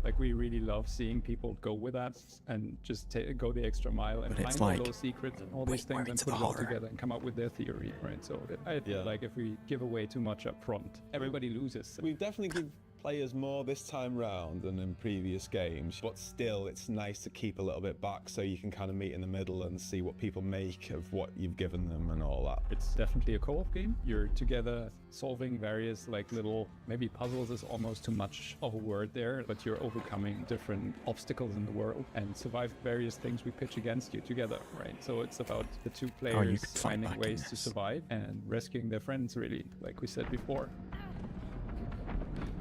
Like, we really love seeing people go with that and just go the extra mile and But it's find all like those secrets and all these way more things and into put the it all horror. together and come up with their theory, right? So I feel like if we give away too much up front, everybody loses. We definitely give players more this time round than in previous games, but still it's nice to keep a little bit back so you can kind of meet in the middle and see what people make of what you've given them and all that. It's definitely a co-op game. You're together solving various like little, maybe puzzles is almost too much of a word there, but you're overcoming different obstacles in the world and survive various things we pitch against you together, right? So it's about the two players can fight finding back in ways to this. survive and rescuing their friends, really, like we said before.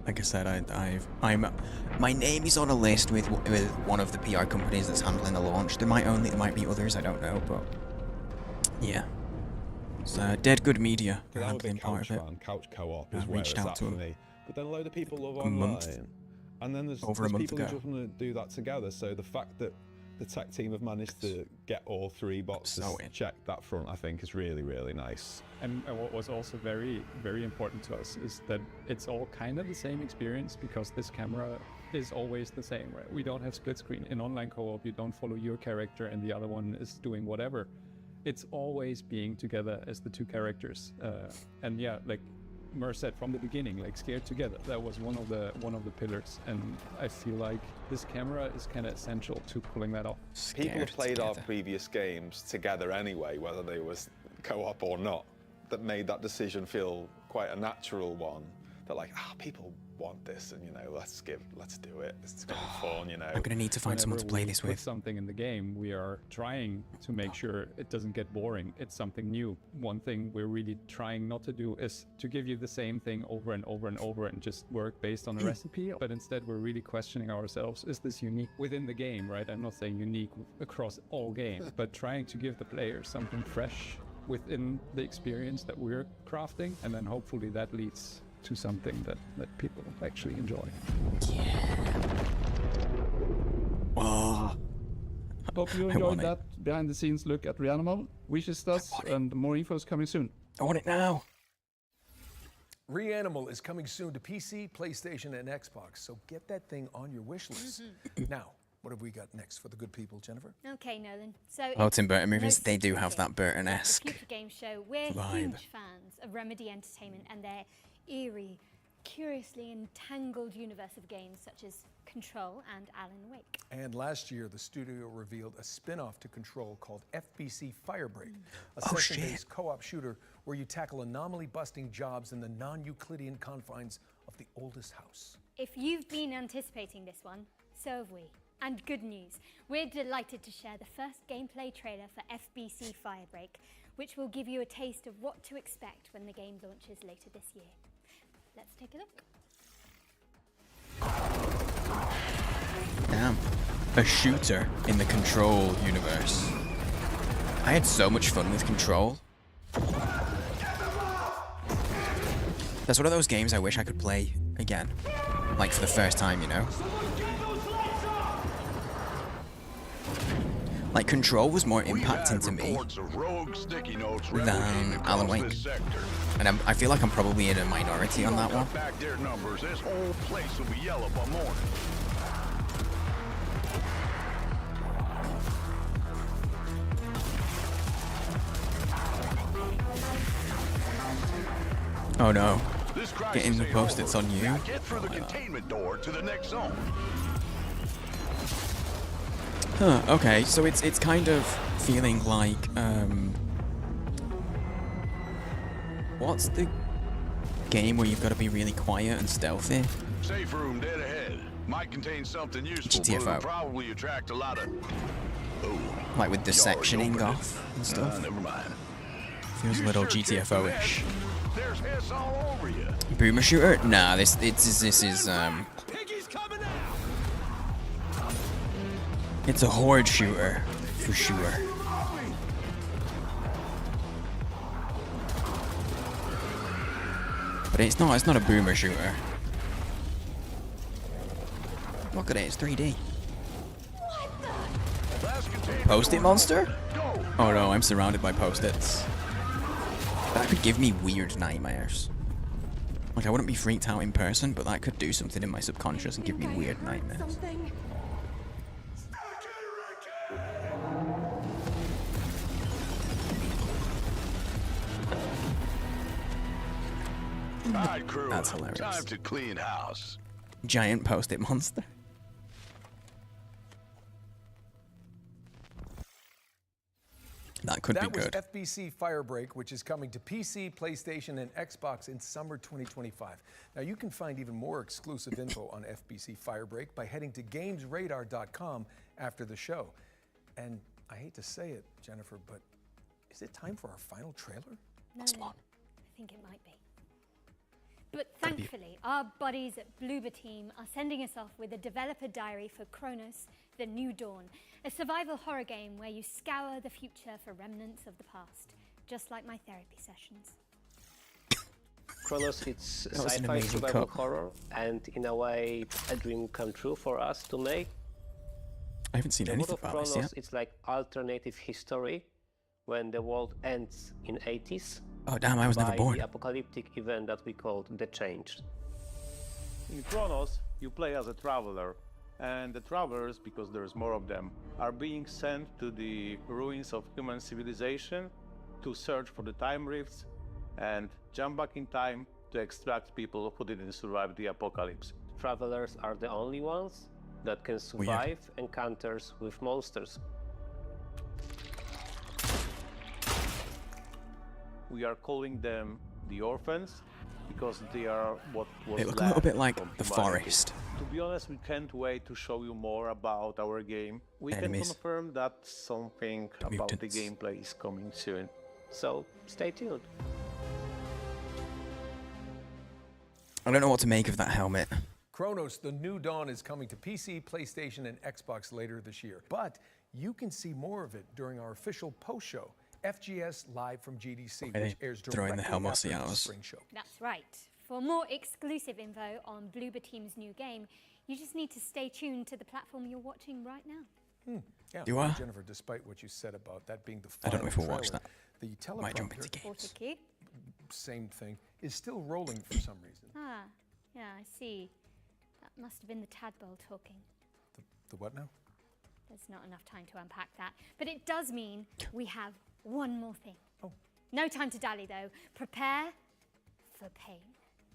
Like I said, my name is on a list with one of the PR companies that's handling the launch. There might be others, I don't know, but yeah. It's Dead Good Media are I'm a handling big part couch of it. fan. Couch co-op I is where reached it's out at to for him me. But then a load of people love a month- online. And then there's over a month people ago. who just want to do that together. So the fact that the tech team have managed to get all three boxes checked that front, I think, is really, really nice. And what was also very, very important to us is that it's all kind of the same experience because this camera is always the same, right? We don't have split screen. In online co-op, you don't follow your character and the other one is doing whatever. It's always being together as the two characters. And yeah, like Mer said from the beginning, like scared together. That was one of the pillars. And I feel like this camera is kind of essential to pulling that off. People have played our previous games together anyway, whether they was co-op or not. That made that decision feel quite a natural one. That like, people want this, and let's do it. It's gonna be fun, I'm gonna need to find someone to play this Put with. something in the game, we are trying to make sure it doesn't get boring. It's something new. One thing we're really trying not to do is to give you the same thing over and over and over and just work based on a recipe. But instead, we're really questioning ourselves: is this unique within the game? Right? I'm not saying unique across all games, but trying to give the player something fresh within the experience that we're crafting, and then hopefully that leads to something that people actually enjoy. Oh. Hope you enjoyed that behind the scenes look at Reanimal. Wishes us, and more info is coming soon. I want it now. Reanimal is coming soon to PC, PlayStation, and Xbox, so get that thing on your wish list. Now, what have we got next for the good people, Jennifer? Okay, Nolan. So Well, it's Tim Burton no movies, they do have secret that Burton-esque the Future Game Show. We're vibe. huge fans of Remedy Entertainment and their eerie, curiously entangled universe of games such as Control and Alan Wake. And last year, the studio revealed a spin-off to Control called FBC Firebreak, a Oh, session-based co-op shooter where you tackle anomaly-busting jobs in the non-Euclidean confines of the oldest house. If you've been anticipating this one, so have we. And good news, we're delighted to share the first gameplay trailer for FBC Firebreak, which will give you a taste of what to expect when the game launches later this year. Let's take a look. Damn. A shooter in the Control universe. I had so much fun with Control. That's one of those games I wish I could play again. Like for the first time, you know? Like, Control was more impacting to me than Alan Wake. And I feel like I'm probably in a minority on that one. Back their numbers, this whole place will be yellow by morning. Oh no. Getting the post-its on you. Get through the containment door to the next zone. Huh, okay, so it's kind of feeling like, what's the game where you've got to be really quiet and stealthy? Safe room dead ahead. Might contain something useful, but GTFO. it'll probably attract a lot of... Oh, Like with the you already sectioning opened it. off and stuff. Never mind. Feels a little GTFO-ish. There's S all over you. Boomer shooter? Nah, this is it's a horde shooter for sure. But it's not a boomer shooter. Look at it, it's 3D. Post-it monster? Oh no, I'm surrounded by post-its. That could give me weird nightmares. Like, I wouldn't be freaked out in person, but that could do something in my subconscious and give me weird nightmares. All right, crew. That's hilarious. Time to clean house. Giant post-it monster. That could be good. That was FBC Firebreak, which is coming to PC, PlayStation, and Xbox in summer 2025. Now, you can find even more exclusive info on FBC Firebreak by heading to GamesRadar.com after the show. And I hate to say it, Jennifer, but is it time for our final trailer? No, I think it might be. But thankfully, our buddies at Bloober Team are sending us off with a developer diary for Kronos, The New Dawn, a survival horror game where you scour the future for remnants of the past, just like my therapy sessions. Kronos is That was an sci-fi amazing survival cut. horror, and in a way, a dream come true for us to make. I haven't seen The anything world of about this Kronos, yet. it's like alternative history when the world ends in 80s. Oh damn, I was never by born. the apocalyptic event that we called The Change. In Kronos, you play as a traveler, and the travelers, because there's more of them, are being sent to the ruins of human civilization to search for the time rifts and jump back in time to extract people who didn't survive the apocalypse. Travelers are the only ones that can survive encounters with monsters. We are calling them the orphans because they are what was They look a little left bit like from The humanity. Forest. To be honest, we can't wait to show you more about our game. We Enemies. can confirm that something The about the mutants. gameplay is coming soon. So stay tuned. I don't know what to make of that helmet. Kronos, The New Dawn is coming to PC, PlayStation, and Xbox later this year. But you can see more of it during our official post-show, FGS Live from GDC, Okay, which airs throw in the directly Helmosy after the hours. spring show. That's right. For more exclusive info on Bloober Team's new game, you just need to stay tuned to the platform you're watching right now. Yeah, Do I? Jennifer, despite what you said about that being the I final don't know if we'll watch trailer, that. the Might jump into teleprompter, games. same thing, is still rolling for some reason. Ah, yeah, I see. That must have been the tadpole talking. The what now? There's not enough time to unpack that. But it does mean we have one more thing. Oh. No time to dally, though. Prepare for pain.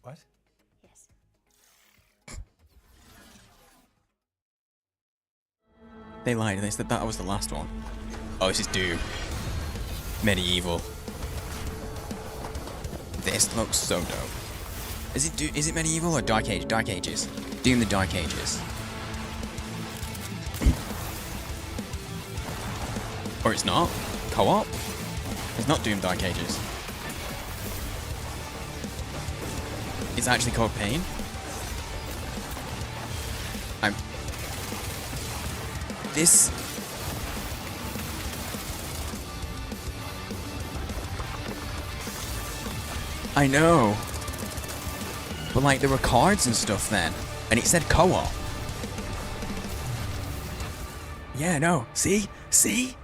What? Yes. They lied. They said that was the last one. Oh, this is Doom. Medieval. This looks so dope. Is it Medieval or Dark Age? Dark Ages. Doom the Dark Ages. Or it's not. Co-op? It's not Doom Dark Ages. It's actually called Pain. This... I know. But like there were cards and stuff then. And it said co-op. Yeah, no. See? See?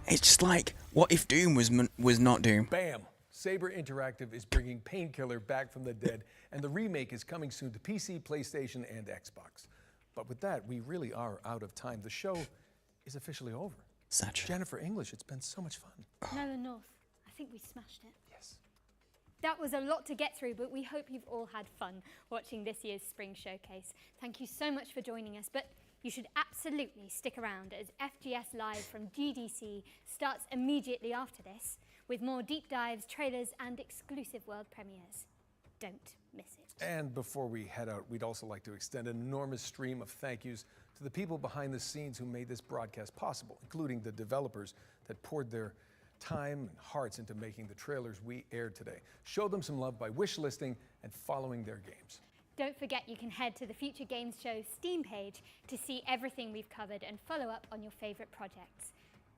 It's just like, what if Doom was not Doom? Bam! Saber Interactive is bringing Painkiller back from the dead, and the remake is coming soon to PC, PlayStation, and Xbox. But with that, we really are out of time. The show is officially over. Such. Jennifer English, it's been so much fun. Nolan North, I think we smashed it. Yes. That was a lot to get through, but we hope you've all had fun watching this year's Spring Showcase. Thank you so much for joining us, but you should absolutely stick around as FGS Live from GDC starts immediately after this, with more deep dives, trailers, and exclusive world premieres. Don't miss it. And before we head out, we'd also like to extend an enormous stream of thank yous to the people behind the scenes who made this broadcast possible, including the developers that poured their time and hearts into making the trailers we aired today. Show them some love by wish listing and following their games. Don't forget you can head to the Future Games Show Steam page to see everything we've covered and follow up on your favorite projects.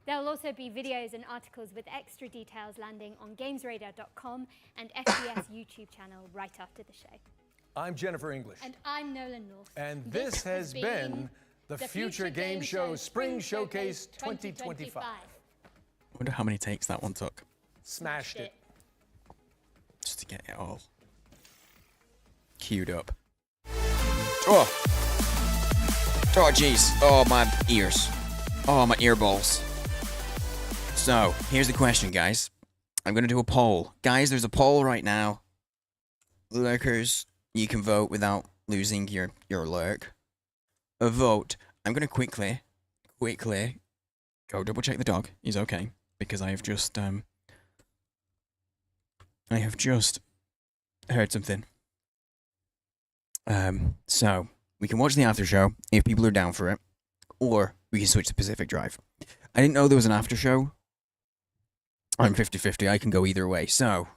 There'll also be videos and articles with extra details landing on gamesradar.com and FGS YouTube channel right after the show. I'm Jennifer English. And I'm Nolan North. And this has been the Future Game Show Spring Showcase 2025. I wonder how many takes that one took. Smashed it. Just to get it all queued up. Oh! Oh, jeez. Oh, my ears. Oh, my earballs. So, here's the question, guys. I'm going to do a poll. Guys, there's a poll right now. Lurkers, you can vote without losing your lurk. A vote. I'm going to quickly go double check the dog. He's okay. Because I have just heard something. So we can watch the after show if people are down for it, or we can switch to Pacific Drive. I didn't know there was an after show. I'm 50-50. I can go either way. So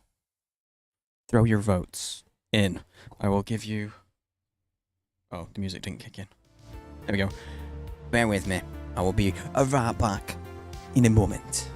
throw your votes in. I will give you. Oh, the music didn't kick in. There we go. Bear with me. I will be right back in a moment.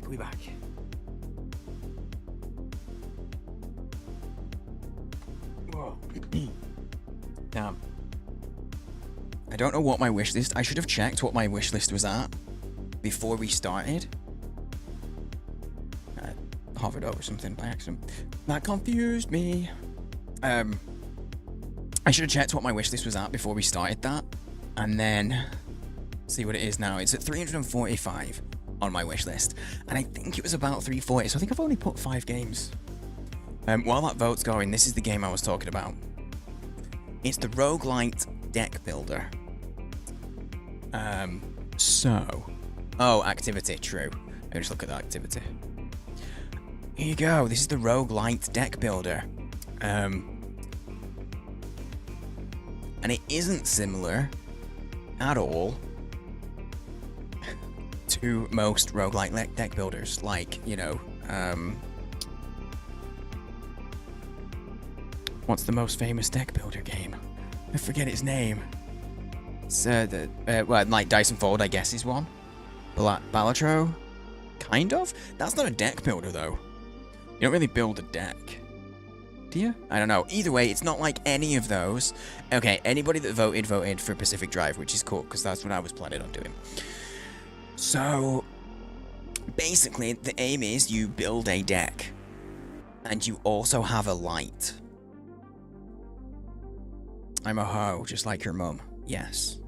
We back. Whoa. Damn. I don't know what my wish list. I should have checked what my wish list was at before we started. I hovered over something by accident. That confused me. I should have checked what my wish list was at before we started that, and then see what it is now. It's at 345 on my wish list, and I think it was about 340, so I think I've only put 5 games. While that vote's going, this is the game I was talking about. It's the roguelite deck builder. Oh, activity, true. Let me just look at the activity. Here you go, this is the roguelite deck builder. And it isn't similar at all to most roguelite deck builders, like, you know, what's the most famous deck builder game? I forget its name. It's well, like Dice and Fold, I guess, is one. Balatro? Kind of? That's not a deck builder, though. You don't really build a deck. Do you? I don't know. Either way, it's not like any of those. Okay, anybody that voted for Pacific Drive, which is cool, because that's what I was planning on doing. So, basically, the aim is you build a deck, and you also have a light. I'm a hoe, just like your mum. Yes.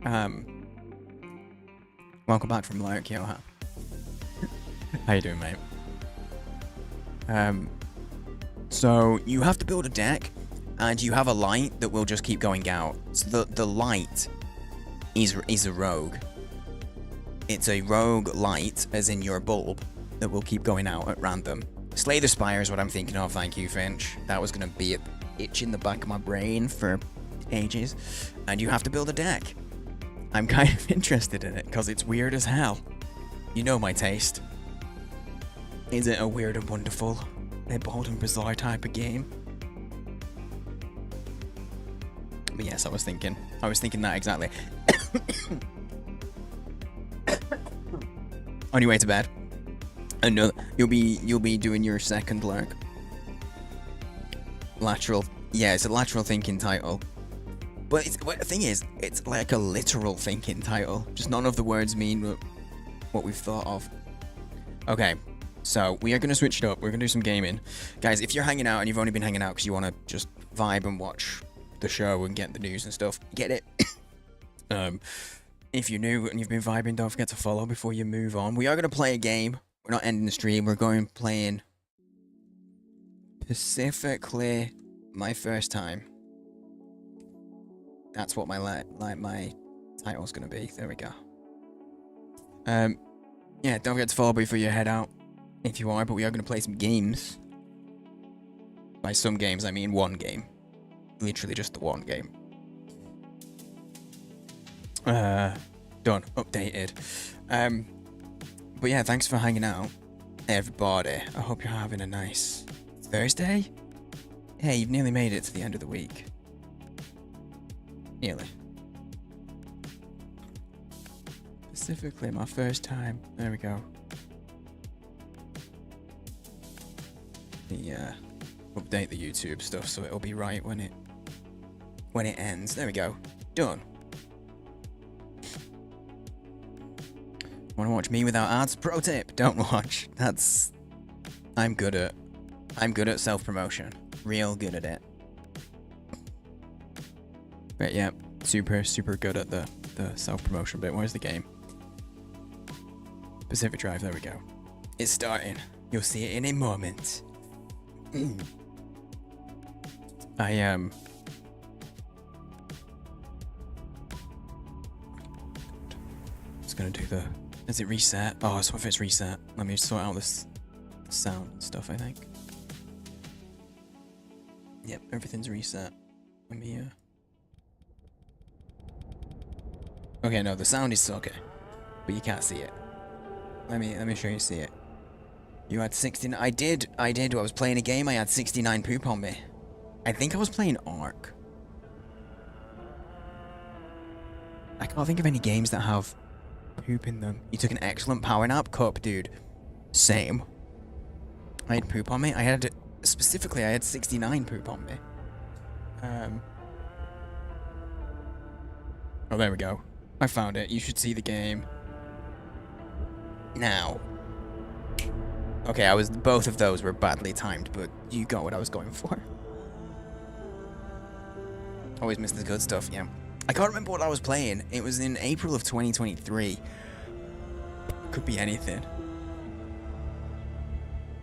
Welcome back from Lurk, Johan. How you doing, mate? So you have to build a deck, and you have a light that will just keep going out. So the light is a rogue. It's a rogue light, as in your bulb, that will keep going out at random. Slay the Spire is what I'm thinking of, thank you, Finch. That was going to be an itch in the back of my brain for ages. And you have to build a deck. I'm kind of interested in it, because it's weird as hell. You know my taste. Is it a weird and wonderful, a bold and bizarre type of game? But yes, I was thinking that exactly. On your way to bed. And no, you'll be doing your second lurk. Lateral, yeah, it's a lateral thinking title. But the thing is, it's like a literal thinking title. Just none of the words mean what we've thought of. Okay, so we are going to switch it up. We're going to do some gaming. Guys, if you're hanging out and you've only been hanging out because you want to just vibe and watch the show and get the news and stuff, get it. If you're new and you've been vibing, don't forget to follow before you move on. We are going to play a game. We're not ending the stream. We're going playing specifically my first time. That's what my title's gonna be. There we go. Yeah, don't forget to follow before you head out, if you are. But we are gonna play some games. By some games, I mean one game. Literally just the one game. Done. Updated. But yeah, thanks for hanging out, everybody. I hope you're having a nice Thursday. Hey, you've nearly made it to the end of the week. Nearly. Specifically, my first time. There we go. Update the YouTube stuff so it'll be right when it ends. There we go. Done. Want to watch me without ads? Pro tip: don't watch. I'm good at self-promotion. Real good at it. But yeah, super good at the self-promotion bit. Where's the game? Pacific Drive, there we go. It's starting. You'll see it in a moment. Just gonna do the... Is it reset? Oh, so if it's reset, let me sort out this sound and stuff, I think. Yep, everything's reset. Let me, Okay, no, the sound is okay, but you can't see it. Let me show you see it. You had 16. I did. I was playing a game. I had 69 poop on me. I think I was playing Ark. I can't think of any games that have poop in them. You took an excellent power nap, Cup, dude. Same. I had poop on me. I had 69 poop on me. Oh, there we go. I found it. You should see the game now. Okay, both of those were badly timed, but you got what I was going for. Always miss the good stuff, yeah. I can't remember what I was playing. It was in April of 2023. Could be anything.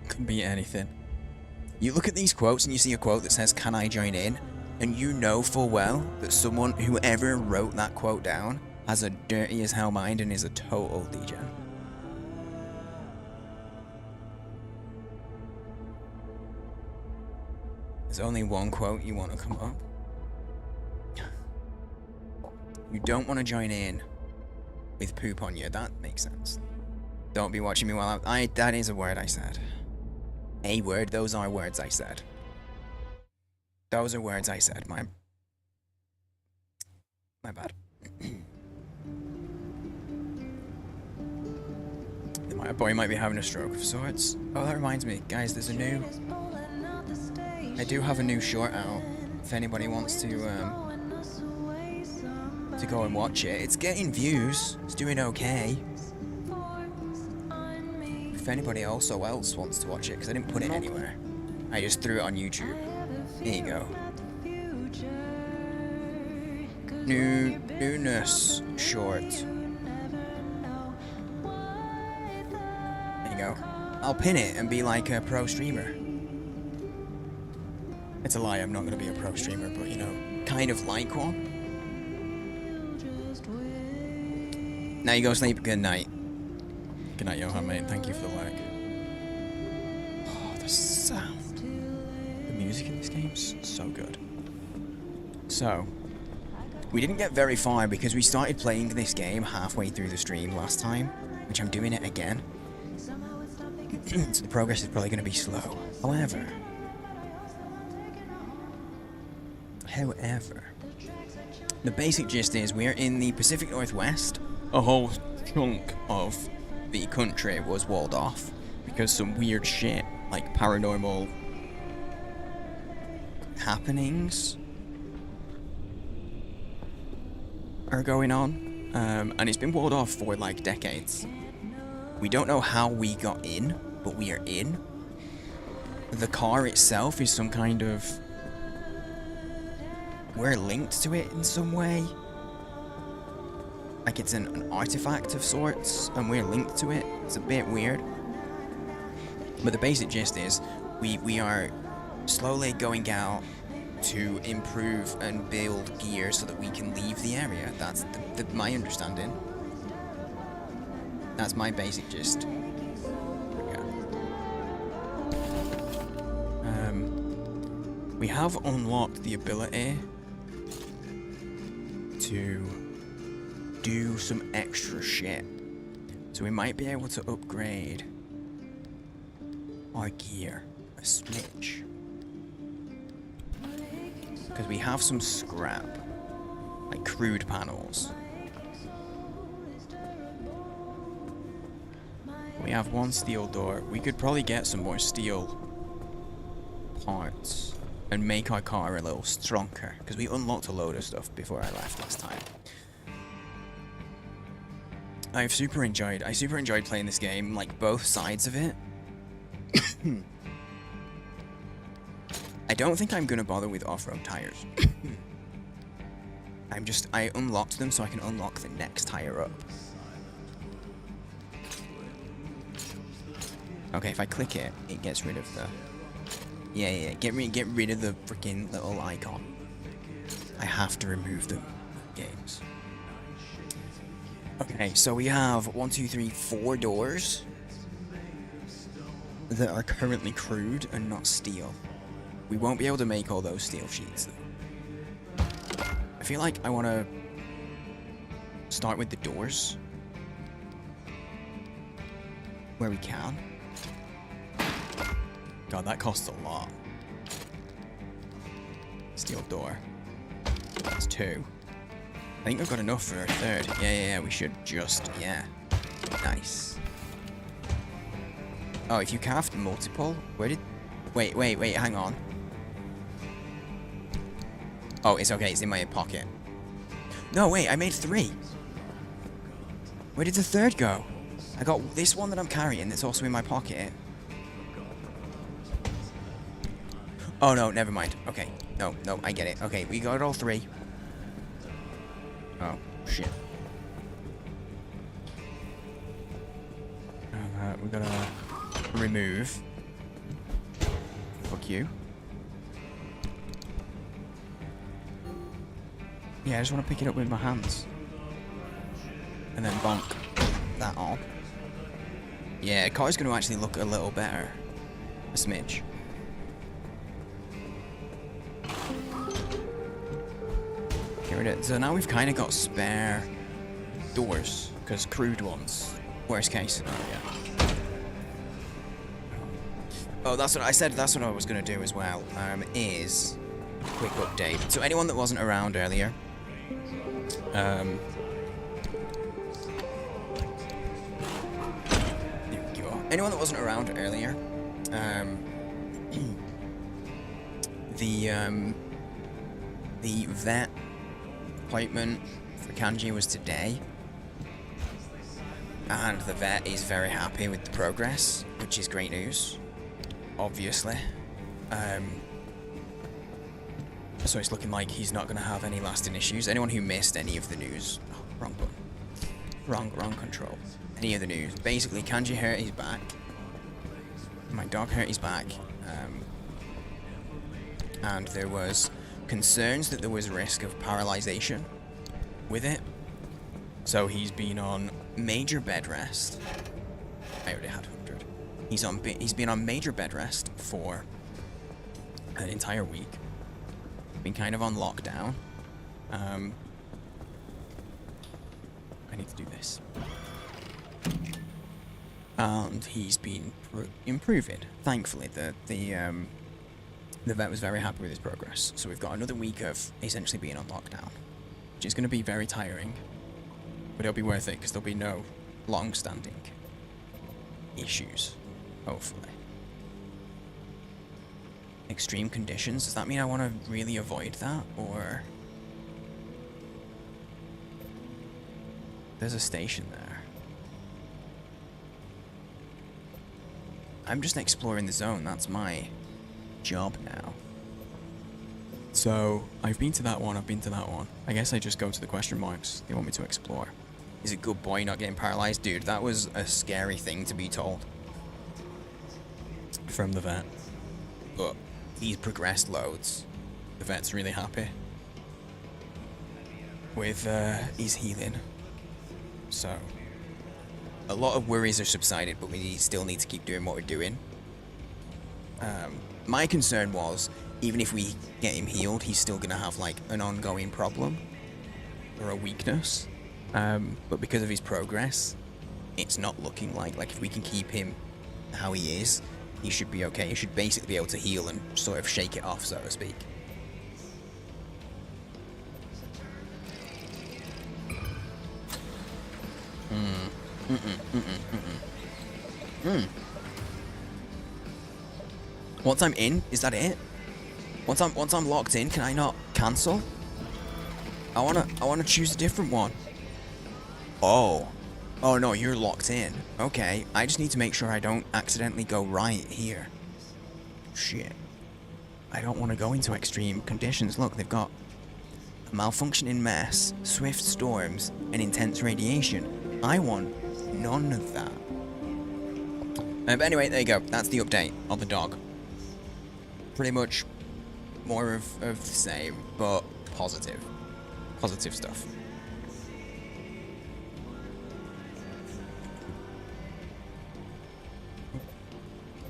Could be anything. You look at these quotes and you see a quote that says, "Can I join in?" And you know full well that whoever wrote that quote down has a dirty as hell mind and is a total degen. There's only one quote you want to come up. You don't want to join in with poop on you. That makes sense. Don't be watching me while that is a word I said. A word, those are words I said. Those are words I said, my bad. My boy might be having a stroke of sorts. Oh, that reminds me, guys, there's a new... I do have a new short out, if anybody wants to go and watch it. It's getting views, it's doing okay. If anybody else wants to watch it, because I didn't put it anywhere. I just threw it on YouTube. There you go. newness short. There you go. I'll pin it and be like a pro streamer. It's a lie, I'm not going to be a pro streamer, but you know, kind of like one. Now you go sleep. Good night. Good night, Johan, mate. Thank you for the work. Oh, the sound. The music in this game's so good. So, we didn't get very far because we started playing this game halfway through the stream last time, which I'm doing it again. So the progress is probably going to be slow. However, the basic gist is we're in the Pacific Northwest. A whole chunk of the country was walled off because some weird shit, like paranormal happenings, are going on, and it's been walled off for like decades. We don't know how we got in, but we are in. The car itself is some kind of... we're linked to it in some way. Like it's an artifact of sorts, and we're linked to it. It's a bit weird. But the basic gist is, we are slowly going out to improve and build gear so that we can leave the area. That's my understanding. That's my basic gist. Yeah. We have unlocked the ability to do some extra shit. So we might be able to upgrade our gear a smidge. Because we have some scrap, like crude panels. We have one steel door. We could probably get some more steel parts and make our car a little stronger, because we unlocked a load of stuff before I left last time. I super enjoyed playing this game, like both sides of it. I don't think I'm gonna bother with off-road tires. I unlocked them so I can unlock the next tire up. Okay, if I click it, it gets rid of the... Yeah, get rid of the freaking little icon. I have to remove them. Games. Okay, so we have 4 doors that are currently crude and not steel. We won't be able to make all those steel sheets though. I feel like I want to start with the doors where we can. God, that costs a lot. Steel door. That's 2. I think we've got enough for a 3rd. Yeah, we should just, yeah. Nice. Oh, if you craft multiple, where did... Wait, hang on. Oh, it's okay, it's in my pocket. No, wait, I made 3. Where did the 3rd go? I got this one that I'm carrying that's also in my pocket. Oh, no, never mind. Okay. No, I get it. Okay, we got all 3. Oh, shit. We gotta remove. Fuck you. Yeah, I just want to pick it up with my hands. And then bonk that on. Yeah, the car's going to actually look a little better. A smidge. Get rid of it. So now we've kind of got spare doors. Because crude ones. Worst case scenario. Oh, that's what I said. That's what I was going to do as well. Is a quick update. So anyone that wasn't around earlier, there we go. Anyone that wasn't around earlier, the vet appointment for Kanji was today, and the vet is very happy with the progress, which is great news. Obviously. So it's looking like he's not going to have any lasting issues. Anyone who missed any of the news... Oh, wrong button. Wrong control. Any of the news. Basically, Kanji hurt his back. My dog hurt his back. And there was concerns that there was risk of paralyzation with it. So he's been on major bed rest. I already had 100. He's been on major bed rest for an entire week. Been kind of on lockdown. I need to do this. And he's been improving. Thankfully, the vet was very happy with his progress. So we've got another week of essentially being on lockdown, which is going to be very tiring, but it'll be worth it because there'll be no long-standing issues, hopefully. Extreme conditions, does that mean I want to really avoid that, or... There's a station there. I'm just exploring the zone, that's my job now. So, I've been to that one, I've been to that one. I guess I just go to the question marks they want me to explore. He's a good boy, not getting paralyzed. Dude, that was a scary thing to be told from the vet. But he's progressed loads. The vet's really happy with his healing. So, a lot of worries are subsided, but we still need to keep doing what we're doing. My concern was, even if we get him healed, he's still going to have, like, an ongoing problem or a weakness. But because of his progress, it's not looking like if we can keep him how he is, he should be okay. He should basically be able to heal and sort of shake it off, so to speak. Once I'm in, is that it? Once I'm locked in, can I not cancel? I wanna choose a different one. Oh no, you're locked in. Okay, I just need to make sure I don't accidentally go right here. Shit. I don't want to go into extreme conditions. Look, they've got a malfunctioning mess, swift storms, and intense radiation. I want none of that. But anyway, there you go. That's the update on the dog. Pretty much more of the same, but positive. Positive stuff.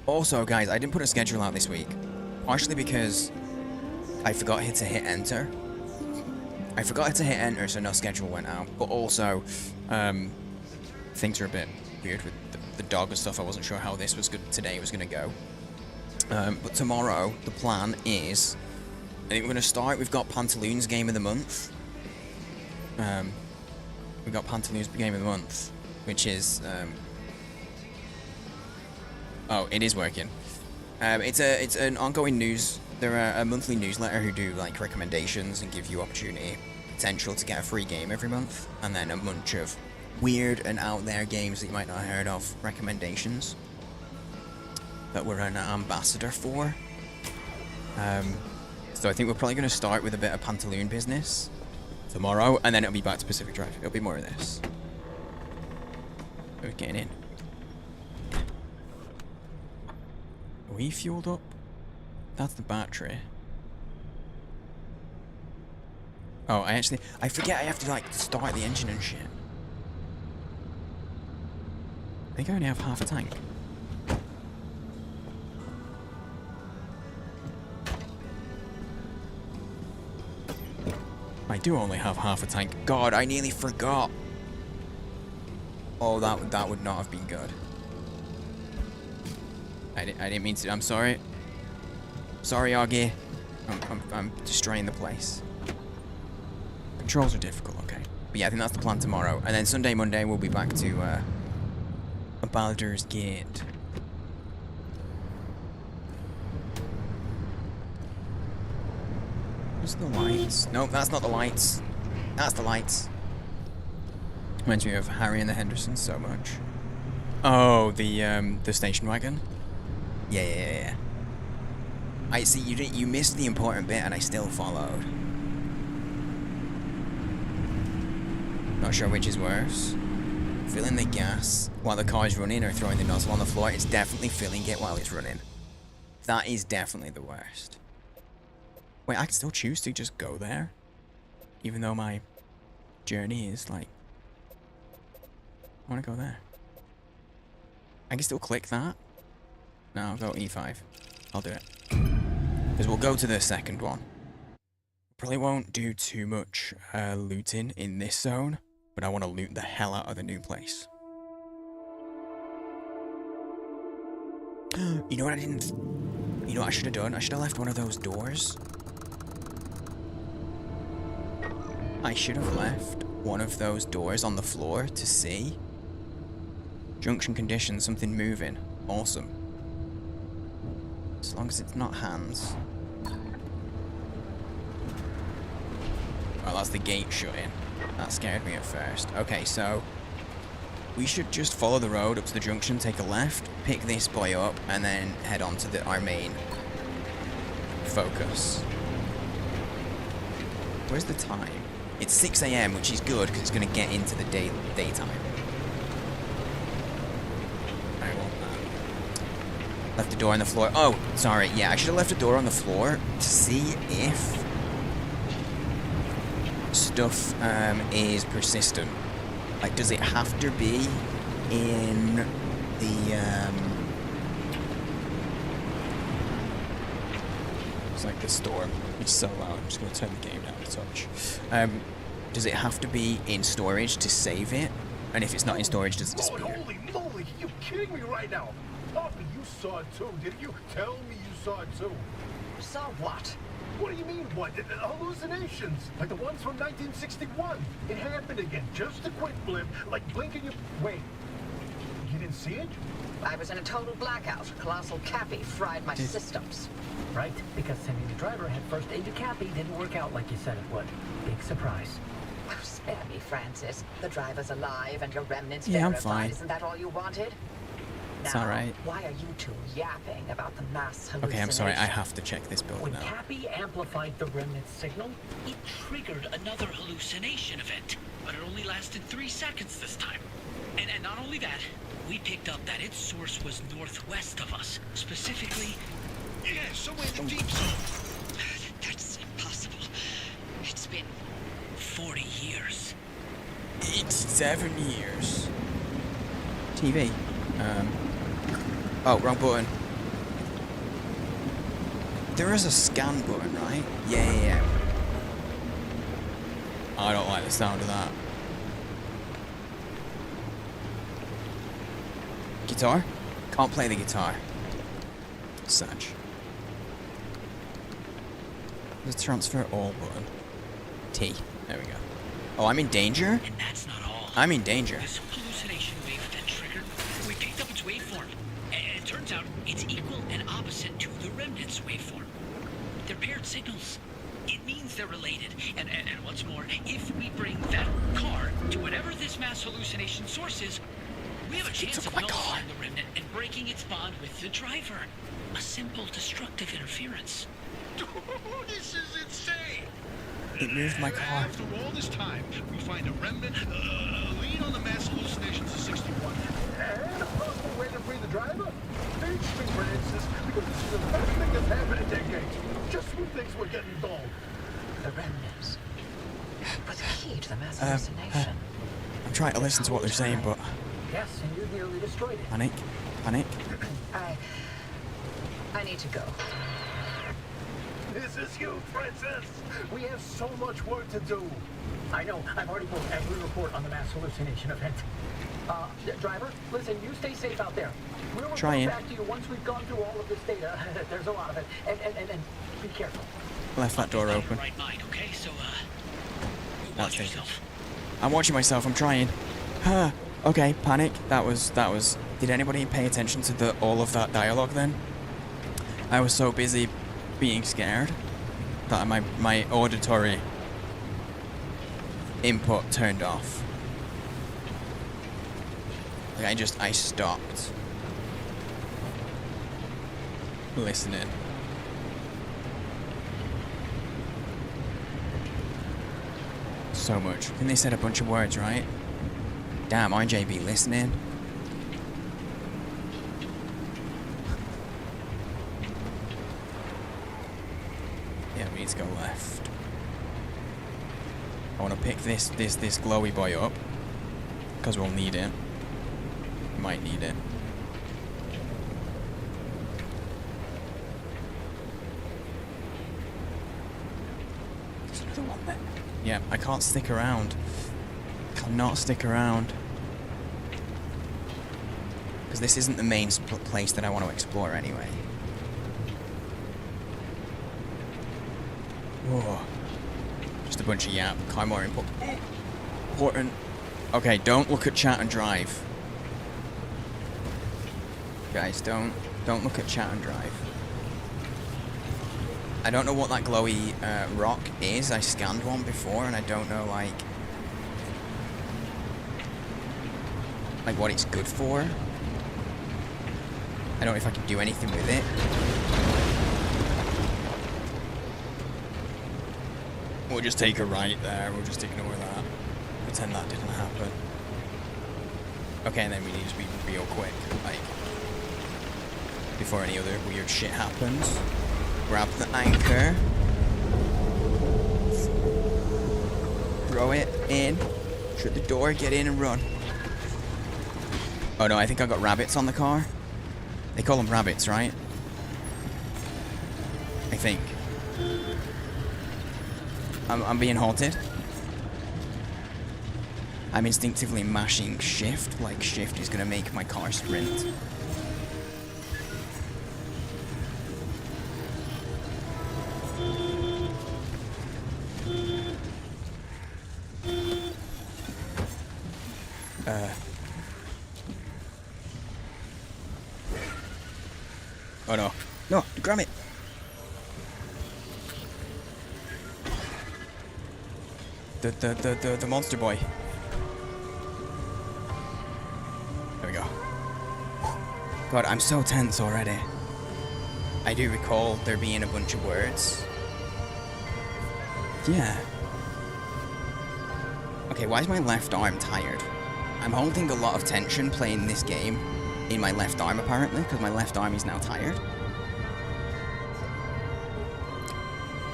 Also, guys, I didn't put a schedule out this week. Partially because I forgot to hit enter. I forgot to hit enter, so no schedule went out. But also, things are a bit weird with the dog and stuff. I wasn't sure how this was today was going to go. But tomorrow, the plan is, I think we're going to start. We've got Pantaloon's Game of the Month. We've got Pantaloon's Game of the Month, which is... Oh, it is working. It's an ongoing news. They're a monthly newsletter who do like recommendations and give you potential to get a free game every month, and then a bunch of weird and out there games that you might not have heard of. Recommendations that we're an ambassador for. So I think we're probably going to start with a bit of Pantaloon business tomorrow, and then it'll be back to Pacific Drive. It'll be more of this. We're getting in. Are we fueled up? That's the battery. Oh, I forget I have to, like, start the engine and shit. I think I only have half a tank. I do only have half a tank. God, I nearly forgot. Oh, that would not have been good. I didn't mean to. I'm sorry. Sorry, Augie. I'm destroying the place. Controls are difficult, okay. But yeah, I think that's the plan tomorrow. And then Sunday, Monday, we'll be back to Baldur's Gate. Where's the lights? Nope, that's not the lights. That's the lights. Reminds me of Harry and the Hendersons so much. Oh, the station wagon? Yeah. I see you missed the important bit and I still followed. Not sure which is worse. Filling the gas while the car is running or throwing the nozzle on the floor. It's definitely filling it while it's running. That is definitely the worst. Wait, I can still choose to just go there? Even though my journey is like... I want to go there. I can still click that. No, I'll go E5. I'll do it. Because we'll go to the second one. Probably won't do too much looting in this zone. But I want to loot the hell out of the new place. You know what I didn't... You know what I should have done? I should have left one of those doors. I should have left one of those doors on the floor to see. Junction condition, something moving. Awesome. As long as it's not hands. Oh, that's the gate shutting. That scared me at first. Okay, so we should just follow the road up to the junction, take a left, pick this boy up, and then head on to our main focus. Where's the time? It's 6 AM, which is good because it's going to get into the daytime. I want that. Left the door on the floor. Oh, sorry. Yeah, I should have left a door on the floor to see if stuff is persistent. Like, does it have to be in the it's like the storm. It's so loud. I'm just gonna turn the game down a touch. Does it have to be in storage to save it? And if it's not in storage, does it disappear? Holy moly, you kidding me right now? Poppy, you saw it too, didn't you? Tell me you saw it too. Saw what? What do you mean, what? Hallucinations, like the ones from 1961. It happened again, just a quick blip, like blinking your... Wait, you didn't see it? I was in a total blackout. Colossal Cappy fried my systems. Right, because sending the driver head first into Cappy didn't work out like you said it would. Big surprise. Oh, spare me, Francis. The driver's alive and your remnants Yeah, I'm verified. fine. Isn't that all you wanted? It's Now, alright. why are you two yapping about the mass hallucination? Okay, I'm sorry. I have to check this build When now. Cappy amplified the remnant signal, It triggered another hallucination event, but it only lasted 3 seconds this time. And not only that, we picked up that its source was northwest of us, specifically... Yeah, somewhere in the deep zone. That's impossible. It's been 40 years. It's 7 years. TV. Oh, wrong button. There is a scan button, right? Yeah. I don't like the sound of that. Guitar? Can't play the guitar. Such. The transfer all button. T. There we go. Oh, I'm in danger? And that's not all. I'm in danger. This hallucination wave that triggered, we picked up its waveform. And it turns out it's equal and opposite to the remnant's waveform. They're paired signals. It means they're related. And what's more, if we bring that car to whatever this mass hallucination source is, we have a chance of nullifying the remnant and breaking its bond with the driver. A simple destructive interference. This is insane. It moved my car. After all this time, we find a remnant, lead on the mass hallucinations of 61. And a possible way to free the driver? Teach me, Francis, because this is the best thing that's happened in decades. Just when things were getting dull. The remnants was key to the mass hallucination. I'm trying to listen to what they're saying, but... Yes, and you nearly destroyed it. Panic. I need to go. This is huge, Francis. We have so much work to do. I know. I've already booked every report on the mass hallucination event. Driver, listen, you stay safe out there. We'll report back to you once we've gone through all of this data. There's a lot of it. And be careful. Left that door open. Right mind, okay? So, That's dangerous. I'm watching myself. I'm trying. Okay, panic. That was... Did anybody pay attention to all of that dialogue then? I was so busy being scared that my auditory input turned off. Like I stopped listening. So much. And they said a bunch of words, right? Damn, IJB listening. Yeah, we need to go left. I want to pick this glowy boy up. Because we'll need it. Might need it. There's another one there. Yeah, I can't stick around. Cannot stick around. Because this isn't the main place that I want to explore anyway. Whoa. Just a bunch of yap. Kind of more important. Okay, don't look at chat and drive. Guys, don't look at chat and drive. I don't know what that glowy rock is. I scanned one before and I don't know like what it's good for. I don't know if I can do anything with it. We'll just take a right there. We'll just ignore that. Pretend that didn't happen. Okay, and then we need to be real quick, like, before any other weird shit happens. Grab the anchor. Throw it in. Shut the door, get in and run. Oh no, I think I got rabbits on the car. They call them rabbits, right? I think. I'm being halted. I'm instinctively mashing shift, like shift is gonna make my car sprint. Oh no. No, grab it. The monster boy. There we go. God, I'm so tense already. I do recall there being a bunch of words. Yeah. Okay, why is my left arm tired? I'm holding a lot of tension playing this game in my left arm apparently, because my left arm is now tired.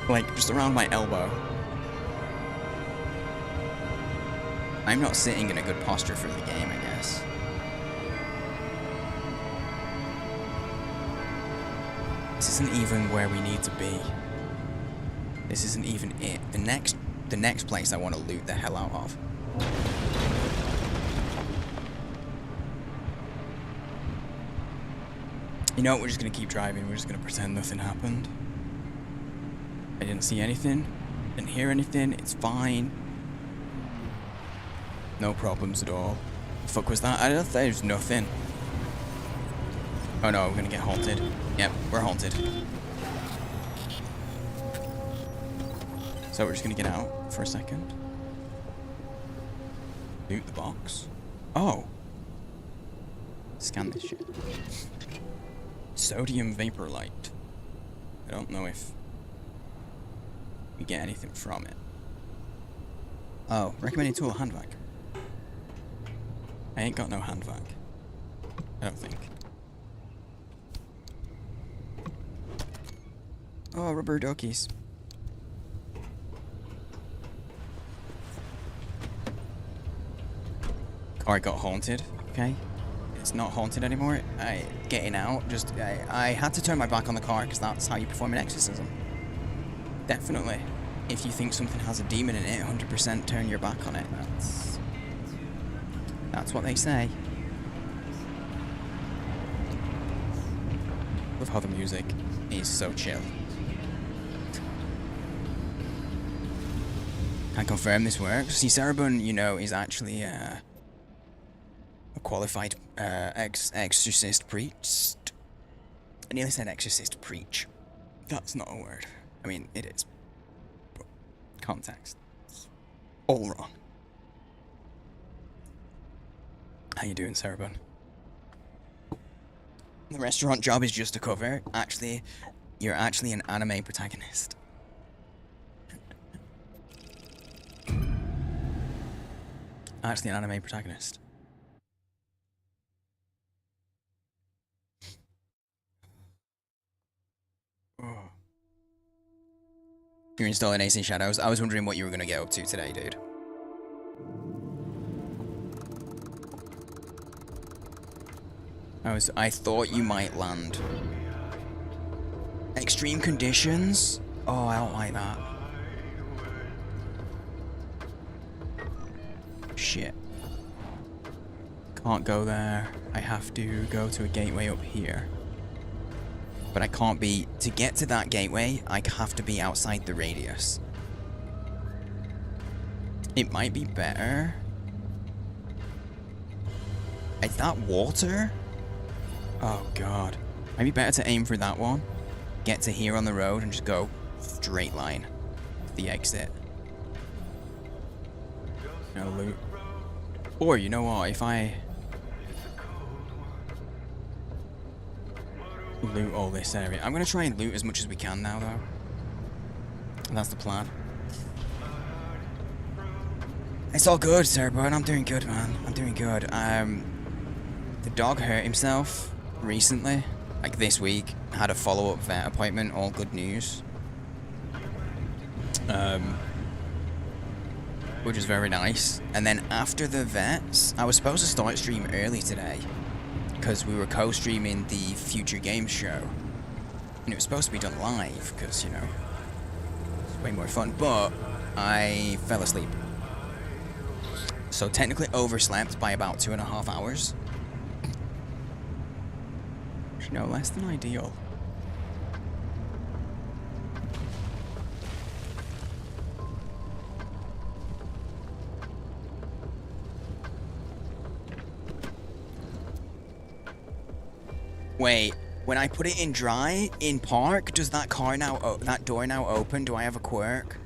Like, just around my elbow. I'm not sitting in a good posture for the game, I guess. This isn't even where we need to be. This isn't even it. The next place I want to loot the hell out of. You know what, we're just gonna keep driving, we're just gonna pretend nothing happened. I didn't see anything, didn't hear anything, it's fine. No problems at all. The fuck was that? I don't think there's nothing. Oh no, we're gonna get haunted. Yep, we're haunted. So we're just gonna get out for a second. Loot the box. Oh. Scan this shit. Sodium vapor light. I don't know if we get anything from it. Oh, recommended tool, hand vac. I ain't got no hand vac. I don't think. Oh, rubber duckies. Car got haunted, okay? It's not haunted anymore. Getting out, just, I had to turn my back on the car because that's how you perform an exorcism. Definitely. If you think something has a demon in it, 100% turn your back on it. That's what they say. Love how the music is so chill. Can confirm this works. See, Cerebun, you know, is actually a qualified exorcist priest. I nearly said exorcist preach. That's not a word. I mean, it is. But context. It's all wrong. How you doing, Cerebun? The restaurant job is just a cover. Actually, you're actually an anime protagonist. actually an anime protagonist. Oh. You're installing AC Shadows. I was wondering what you were going to get up to today, dude. I thought you might land. Extreme conditions? Oh, I don't like that. Shit. Can't go there. I have to go to a gateway up here. But I can't be... To get to that gateway, I have to be outside the radius. It might be better. Is that water? Oh, God. Might be better to aim for that one. Get to here on the road and just go straight line to the exit. No loot. Or, you know what, if I... loot all this area. I'm going to try and loot as much as we can now, though. And that's the plan. It's all good, sir, bud. I'm doing good, man. I'm doing good. The dog hurt himself recently. Like this week. Had a follow-up vet appointment. All good news. Which is very nice. And then after the vets, I was supposed to start stream early today. Because we were co-streaming the Future Games show. And it was supposed to be done live, because, you know, it's way more fun. But I fell asleep. So technically overslept by about 2.5 hours. Which, you know, less than ideal. Wait, when I put it in dry, in park, does that car now, that door now open? Do I have a quirk?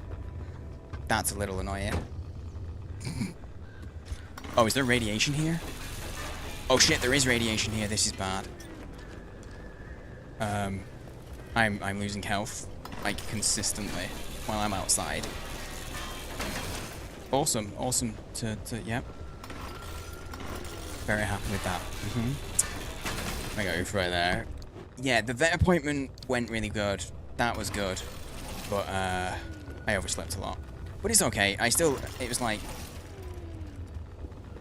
That's a little annoying. Oh, is there radiation here? Oh shit, there is radiation here. This is bad. I'm losing health, like, consistently while I'm outside. Awesome, awesome yep. Very happy with that. I got you right there. Yeah, the vet appointment went really good. That was good. But, I overslept a lot. But it's okay. It was like...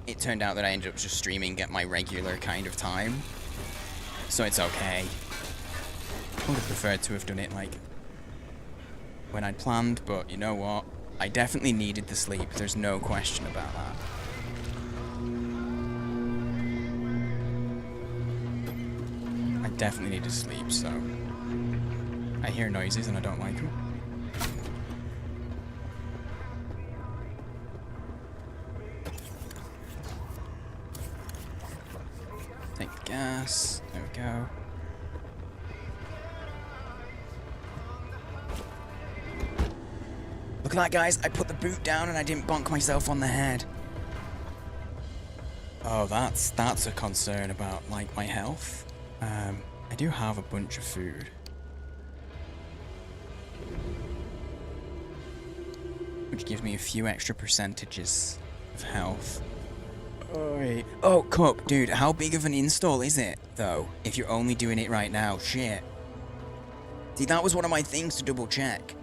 It turned out that I ended up just streaming at my regular kind of time. So it's okay. I would have preferred to have done it, like, when I'd planned, but you know what? I definitely needed the sleep. There's no question about that. I definitely need to sleep, so... I hear noises and I don't like them. Take the gas. There we go. Look at that, guys. I put the boot down and I didn't bonk myself on the head. Oh, that's a concern about, like, my health. I do have a bunch of food. Which gives me a few extra percentages of health. Oh, Cup, dude, how big of an install is it, though, if you're only doing it right now? Shit. See, that was one of my things to double check.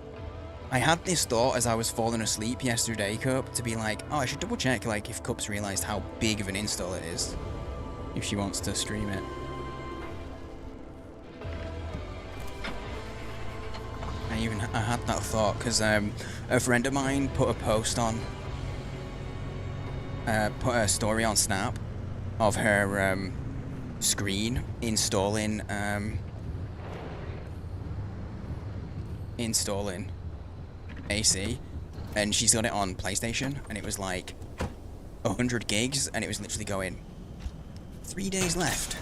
I had this thought as I was falling asleep yesterday, Cup, to be like, oh, I should double check, like, if Cup's realized how big of an install it is. If she wants to stream it. I had that thought, because a friend of mine put a post on, put a story on Snap of her screen installing AC, and she's got it on PlayStation, and it was like 100 gigs, and it was literally going 3 days left.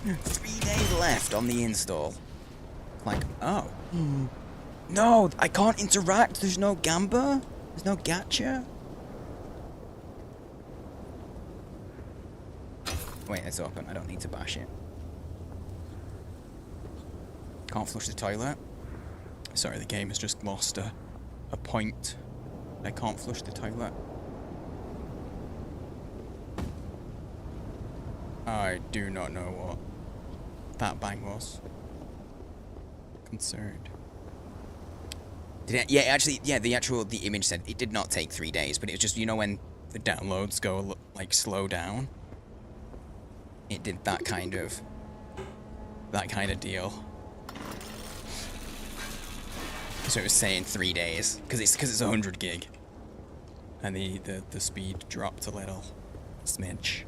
3 days left on the install. Like, oh. No, I can't interact. There's no gamba. There's no gacha. Wait, it's open. I don't need to bash it. Can't flush the toilet. Sorry, the game has just lost a point. I can't flush the toilet. I do not know what that bang was. Concerned. Did it, yeah, actually, yeah, the image said it did not take 3 days, but it was just, you know, when the downloads go, like, slow down? It did that kind of deal. So it was saying 3 days, because it's 100 gig. And the speed dropped a little. Smidge.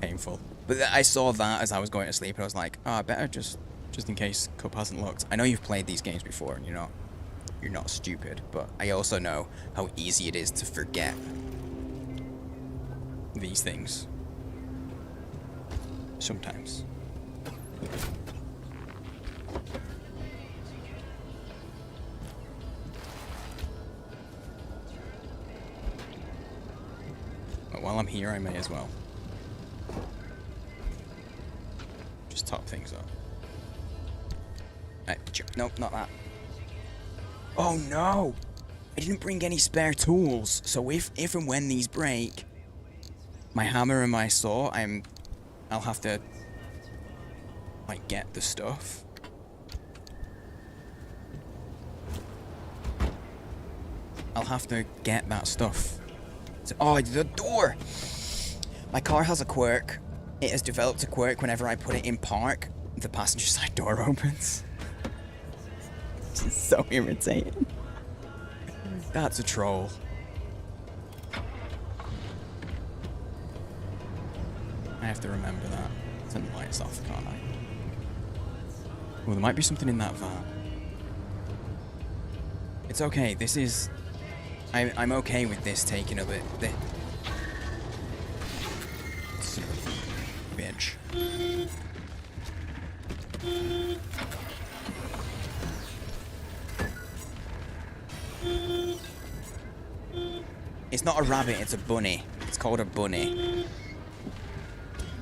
Painful. But I saw that as I was going to sleep, and I was like, oh, I better just in case Cup hasn't looked. I know you've played these games before, and you're not stupid, but I also know how easy it is to forget these things. Sometimes. But while I'm here, I may as well just top things up. Nope, not that. Oh no! I didn't bring any spare tools, so if and when these break, my hammer and my saw, I'll have to, like, get the stuff. I'll have to get that stuff. Oh, the door! My car has a quirk. It has developed a quirk whenever I put it in park, the passenger side door opens. It's so irritating. That's a troll. I have to remember that. Turn the lights off, can't I? Well, there might be something in that van. It's okay, this is... I'm okay with this taking a bit... Son of a bitch. It's not a rabbit, it's a bunny. It's called a bunny.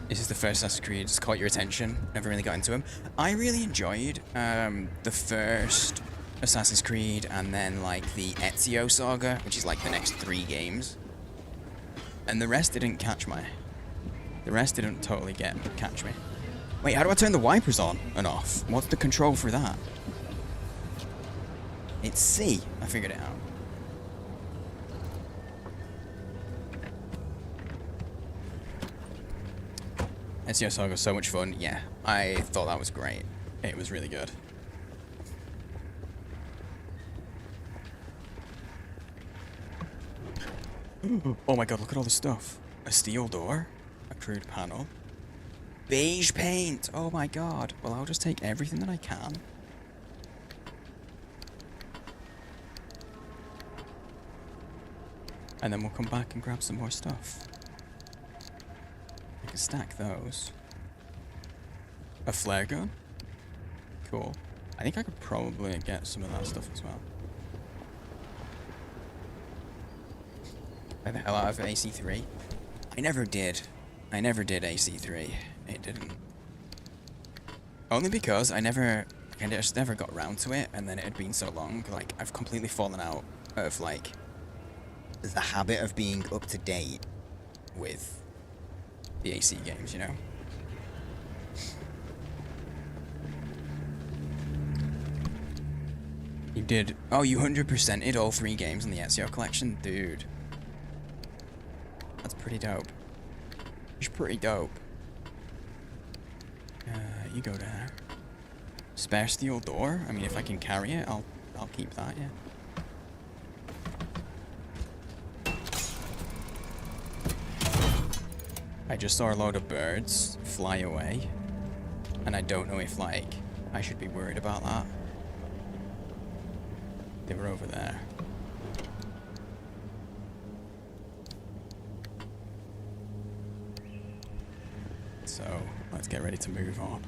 This is the first Assassin's Creed. Just caught your attention. Never really got into him. I really enjoyed the first Assassin's Creed and then like the Ezio saga, which is like the next 3 games. And the rest didn't catch me. The rest didn't totally catch me. Wait, how do I turn the wipers on and off? What's the control for that? It's C. I figured it out. Ezio Saga was so much fun. Yeah, I thought that was great. It was really good. Oh my god, look at all this stuff. A steel door. A crude panel. Beige paint! Oh my god. Well, I'll just take everything that I can. And then we'll come back and grab some more stuff. I can stack those. A flare gun? Cool. I think I could probably get some of that stuff as well. By the hell out of AC3? I never did. I never did AC3. It didn't. Only because I just never got around to it, and then it had been so long, like, I've completely fallen out of, like, the habit of being up to date with the AC games, you know? You did. Oh, you 100%ed all 3 games in the Ezio collection? Dude. That's pretty dope. It's pretty dope. You go there. Spare steel door? I mean, if I can carry it, I'll keep that, yeah. I just saw a load of birds fly away. And I don't know if, like, I should be worried about that. They were over there. So, let's get ready to move on.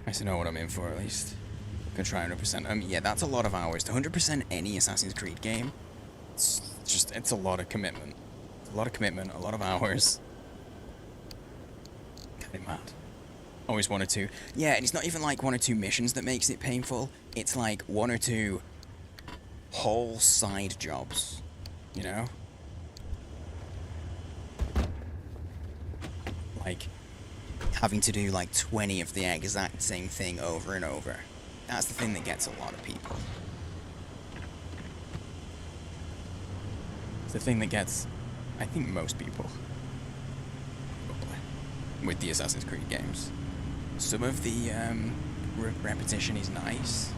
I still know what I'm in for, at least. Gonna try 100%. Yeah, that's a lot of hours. To 100% any Assassin's Creed game, it's a lot of commitment. It's a lot of commitment, a lot of hours. Kinda mad. Always 1 or 2. Yeah, and it's not even like 1 or 2 missions that makes it painful. It's like 1 or 2 whole side jobs, you know? like having to do like 20 of the exact same thing over and over. That's the thing that gets a lot of people. It's the thing that gets, I think, most people with the Assassin's Creed games. Some of the repetition is nice.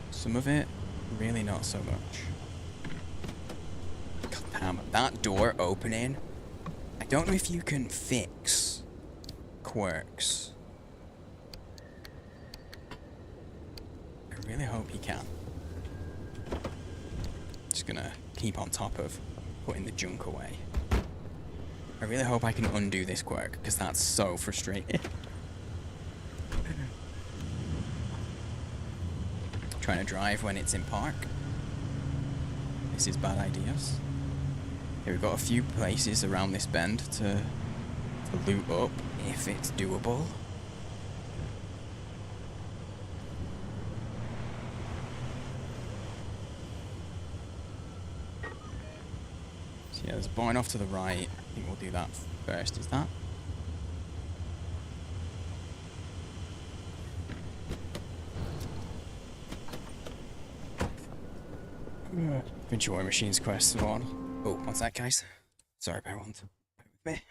Some of it, really not so much. God damn, that door opening. I don't know if you can fix quirks. I really hope you can. Just gonna keep on top of putting the junk away. I really hope I can undo this quirk, because that's so frustrating. Trying to drive when it's in park. This is bad ideas. Here we've got a few places around this bend to loot up, if it's doable. So yeah, there's a barn off to the right. I think we'll do that first, is that? Enjoy Machines Quest 1. Oh, what's that, guys? Sorry, bear with me.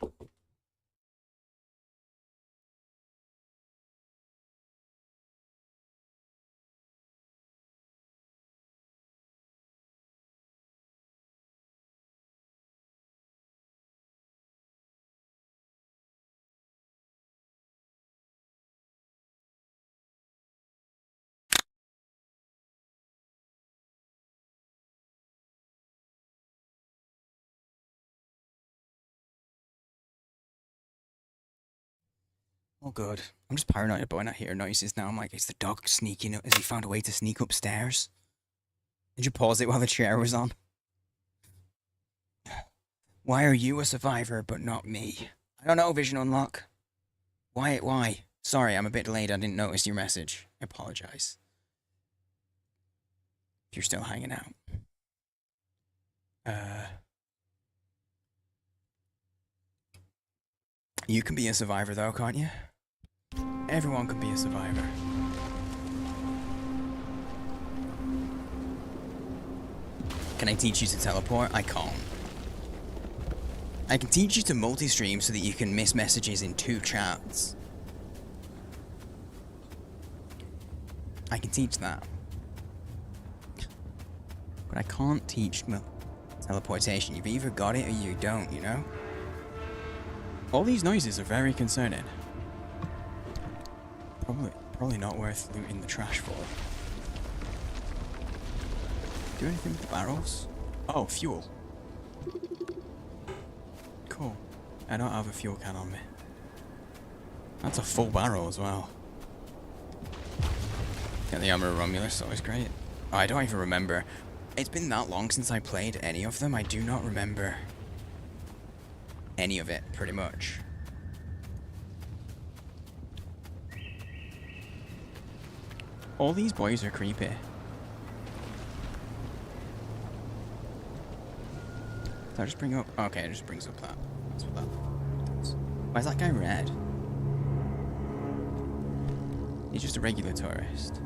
Oh god, I'm just paranoid about when I hear noises now. I'm like, is the dog sneaking up? Has he found a way to sneak upstairs? Did you pause it while the chair was on? Why are you a survivor but not me? I don't know, Vision Unlock. Why? Sorry, I'm a bit delayed. I didn't notice your message. I apologize. If you're still hanging out. You can be a survivor though, can't you? Everyone can be a survivor. Can I teach you to teleport? I can't. I can teach you to multi-stream so that you can miss messages in 2 chats. I can teach that. But I can't teach teleportation. You've either got it or you don't, you know? All these noises are very concerning. Probably not worth looting the trash for. Do anything with the barrels? Oh, fuel. Cool. I don't have a fuel can on me. That's a full barrel as well. Get the armor of Romulus, always great. Oh, I don't even remember. It's been that long since I played any of them. I do not remember any of it, pretty much. All these boys are creepy. Does that just bring up? Okay, it just brings up that. That's what that does. Why is that guy red? He's just a regular tourist.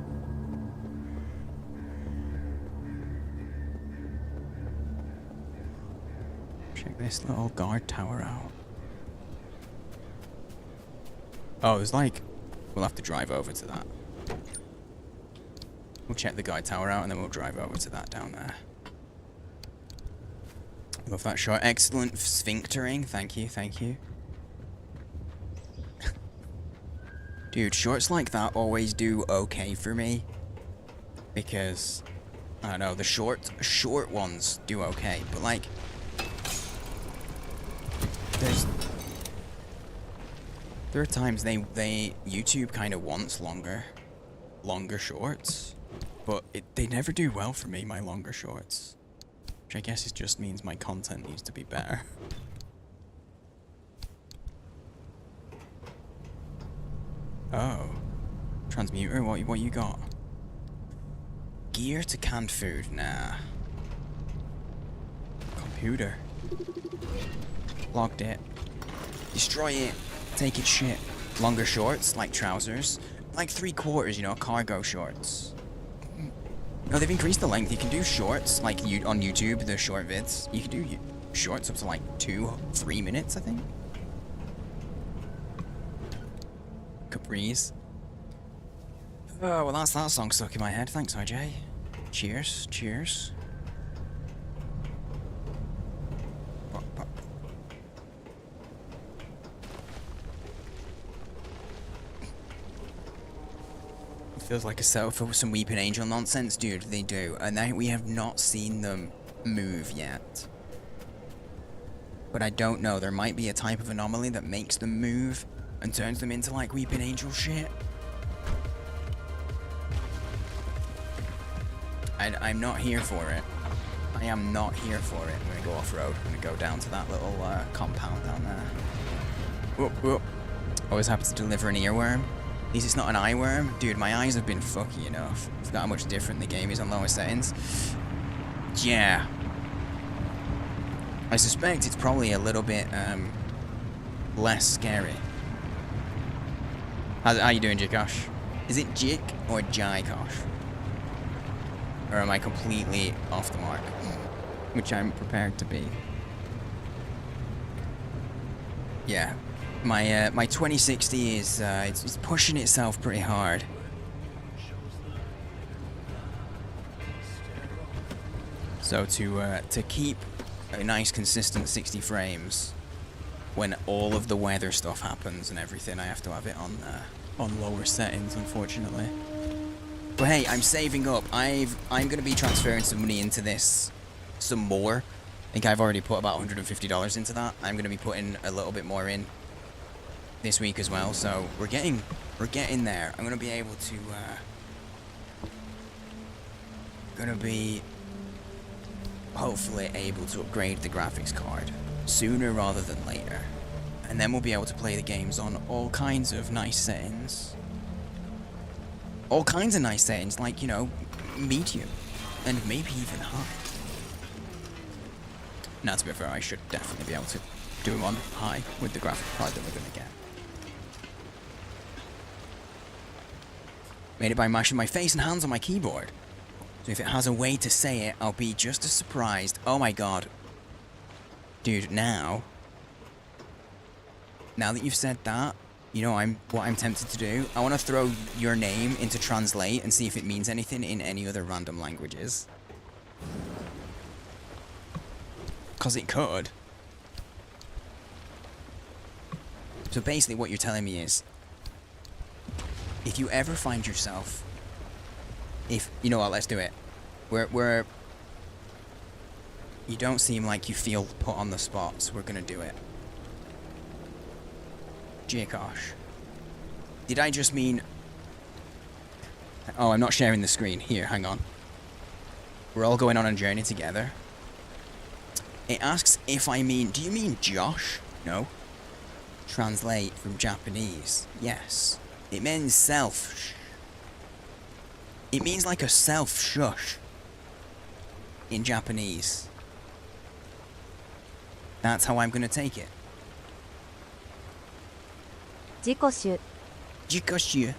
Check this little guard tower out. Oh, there's like... We'll have to drive over to that. We'll check the guard tower out and then we'll drive over to that down there. Love that shot. Excellent sphinctering. Thank you, thank you. Dude, shorts like that always do okay for me. Because, I don't know, the short ones do okay. But like, there are times YouTube kind of wants longer shorts. But they never do well for me, my longer shorts. Which I guess it just means my content needs to be better. Oh. Transmuter, what you got? Gear to canned food, nah. Computer. Logged it. Destroy it. Take its shit. Longer shorts, like trousers. Like 3/4, you know, cargo shorts. No, they've increased the length. You can do shorts, like on YouTube, the short vids. You can do shorts up to like 2-3 minutes, I think. Capris. Oh, well, that's that song stuck in my head. Thanks, RJ. Cheers. Cheers. Feels like a setup for some Weeping Angel nonsense, dude. They do, and we have not seen them move yet. But I don't know. There might be a type of anomaly that makes them move and turns them into like Weeping Angel shit. I'm not here for it. I am not here for it. I'm gonna go off road. I'm gonna go down to that little compound down there. Whoop whoop. Always happens to deliver an earworm. At least it's not an eye worm. Dude, my eyes have been fucky enough. I forgot how much different the game is on lower settings. Yeah. I suspect it's probably a little bit less scary. How you doing, Jikosh? Is it Jik or Jikosh? Or am I completely off the mark? Which I'm prepared to be. Yeah. My 2060 is it's pushing itself pretty hard. So to keep a nice consistent 60 frames when all of the weather stuff happens and everything, I have to have it on lower settings, unfortunately. But hey, I'm saving up. I'm gonna be transferring some money into this, some more. I think I've already put about $150 into that. I'm gonna be putting a little bit more in this week as well, so we're getting there. I'm gonna be able to hopefully able to upgrade the graphics card sooner rather than later, and then we'll be able to play the games on all kinds of nice settings, like, you know, medium and maybe even high. Now, to be fair, I should definitely be able to do them on high with the graphic card that we're gonna get. Made it by mashing my face and hands on my keyboard. So if it has a way to say it, I'll be just as surprised. Oh my god. Dude, now that you've said that, you know what I'm tempted to do? I want to throw your name into translate and see if it means anything in any other random languages. Because it could. So basically what you're telling me is, if you ever find yourself, you know what, let's do it. Where you don't seem like you feel put on the spot, so we're gonna do it. Jikosh. Did I just mean... Oh, I'm not sharing the screen. Here, hang on. We're all going on a journey together. It asks if I mean... Do you mean Josh? No. Translate from Japanese. Yes. It means self. It means like a self-shush in Japanese. That's how I'm gonna take it. Jikoshu. Jikoshu.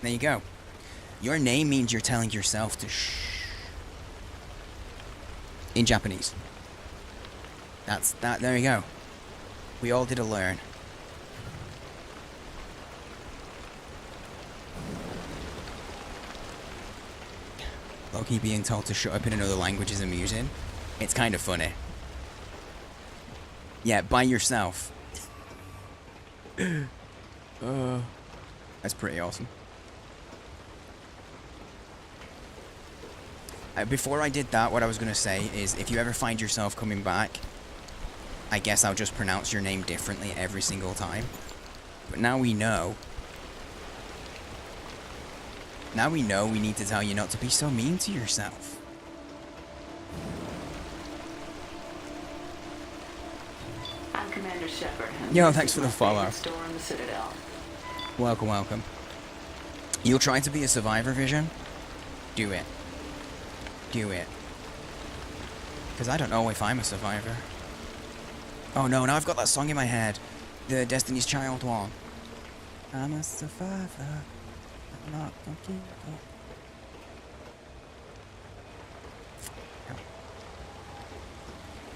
There you go. Your name means you're telling yourself to shh. In Japanese. There you go. We all did a learn. Loki being told to shut up in another language is amusing. It's kind of funny. Yeah, by yourself. That's pretty awesome. Before I did that, what I was going to say is, if you ever find yourself coming back, I guess I'll just pronounce your name differently every single time. But now we know. Now we know we need to tell you not to be so mean to yourself. I'm Commander Shepard. Yo, thanks for the follow. Store in the Citadel. Welcome, welcome. You'll try to be a survivor, Vision? Do it. Do it. Because I don't know if I'm a survivor. Oh no, now I've got that song in my head. The Destiny's Child one. I'm a survivor. I'm not gonna give up.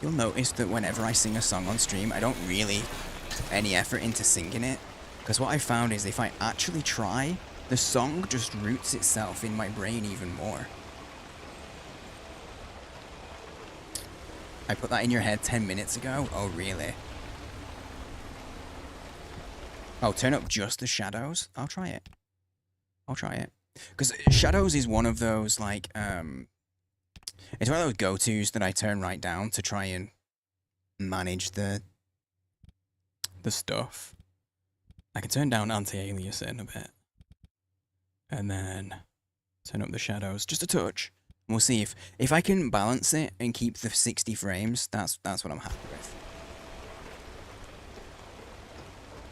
You'll notice that whenever I sing a song on stream, I don't really put any effort into singing it. Because what I found is if I actually try, the song just roots itself in my brain even more. I put that in your head 10 minutes ago? Oh, really? Oh, turn up just the shadows? I'll try it. I'll try it. Because shadows is one of those, like, it's one of those go-tos that I turn right down to try and manage the stuff. I can turn down anti-aliasing a bit. And then turn up the shadows just a touch. And we'll see if I can balance it and keep the 60 frames, that's what I'm happy with.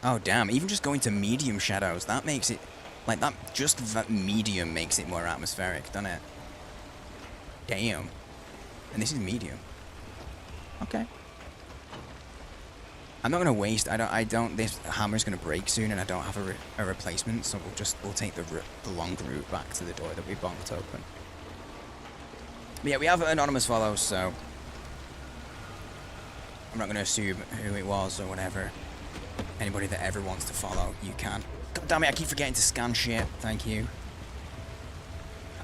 Oh damn, even just going to medium shadows, that makes it like that, just that medium makes it more atmospheric, doesn't it? Damn. And this is medium. Okay. I'm not gonna waste. I don't. This hammer's gonna break soon, and I don't have a replacement. So we'll take the long route back to the door that we bonked open. But yeah, we have anonymous follows, so I'm not gonna assume who it was or whatever. Anybody that ever wants to follow, you can. God damn it! I keep forgetting to scan shit. Thank you.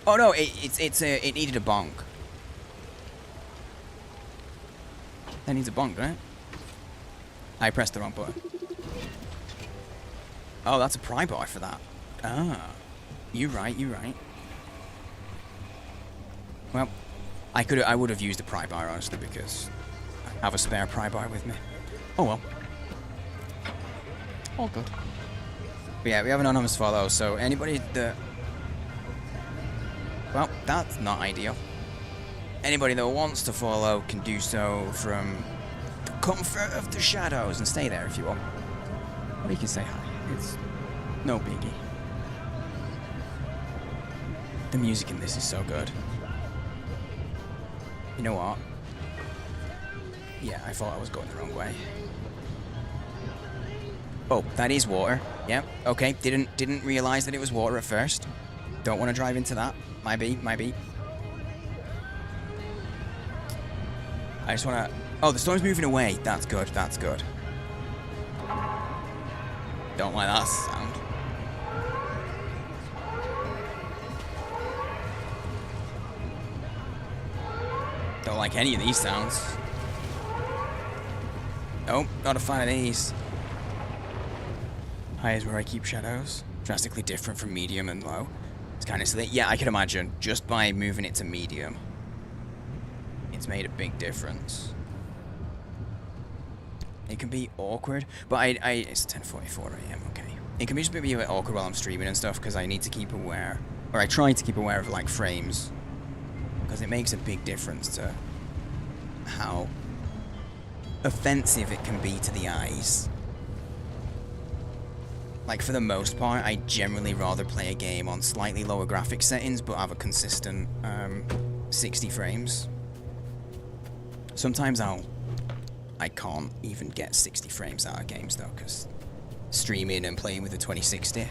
Oh no, it needed a bonk. That needs a bonk, right? I pressed the wrong button. Oh, that's a pry bar for that. Ah. You right. Well, I would have used a pry bar, honestly, because I have a spare pry bar with me. Oh well. All good. But yeah, we have an anonymous follow, so anybody that... Well, that's not ideal. Anybody that wants to follow can do so from the comfort of the shadows and stay there if you want. Or you can say hi. It's no biggie. The music in this is so good. You know what? Yeah, I thought I was going the wrong way. Oh, that is water. Yep. Okay. Didn't realize that it was water at first. Don't want to drive into that. Might be. I just want to... Oh, the storm's moving away. That's good. Don't like that sound. Don't like any of these sounds. Nope, not a fan of these. High is where I keep shadows. Drastically different from medium and low. It's kind of silly. Yeah, I can imagine. Just by moving it to medium, it's made a big difference. It can be awkward, but it's 10:44 AM, okay. It can just be a bit awkward while I'm streaming and stuff, because I need to keep aware, or I try to keep aware of, like, frames. Because it makes a big difference to how offensive it can be to the eyes. Like, for the most part, I generally rather play a game on slightly lower graphics settings, but have a consistent 60 frames. Sometimes I can't even get 60 frames out of games though, because streaming and playing with the 2060,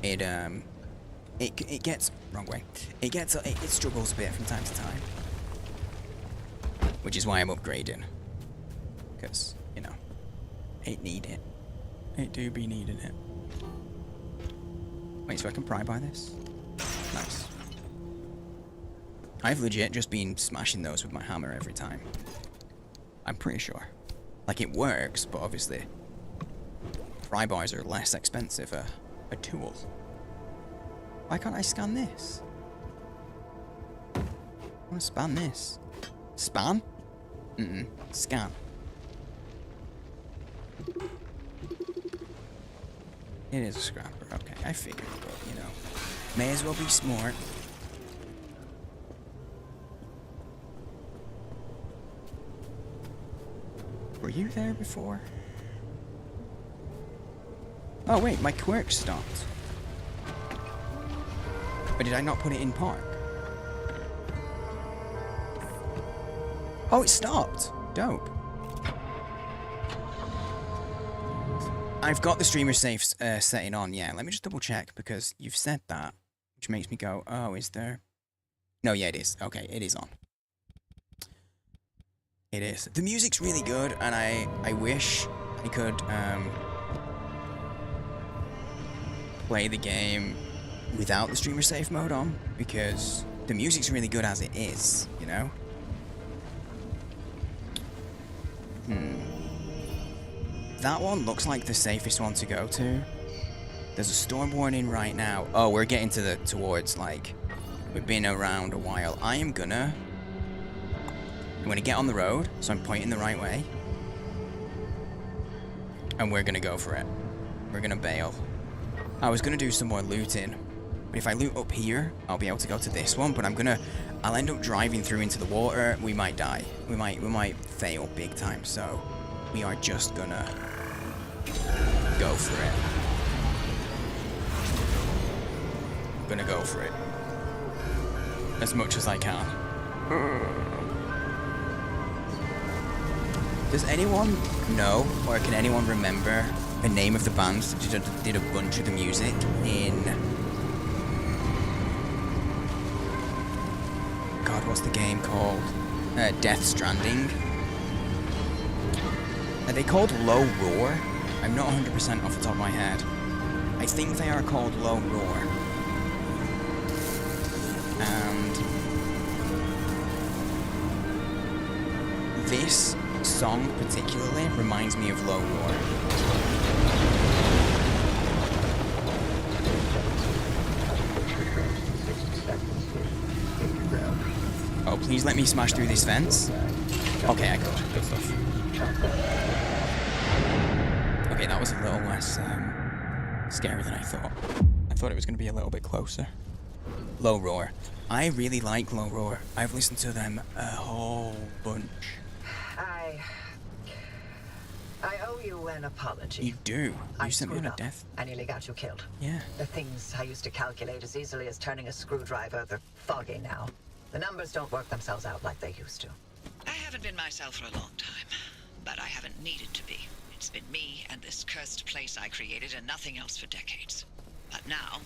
it gets wrong way. It struggles a bit from time to time, which is why I'm upgrading, because you know, it need it. It do be needing it. Wait, so I can pry by this? Nice. I've legit just been smashing those with my hammer every time. I'm pretty sure. Like, it works, but obviously pry bars are less expensive a tool. Why can't I scan this? I want to span this. Span? Scan. It is a scrapper. Okay, I figured, but, you know, may as well be smart. Were you there before? Oh, wait, my quirk stopped. Or did I not put it in park? Oh, it stopped. Dope. I've got the streamer safe setting on, yeah. Let me just double check, because you've said that, which makes me go, oh, is there... No, yeah, it is. Okay, it is on. It is. The music's really good, and I wish I could play the game without the streamer safe mode on, because the music's really good as it is, you know? That one looks like the safest one to go to. There's a storm warning right now. Oh, we're getting to towards, like, we've been around a while. I'm gonna get on the road, so I'm pointing the right way. And we're gonna go for it. We're gonna bail. I was gonna do some more looting, but if I loot up here, I'll be able to go to this one, but I'll end up driving through into the water. We might die. We might fail big time, so we are just gonna go for it. I'm gonna go for it. As much as I can. Does anyone know, or can anyone remember the name of the band that did a bunch of the music in... God, what's the game called? Death Stranding. Are they called Low Roar? I'm not 100% off the top of my head. I think they are called Low Roar. And this song particularly reminds me of Low Roar. Oh, please let me smash through this fence. Okay, I could. Good stuff. Okay, that was a little less scary than I thought. I thought it was going to be a little bit closer. Low Roar. I really like Low Roar. I've listened to them a whole bunch. I owe you an apology. You do. You sent me on a death. I nearly got you killed. Yeah. The things I used to calculate as easily as turning a screwdriver, they're foggy now. The numbers don't work themselves out like they used to. I haven't been myself for a long time, but I haven't needed to be. It's been me and this cursed place I created and nothing else for decades. But now,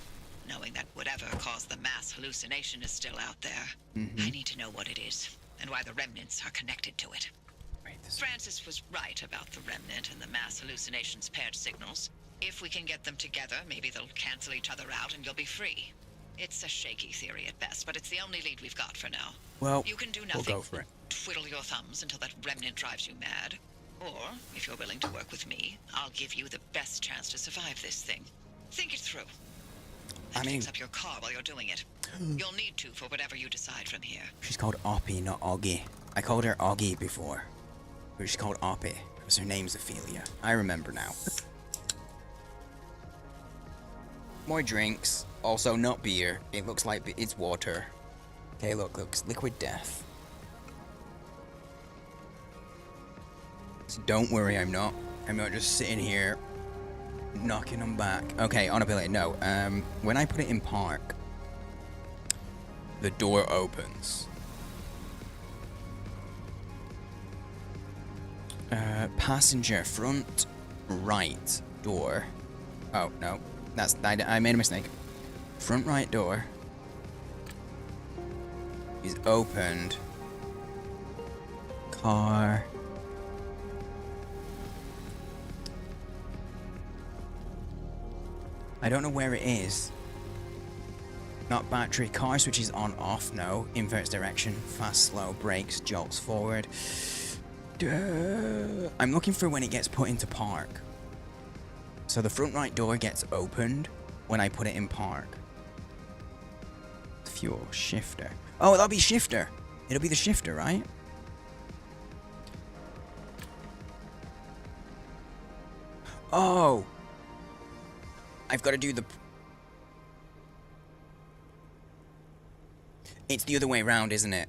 knowing that whatever caused the mass hallucination is still out there, I need to know what it is and why the remnants are connected to it. Francis was right about the remnant and the mass hallucinations paired signals. If we can get them together, maybe they'll cancel each other out and you'll be free. It's a shaky theory at best, but it's the only lead we've got for now. Well, you can do nothing. We'll go for it. Twiddle your thumbs until that remnant drives you mad. Or, if you're willing to work with me, I'll give you the best chance to survive this thing. Think it through. And fix up your car while you're doing it. You'll need to for whatever you decide from here. She's called Oppie, not Oggy. I called her Oggy before. But she's called Oppie, because her name's Ophelia. I remember now. More drinks. Also, not beer. It looks like it's water. Okay, looks liquid death. So don't worry, I'm not just sitting here knocking them back. Okay, on ability, no. When I put it in park, the door opens. Passenger front right door. Oh no, I made a mistake. Front right door is opened. Car. I don't know where it is. Not battery. Car switches on off. No. Inverts direction. Fast slow. Brakes. Jolts forward. I'm looking for when it gets put into park. So the front right door gets opened when I put it in park. Fuel. Shifter. Oh, that'll be shifter. It'll be the shifter, right? Oh. I've got to do the... It's the other way around, isn't it?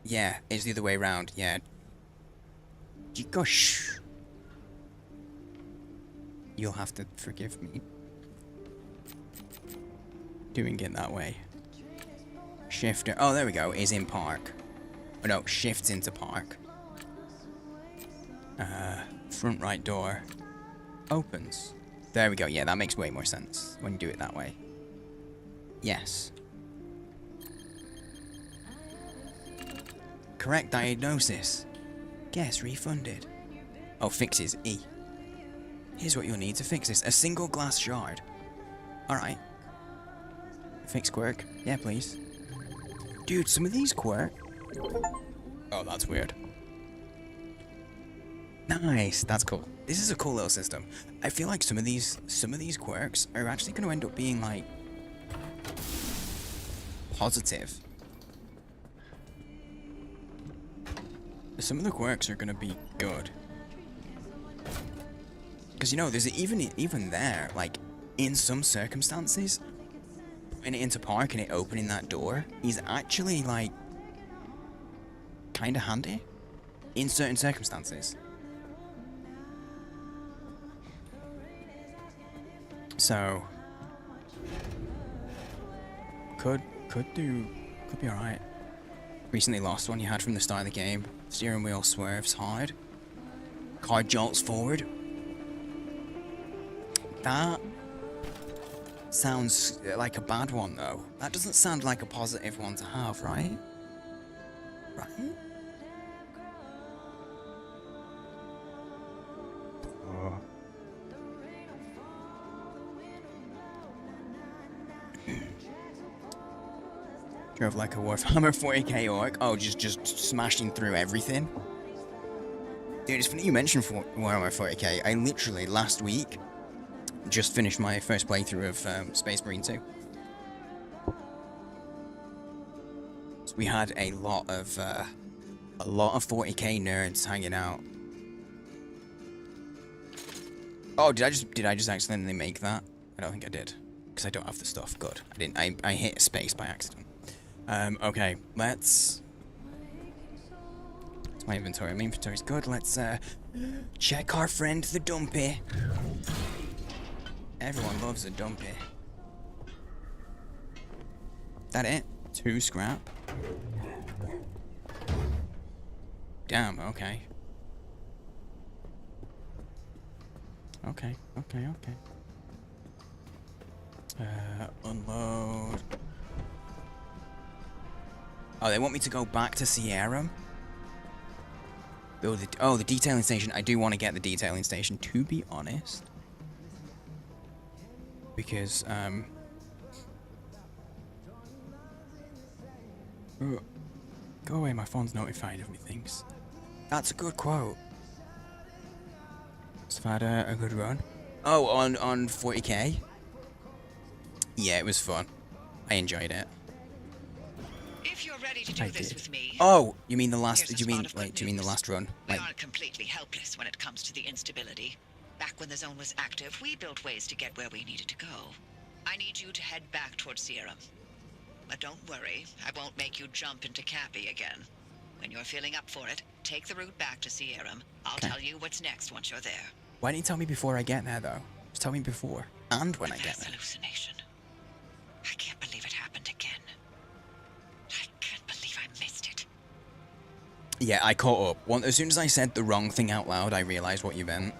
Yeah, it's the other way around. Yeah. Gosh. You'll have to forgive me doing it that way. Shifter. Oh, there we go. Is in park. Oh, no. Shifts into park. Front right door. Opens. There we go. Yeah, that makes way more sense when you do it that way. Yes. Correct diagnosis. Guess refunded. Oh, fixes E. Here's what you'll need to fix this. A single glass shard. Alright. Fix quirk. Yeah, please. Dude, some of these quirk. Oh, that's weird. Nice. That's cool. This is a cool little system. I feel like some of these quirks are actually going to end up being like positive. Some of the quirks are going to be good. Because, you know, there's even there, like, in some circumstances, putting it into park and it opening that door is actually, like, kind of handy in certain circumstances. So, could be alright. Recently lost one you had from the start of the game. Steering wheel swerves hard. Car jolts forward. That sounds like a bad one, though. That doesn't sound like a positive one to have, right? Right? Oh. Drove like a Warhammer 40k orc. Oh, just smashing through everything. Dude, it's funny you mentioned Warhammer 40k. I literally, last week, just finished my first playthrough of Space Marine 2. So we had a lot of 40k nerds hanging out. Oh, did I just accidentally make that? I don't think I did, because I don't have the stuff. Good. I didn't. I hit space by accident. Okay, let's... It's my inventory. My inventory's good. Let's, check our friend the Dumpy. Everyone loves a Dumpy. That it? 2 scrap? Damn, okay. Okay. Unload. Oh, they want me to go back to Sierra? Build it. Oh, the detailing station. I do want to get the detailing station, to be honest. Because, go away, my phone's notified of me things. That's a good quote. It's had a good run. Oh, on 40k? Yeah, it was fun. I enjoyed it. If you're ready to do this with me... Oh, you mean the last... Do you mean the last run? We aren't completely helpless when it comes to the instability. Back when the zone was active, we built ways to get where we needed to go. I need you to head back towards Sierra. But don't worry, I won't make you jump into Cappy again. When you're feeling up for it, take the route back to Sierra. I'll tell you what's next once you're there. Why didn't you tell me before I get there, though? Just tell me before. And when I get there. Hallucination. I can't believe it happened again. I can't believe I missed it. Yeah, I caught up. As soon as I said the wrong thing out loud, I realized what you meant.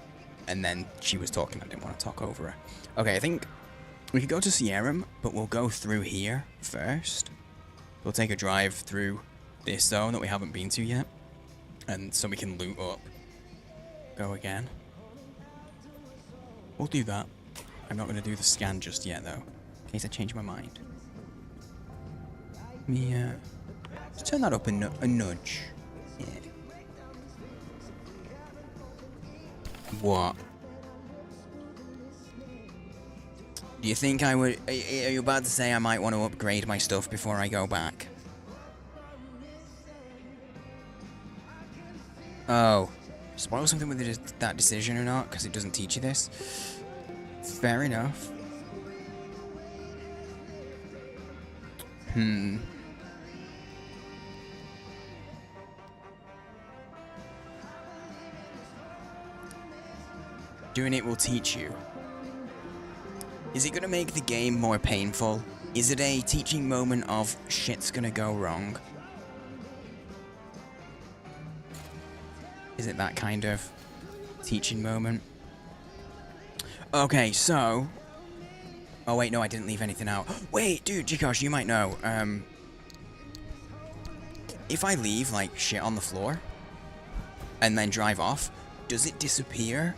And then she was talking. I didn't want to talk over her. Okay, I think we could go to Sierra, but we'll go through here first. We'll take a drive through this zone that we haven't been to yet. And so we can loot up. Go again. We'll do that. I'm not going to do the scan just yet, though. In case I change my mind. Let me, let's turn that up a nudge. Yeah. What? Do you think I would... Are you about to say I might want to upgrade my stuff before I go back? Oh. Spoil something with that decision or not? Because it doesn't teach you this? Fair enough. Doing it will teach you. Is it going to make the game more painful? Is it a teaching moment of shit's gonna go wrong? Is it that kind of teaching moment? Okay, so... Oh, wait, no, I didn't leave anything out. Wait, dude, Jikosh, you might know. If I leave, like, shit on the floor, and then drive off, does it disappear?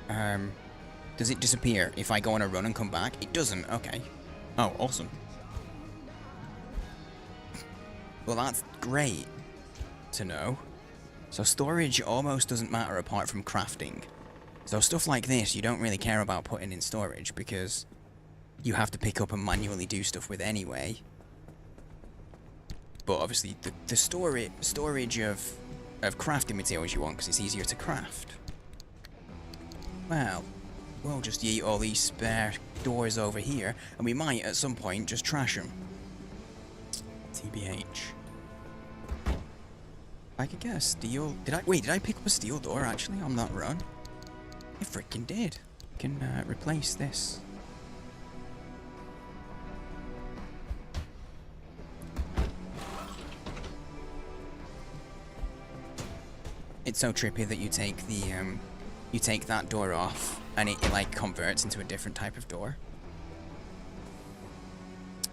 Does it disappear if I go on a run and come back? It doesn't, okay. Oh, awesome. Well, that's great to know. So storage almost doesn't matter apart from crafting. So stuff like this, you don't really care about putting in storage because you have to pick up and manually do stuff with anyway. But obviously, the storage of crafting materials you want because it's easier to craft. Well, we'll just yeet all these spare doors over here, and we might at some point just trash them. TBH. I could get a steel. Did I pick up a steel door actually on that run? I freaking did. I can replace this. It's so trippy that you take that door off and it like converts into a different type of door.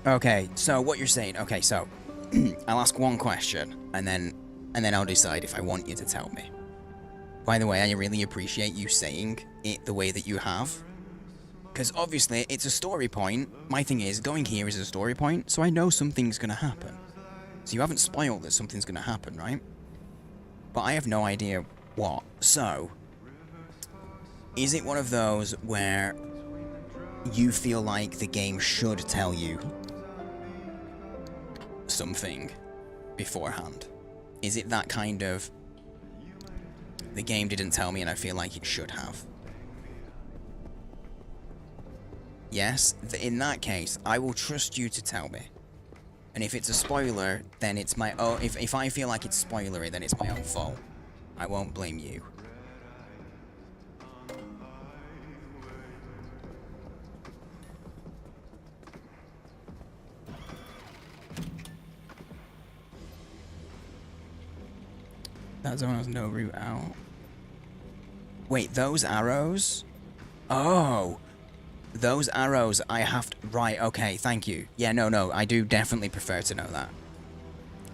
Okay, so what you're saying, okay, so I'll ask one question and then I'll decide if I want you to tell me. By the way, I really appreciate you saying it the way that you have. Because obviously, it's a story point. My thing is, going here is a story point, so I know something's gonna happen. So you haven't spoiled that something's gonna happen, right? But I have no idea what. So, is it one of those where you feel like the game should tell you something beforehand? Is it that kind of, the game didn't tell me and I feel like it should have? Yes, in that case, I will trust you to tell me. And if it's a spoiler, then it's my own, if I feel like it's spoilery, then it's my own fault. I won't blame you. That zone has no route out. Wait, those arrows? Oh! Those arrows I have to... Right, okay, thank you. Yeah, no, I do definitely prefer to know that.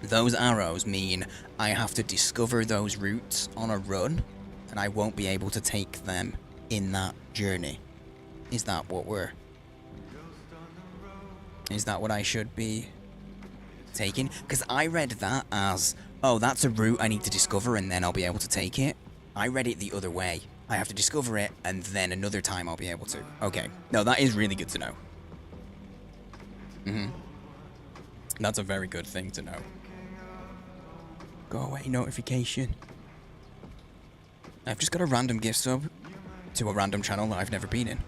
Those arrows mean I have to discover those routes on a run, and I won't be able to take them in that journey. Is that what we're... Is that what I should be taking? Because I read that as, oh, that's a route I need to discover and then I'll be able to take it. I read it the other way. I have to discover it, and then another time I'll be able to. Okay. No, that is really good to know. That's a very good thing to know. Go away, notification. I've just got a random gift sub to a random channel that I've never been in.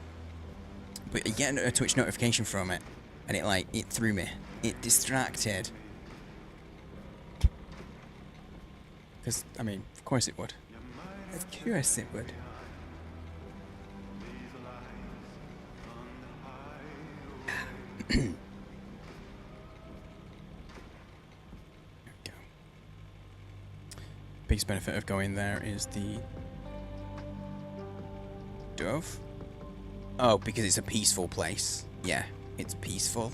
But you get a Twitch notification from it, and it threw me. It distracted. Because, I mean, of course it would. Of course it would. There we go. Biggest benefit of going there is the dove. Oh, because it's a peaceful place. Yeah, it's peaceful.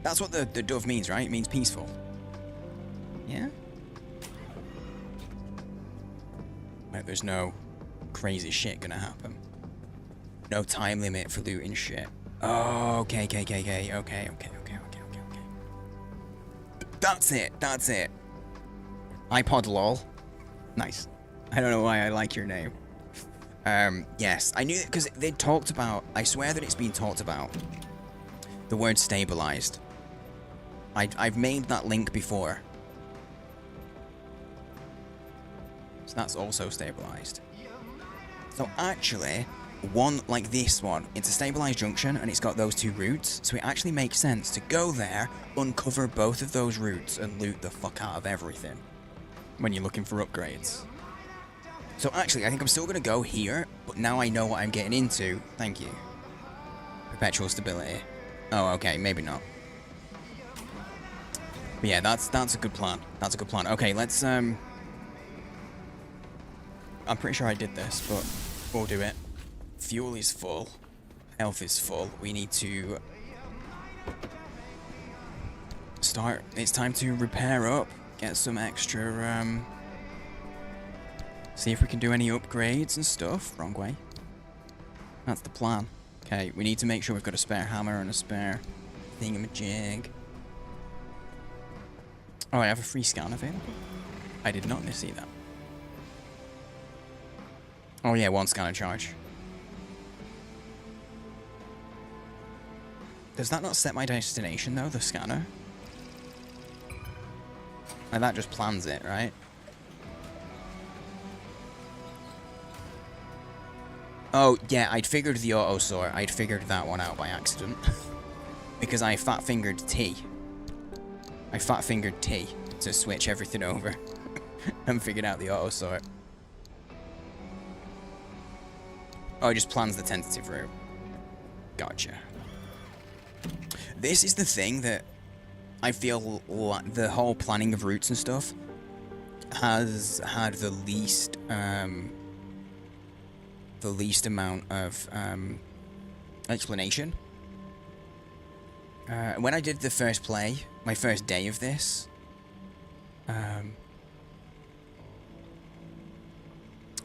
That's what the dove means, right? It means peaceful. Yeah? Like, there's no crazy shit gonna happen. No time limit for looting shit. Oh, okay. That's it. iPod lol. Nice. I don't know why I like your name. Yes, I knew it because they talked about, I swear that it's been talked about, the word stabilized. I've made that link before. So that's also stabilized. So actually, one like this one, it's a stabilized junction and it's got those two routes, so it actually makes sense to go there, uncover both of those routes and loot the fuck out of everything when you're looking for upgrades. So actually, I think I'm still gonna go here, but now I know what I'm getting into. Thank you. Perpetual stability. Oh, okay, maybe not. But yeah, that's a good plan. That's a good plan. Okay, let's I'm pretty sure I did this, but we'll do it. Fuel is full. Health is full. We need to start. It's time to repair up. Get some extra, see if we can do any upgrades and stuff. Wrong way. That's the plan. Okay, we need to make sure we've got a spare hammer and a spare thingamajig. Oh, I have a free scan available? I did not see that. Oh yeah, 1 scanner charge. Does that not set my destination though, the scanner? And that just plans it, right? Oh, yeah, I'd figured the auto sort. I'd figured that one out by accident. Because I fat-fingered T. I fat-fingered T to switch everything over. And figured out the auto sort. Oh, it just plans the tentative route. Gotcha. This is the thing that I feel like the whole planning of routes and stuff has had the least amount of explanation. When I did the first play, my first day of this,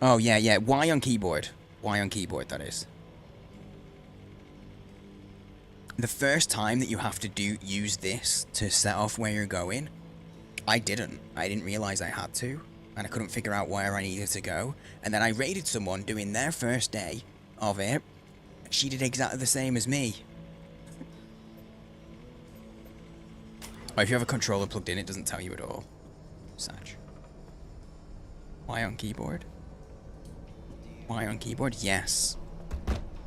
oh yeah, Y on keyboard. Y on keyboard, that is. The first time that you have to use this to set off where you're going, I didn't realize I had to, and I couldn't figure out where I needed to go. And then I raided someone doing their first day of it. She did exactly the same as me. Oh, if you have a controller plugged in, it doesn't tell you at all. Satch. Y on keyboard? Y on keyboard? Yes.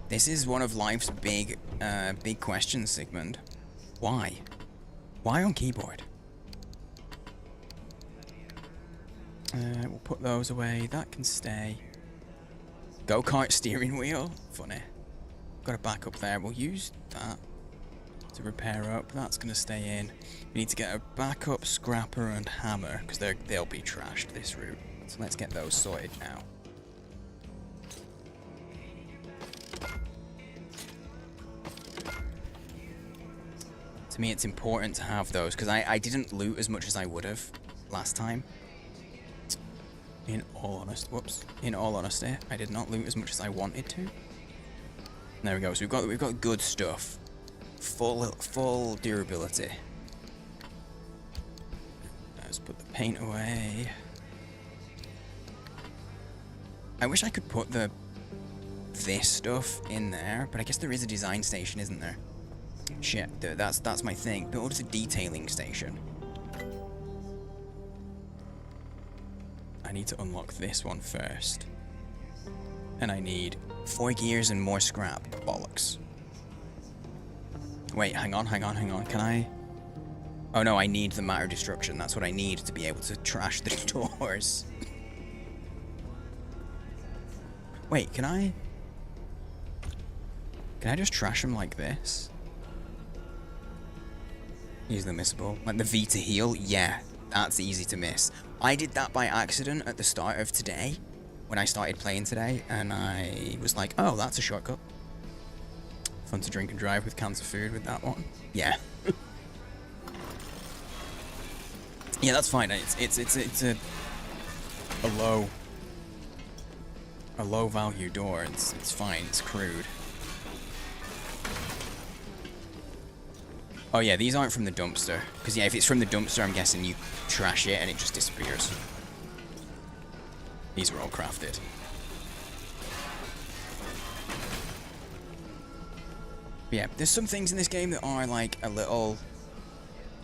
This is one of life's big questions, Sigmund. Why? Why on keyboard? We'll put those away. That can stay. Go-kart steering wheel? Funny. Got a backup there. We'll use that to repair up. That's going to stay in. We need to get a backup scrapper and hammer, because they'll be trashed this route. So let's get those sorted now. To me, it's important to have those, because I didn't loot as much as I would have last time. In all honesty, I did not loot as much as I wanted to. There we go. So we've got good stuff. Full durability. Let's put the paint away. I wish I could put this stuff in there, but I guess there is a design station, isn't there? Shit, that's my thing. Build the detailing station. I need to unlock this one first. And I need 4 gears and more scrap. Bollocks. Wait, hang on. Can I? Oh no, I need the matter destruction. That's what I need to be able to trash the doors. Wait, can I just trash them like this? Easily missable. Like the V to heal? Yeah, that's easy to miss. I did that by accident at the start of today, when I started playing today, and I was like, oh, that's a shortcut. Fun to drink and drive with cans of food with that one. Yeah. Yeah, that's fine. It's a low value door. It's fine. It's crude. Oh yeah, these aren't from the dumpster. Because yeah, if it's from the dumpster, I'm guessing you trash it and it just disappears. These were all crafted. But yeah, there's some things in this game that are like a little...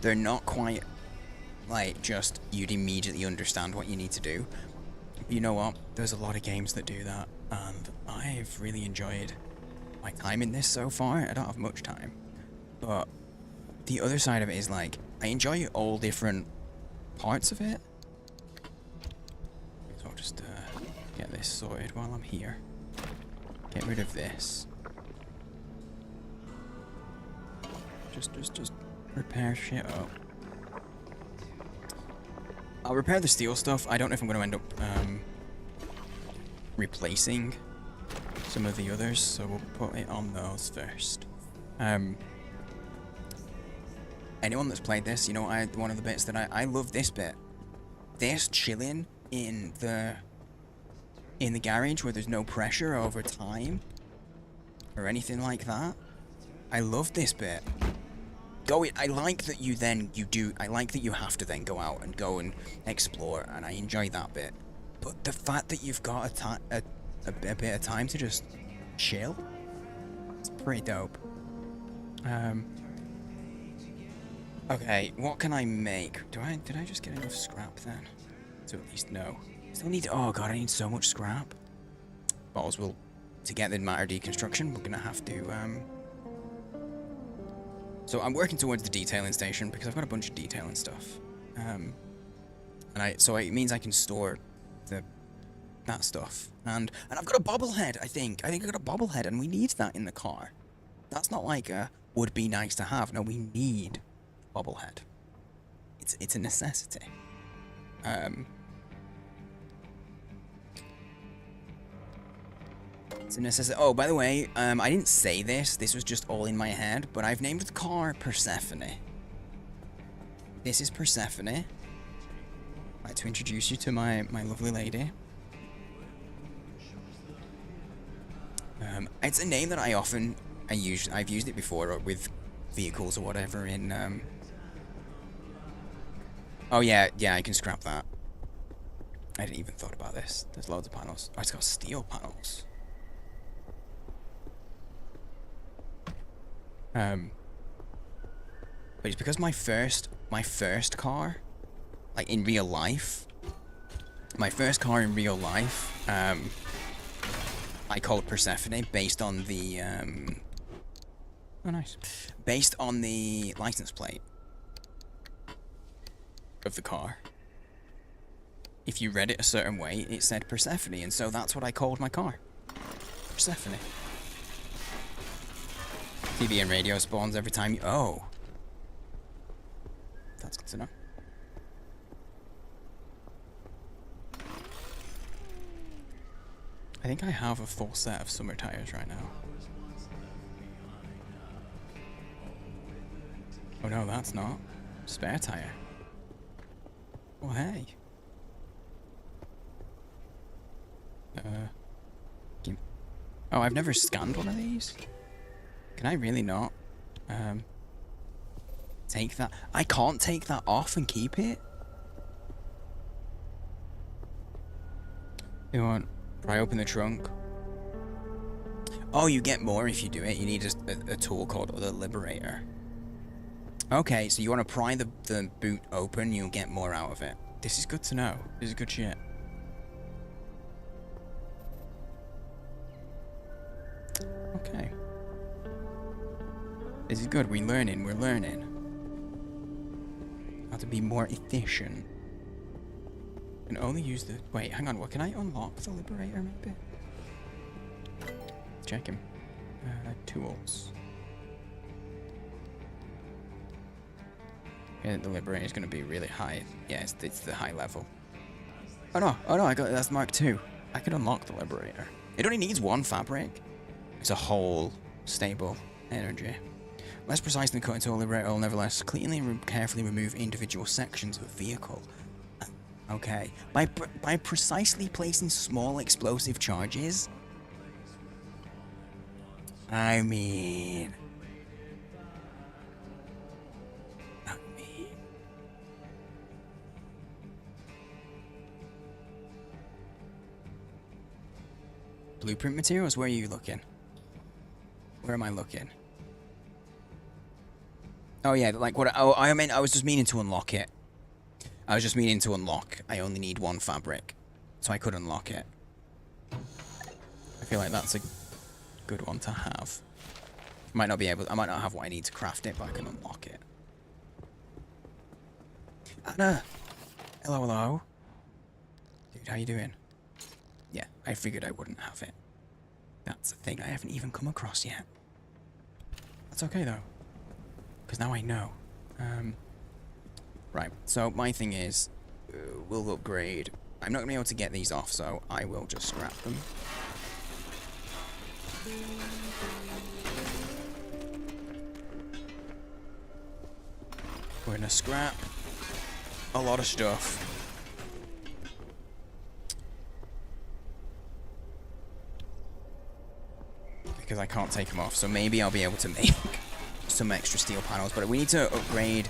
They're not quite like just you'd immediately understand what you need to do. But you know what? There's a lot of games that do that. And I've really enjoyed my time in this so far. I don't have much time. But the other side of it is like, I enjoy all different parts of it. So I'll just get this sorted while I'm here. Get rid of this. Just repair shit up. I'll repair the steel stuff. I don't know if I'm going to end up replacing some of the others, so we'll put it on those first. Anyone that's played this, you know, one of the bits that I love this bit. This chilling in the garage where there's no pressure over time or anything like that. I love this bit. I like that I like that you have to then go out and go and explore, and I enjoy that bit. But the fact that you've got a bit of time to just chill, it's pretty dope. Okay, what can I make? Did I just get enough scrap then? To at least know. Still need, oh god, I need so much scrap. Balls will, to get the matter deconstruction, we're gonna have to, so I'm working towards the detailing station because I've got a bunch of detailing stuff. So it means I can store that stuff. And I've got a bobblehead, I think. I got a bobblehead, and we need that in the car. That's not like a would be nice to have. No, we need bobblehead. It's a necessity. It's a necessity. Oh, by the way, I didn't say this. This was just all in my head, but I've named the car Persephone. This is Persephone. I'd like to introduce you to my lovely lady. It's a name that I've used it before with vehicles or whatever in, oh yeah, I can scrap that. I didn't even thought about this. There's loads of panels. Oh, it's got steel panels. But it's because my first car, like in real life, I called Persephone based on the, oh nice, based on the license plate of the car. If you read it a certain way, it said Persephone, and so that's what I called my car. Persephone. TV and radio spawns every time you... Oh. That's good to know. I think I have a full set of summer tires right now. Oh no, that's not. Spare tire. Oh hey. Oh, I've never scanned one of these. Can I really not? Take that. I can't take that off and keep it. You want? Pry open the trunk. Oh, you get more if you do it. You need a tool called the Liberator. Okay, so you want to pry the boot open, you'll get more out of it. This is good to know. This is good shit. Okay. This is good. We're learning. How to be more efficient. Can only use the... Wait, hang on. What, can I unlock the Liberator, maybe? Check him. Tools. Yeah, the Liberator is going to be really high. Yeah, it's the high level. Oh no, that's Mark II. I can unlock the Liberator. It only needs one fabric. It's a whole stable energy. Less precise than cutting to a Liberator will nevertheless cleanly and carefully remove individual sections of a vehicle. Okay. By precisely placing small explosive charges? I mean... Blueprint materials? Where are you looking? Where am I looking? Oh yeah, like what? Oh, I mean, I was just meaning to unlock it. I only need one fabric, so I could unlock it. I feel like that's a good one to have. I might not have what I need to craft it, but I can unlock it. Anna! Hello. Dude, how you doing? Yeah, I figured I wouldn't have it. That's a thing I haven't even come across yet. That's okay though, because now I know. Right, so my thing is, we'll upgrade. I'm not going to be able to get these off, so I will just scrap them. We're going to scrap a lot of stuff. Because I can't take them off, so maybe I'll be able to make some extra steel panels, but we need to upgrade.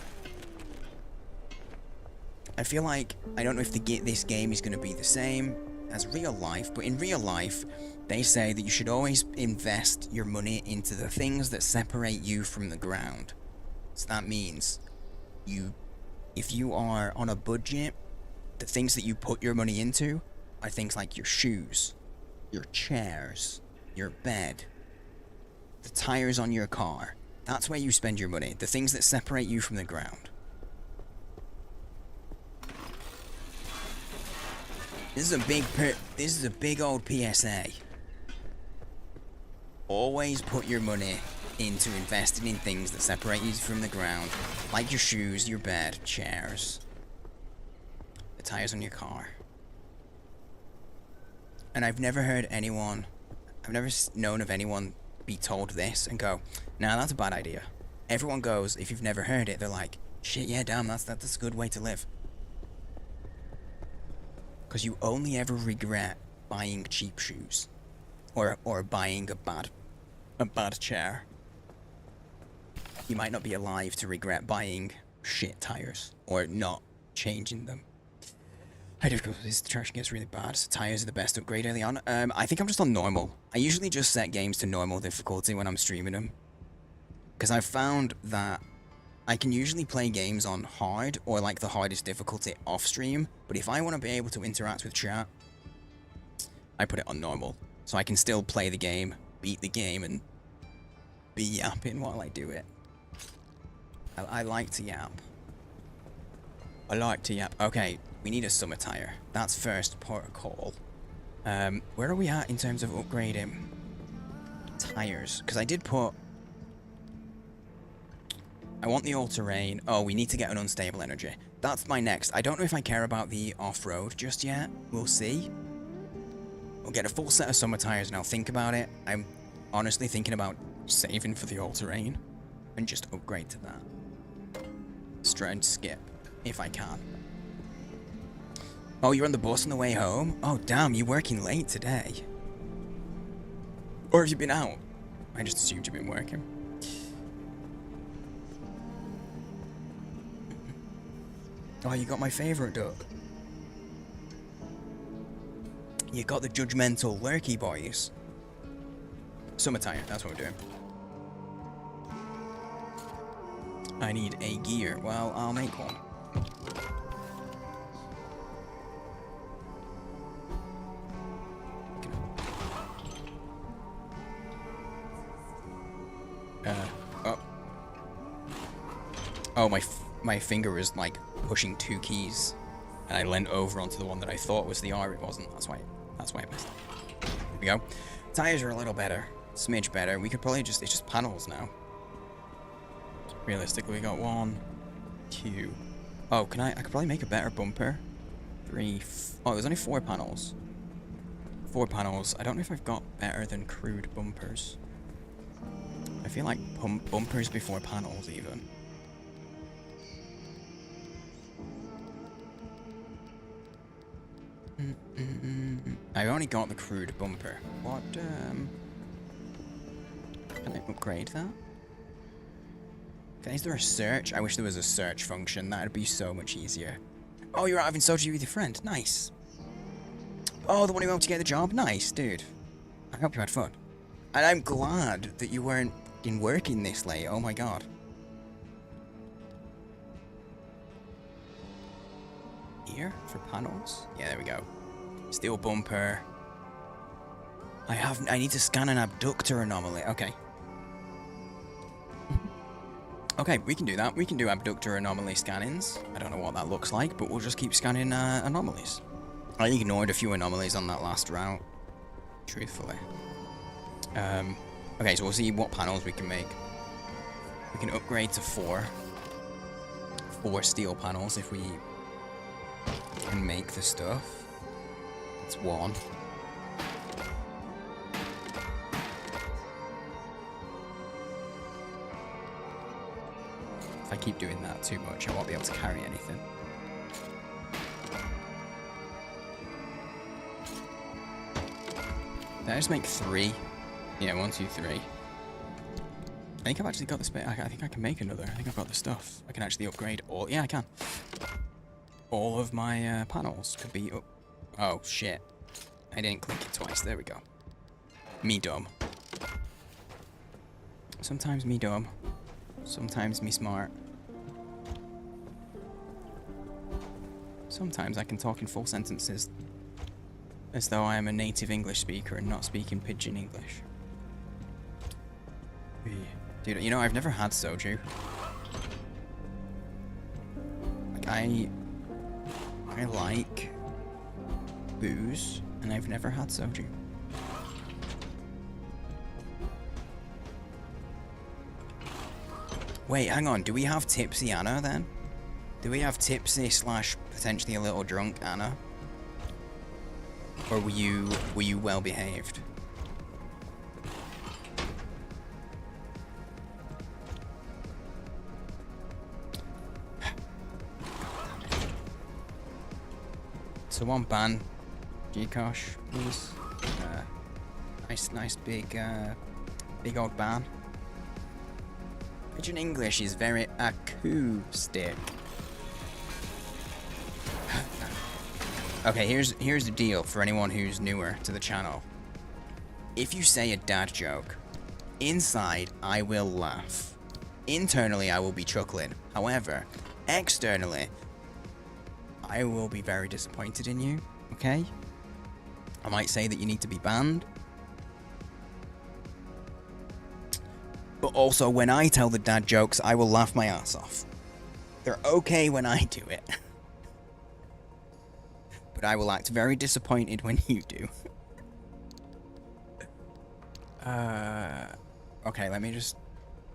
I feel like, I don't know if this game is going to be the same as real life, but in real life, they say that you should always invest your money into the things that separate you from the ground. So that means, if you are on a budget, the things that you put your money into are things like your shoes, your chairs, your bed, the tires on your car. That's where you spend your money. The things that separate you from the ground. This is a big old PSA. Always put your money into investing in things that separate you from the ground, like your shoes, your bed, chairs, the tires on your car. And I've never heard anyone, I've never known of anyone be told this and go, nah, that's a bad idea. Everyone goes, if you've never heard it, they're like, shit, yeah, damn, that's a good way to live. Because you only ever regret buying cheap shoes, or buying a bad chair. You might not be alive to regret buying shit tires or not changing them. High difficulty, the traction gets really bad, so tires are the best upgrade early on. I think I'm just on normal. I usually just set games to normal difficulty when I'm streaming them. Because I've found that I can usually play games on hard, or like the hardest difficulty off stream, but if I want to be able to interact with chat, I put it on normal. So I can still play the game, beat the game, and be yapping while I do it. I like to yap. I like to yap. Okay, we need a summer tire. That's first protocol. Where are we at in terms of upgrading tires? Because I did put... I want the all-terrain. Oh, we need to get an unstable energy. That's my next. I don't know if I care about the off-road just yet. We'll see. We'll get a full set of summer tires and I'll think about it. I'm honestly thinking about saving for the all-terrain and just upgrade to that. Straight and skip, if I can. Oh, you're on the bus on the way home? Oh, damn, you're working late today. Or have you been out? I just assumed you've been working. Oh, you got my favourite duck. You got the judgmental lurky boys. Summer tire, that's what we're doing. I need a gear. Well, I'll make one. Oh, my finger is like pushing two keys, and I leant over onto the one that I thought was the R. It wasn't. That's why I messed up. Here we go. Tires are a little better, smidge better. We could probably it's just panels now. Realistically, we got 1, 2. Oh, I could probably make a better bumper. 3, oh, there's only 4 panels. 4 panels. I don't know if I've got better than crude bumpers. I feel like bumpers before panels even. I only got the crude bumper. What, can I upgrade that? Okay, is there a search? I wish there was a search function. That'd be so much easier. Oh, you're out having soju with your friend. Nice. Oh, the one who helped you get the job? Nice, dude. I hope you had fun. And I'm glad that you weren't working this late. Oh my god. Here for panels? Yeah, there we go. Steel bumper. I need to scan an abductor anomaly. Okay. Okay, we can do that. We can do abductor anomaly scannings. I don't know what that looks like, but we'll just keep scanning anomalies. I ignored a few anomalies on that last route, truthfully. Okay, so we'll see what panels we can make. We can upgrade to 4 steel panels if we and make the stuff. That's one. If I keep doing that too much, I won't be able to carry anything. Did I just make 3? Yeah, 1, 2, 3. I think I've actually got the space. I think I can make another. I think I've got the stuff. I can actually upgrade all. Yeah, I can. All of my panels could be up. Oh, shit. I didn't click it twice. There we go. Me dumb. Sometimes me dumb. Sometimes me smart. Sometimes I can talk in full sentences as though I am a native English speaker and not speaking pidgin English. Dude, you know, I've never had soju. Like, I like booze, and I've never had soju. Wait, hang on. Do we have tipsy Anna then? Do we have tipsy / potentially a little drunk Anna? Or were you well behaved? So one ban, Gkosh, please. Nice big old ban. Pidgin English is very acoustic. Okay, here's the deal for anyone who's newer to the channel. If you say a dad joke, inside I will laugh. Internally I will be chuckling. However, externally, I will be very disappointed in you, okay? I might say that you need to be banned. But also, when I tell the dad jokes, I will laugh my ass off. They're okay when I do it. But I will act very disappointed when you do. Okay, let me just...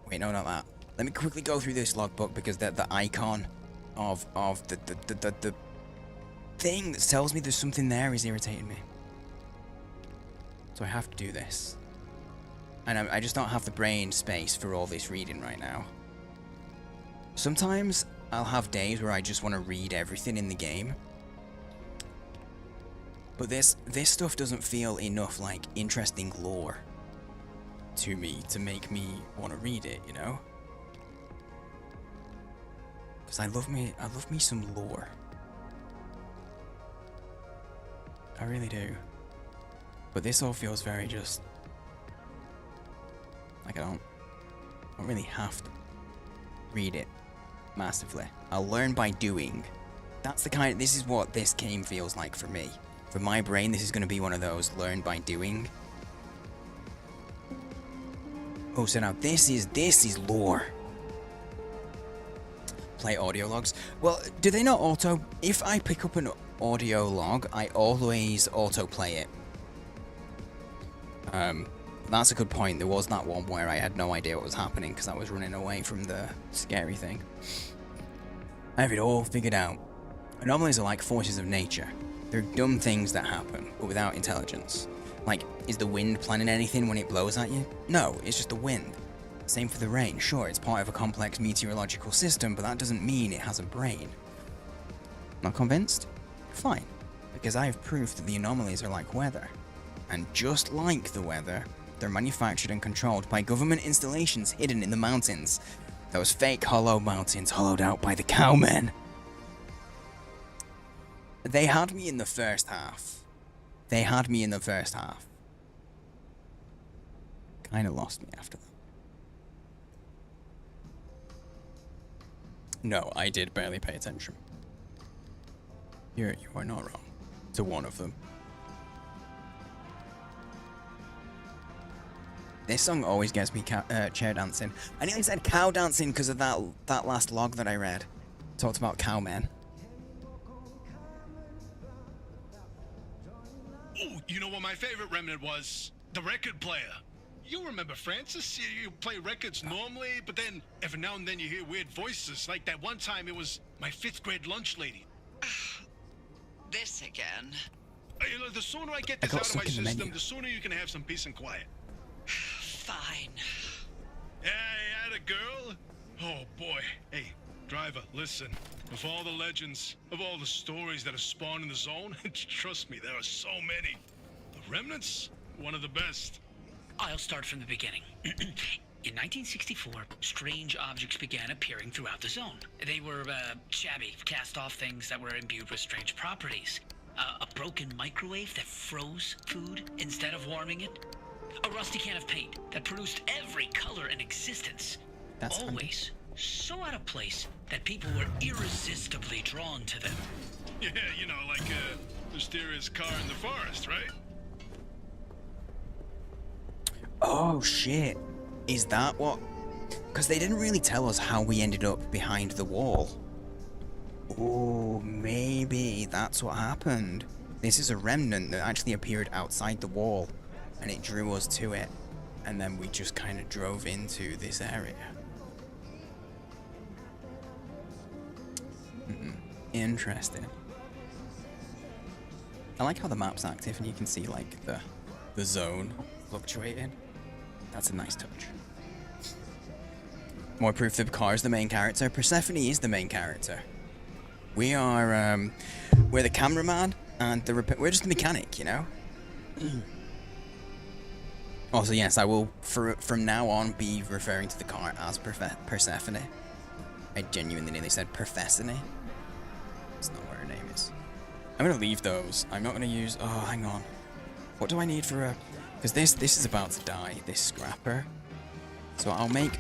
Wait, no, not that. Let me quickly go through this logbook because the icon of the thing that tells me there's something there is irritating me. So I have to do this. And I just don't have the brain space for all this reading right now. Sometimes I'll have days where I just want to read everything in the game. But this stuff doesn't feel enough like interesting lore to me to make me want to read it, you know? Because I love me some lore. I really do. But this all feels very just... Like I don't really have to read it massively. I'll learn by doing. That's the kind of... This is what this game feels like for me. For my brain, this is going to be one of those learn by doing. Oh, so now this is lore. Play audio logs. Well, do they not auto... If I pick up an audio log, I always auto-play it. That's a good point. There was that one where I had no idea what was happening because I was running away from the scary thing. I have it all figured out. Anomalies are like forces of nature. They're dumb things that happen, but without intelligence. Like, is the wind planning anything when it blows at you? No, it's just the wind. Same for the rain. Sure, it's part of a complex meteorological system, but that doesn't mean it has a brain. Not convinced? Fine. Because I have proof that the anomalies are like weather. And just like the weather, they're manufactured and controlled by government installations hidden in the mountains. Those fake hollow mountains hollowed out by the cowmen. They had me in the first half. Kinda lost me after that. No, I did barely pay attention. You are not wrong. To one of them. This song always gets me chair dancing. I nearly said cow dancing because of that last log that I read. Talked about cowmen. Ooh, you know what my favorite remnant was? The record player. You remember Francis? You play records normally, but then every now and then you hear weird voices. Like that one time it was my 5th grade lunch lady. this again. The sooner I get this out of my system, the sooner you can have some peace and quiet. Fine. Hey, atta girl. Oh boy. Hey, driver, listen. Of all the legends, of all the stories that have spawned in the zone, trust me, there are so many. The Remnants, one of the best. I'll start from the beginning. In 1964, strange objects began appearing throughout the zone. They were shabby, cast-off things that were imbued with strange properties. A broken microwave that froze food instead of warming it. A rusty can of paint that produced every color in existence. That's always so out of place that people were irresistibly drawn to them. Yeah, you know, like a mysterious car in the forest, right? Oh shit. Is that what? Because they didn't really tell us how we ended up behind the wall. Oh, maybe that's what happened. This is a remnant that actually appeared outside the wall, and it drew us to it, and then we just kind of drove into this area. Interesting. I like how the map's active and you can see like the zone fluctuating. That's a nice touch. More proof that Picard is the main character. Persephone is the main character. We are, we're the cameraman and we're just the mechanic, you know? Also, yes, I will, from now on, be referring to the car as Persephone. I genuinely nearly said Persephone. That's not what her name is. I'm gonna leave those. I'm not gonna use, oh, hang on. What do I need for a, because this is about to die, this scrapper. So I'll make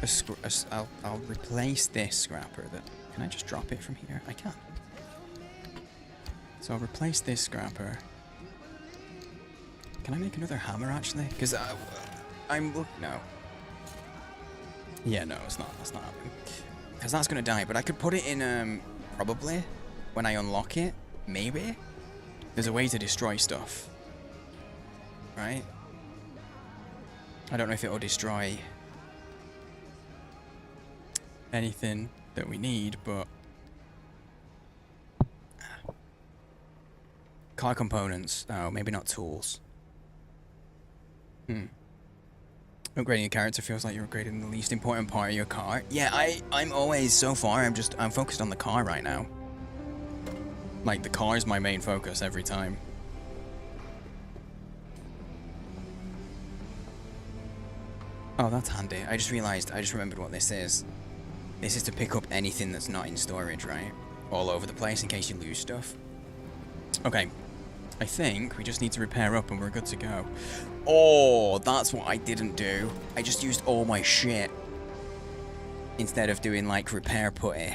I'll replace this scrapper that, can I just drop it from here? I can. So I'll replace this scrapper. Can I make another hammer actually? Because no. Yeah, no, it's not. That's not happening. Because that's gonna die. But I could put it in probably when I unlock it. Maybe there's a way to destroy stuff, right? I don't know if it will destroy anything that we need, but car components. Oh, maybe not tools. Upgrading a character feels like you're upgrading the least important part of your car. Yeah, I'm always, so far, I'm focused on the car right now. Like, the car is my main focus every time. Oh, that's handy. I just remembered what this is. This is to pick up anything that's not in storage, right? All over the place in case you lose stuff. Okay. I think we just need to repair up and we're good to go. Oh, that's what I didn't do. I just used all my shit instead of doing like repair putty.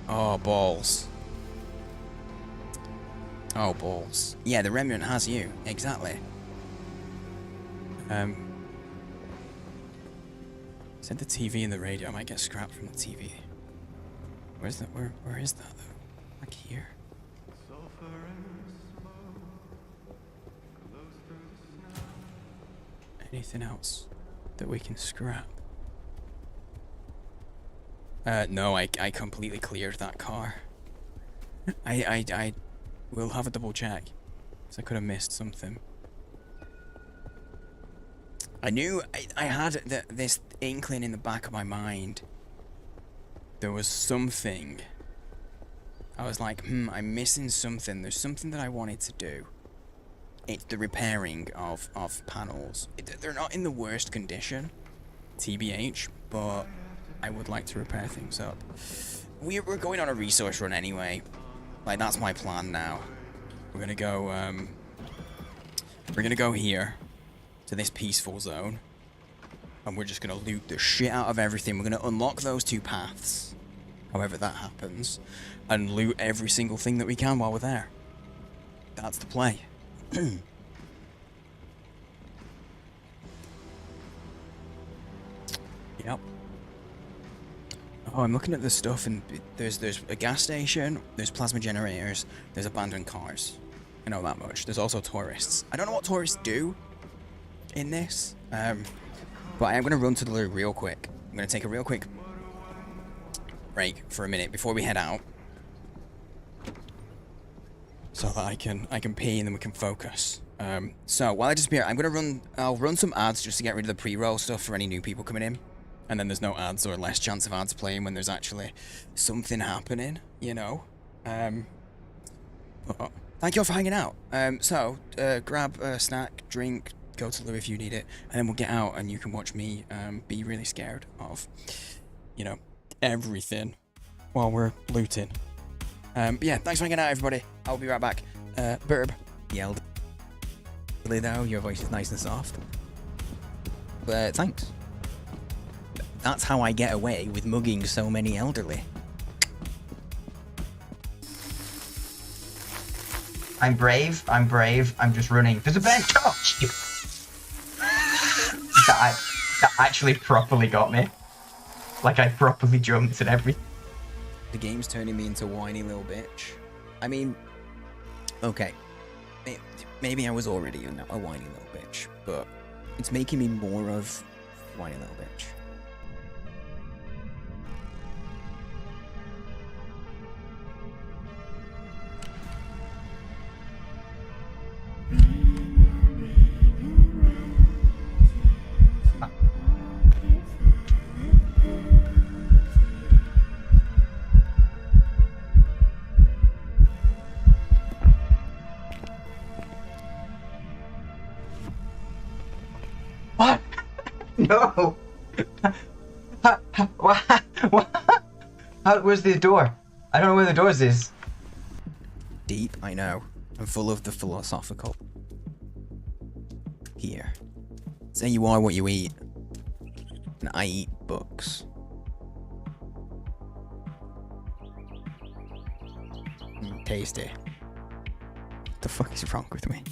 Oh, balls. Oh, balls. Yeah, the Remnant has you. Exactly. Said the TV and the radio. I might get scrapped from the TV. Where's that? Where is that though? Like here. Anything else that we can scrap? No, I completely cleared that car. I will have a double check, because I could have missed something. I knew I had this inkling in the back of my mind. There was something. I was like, I'm missing something. There's something that I wanted to do. It's the repairing of panels. They're not in the worst condition, TBH, but I would like to repair things up. We're going on a resource run anyway. Like, that's my plan now. We're gonna go here to this peaceful zone, and we're just gonna loot the shit out of everything. We're gonna unlock those 2 paths, however that happens, and loot every single thing that we can while we're there. That's the play. Yep. Oh, I'm looking at the stuff, and there's a gas station, there's plasma generators, there's abandoned cars. I know that much. There's also tourists. I don't know what tourists do in this, but I'm gonna run to the loo real quick. I'm gonna take a real quick break for a minute before we head out. so that I can pee and then we can focus. So while I disappear, I'll run some ads just to get rid of the pre-roll stuff for any new people coming in. And then there's no ads or less chance of ads playing when there's actually something happening, you know. But thank you all for hanging out. So grab a snack, drink, go to the loo if you need it, and then we'll get out and you can watch me be really scared of, you know, everything while we're looting. But yeah, thanks for hanging out, everybody. I'll be right back. Burb yelled. Though your voice is nice and soft. But thanks. That's how I get away with mugging so many elderly. I'm brave. I'm just running. There's a bench. Oh, shit. that actually properly got me. Like, I properly jumped and everything. The game's turning me into a whiny little bitch. I mean, okay. Maybe I was already a whiny little bitch, but it's making me more of a whiny little bitch. What? No. Where's the door? I don't know where the doors is. Deep, I know. I'm full of the philosophical. Here. Say you are what you eat. And I eat books. Tasty. What the fuck is wrong with me?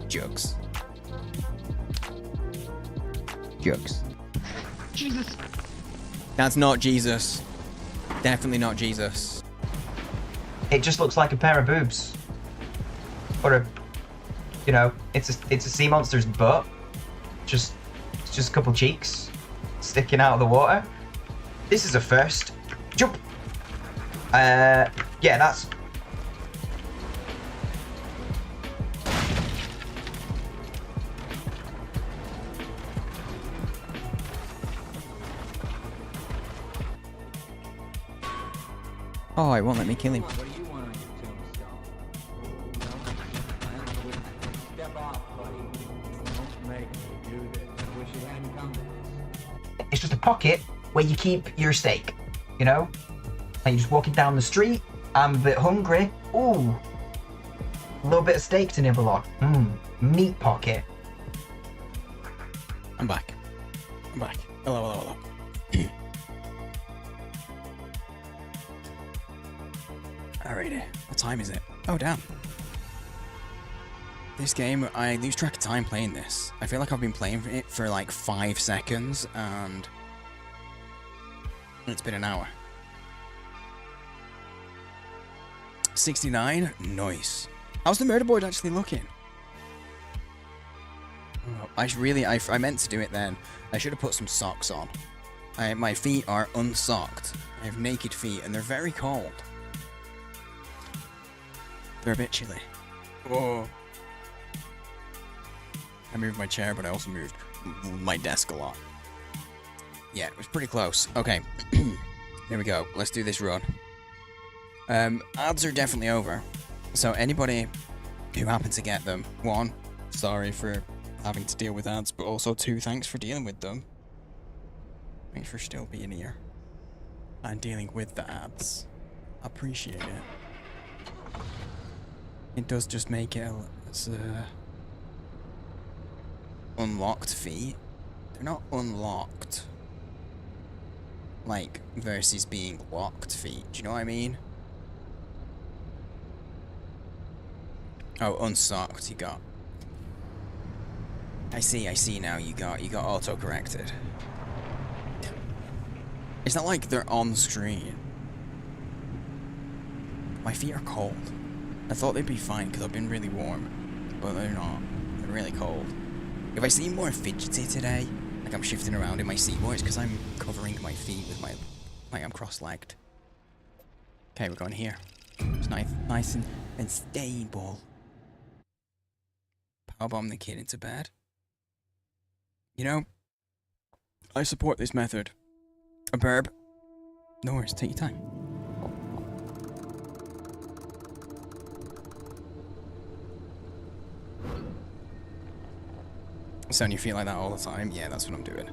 Jugs. Jugs. Jesus. That's not Jesus. Definitely not Jesus. It just looks like a pair of boobs. Or a, you know, it's a sea monster's butt. It's just a couple cheeks sticking out of the water. This is a first. Jump. Yeah, that's. Oh, it won't let me kill him. It's just a pocket where you keep your steak, you know? Like you're just walking down the street, I'm a bit hungry. Ooh, a little bit of steak to nibble on. Meat pocket. I'm back. Hello. Alrighty, what time is it? Oh, damn. This game, I lose track of time playing this. I feel like I've been playing it for like 5 seconds, and it's been an hour. 69? Nice. How's the murder board actually looking? Oh, I meant to do it then. I should have put some socks on. My feet are unsocked. I have naked feet, and they're very cold. They're a bit chilly. Whoa. I moved my chair, but I also moved my desk a lot. Yeah, it was pretty close. Okay. Here we go. Let's do this run. Ads are definitely over. So anybody who happens to get them, 1, sorry for having to deal with ads, but also 2, thanks for dealing with them. Thanks for still being here and dealing with the ads. Appreciate it. It does just make it as unlocked feet. They're not unlocked. Like, versus being locked feet. Do you know what I mean? Oh, unsocked you got. I see now you got auto-corrected. It's not like they're on screen. My feet are cold. I thought they'd be fine because I've been really warm, but they're not. They're really cold. If I seem more fidgety today, like I'm shifting around in my seat more, it's because I'm covering my feet with my, like I'm cross-legged. Okay, we're going here. It's nice and stable. Powerbomb the kid into bed. You know, I support this method. A burb. No worries, take your time. So you feel like that all the time? Yeah, that's what I'm doing.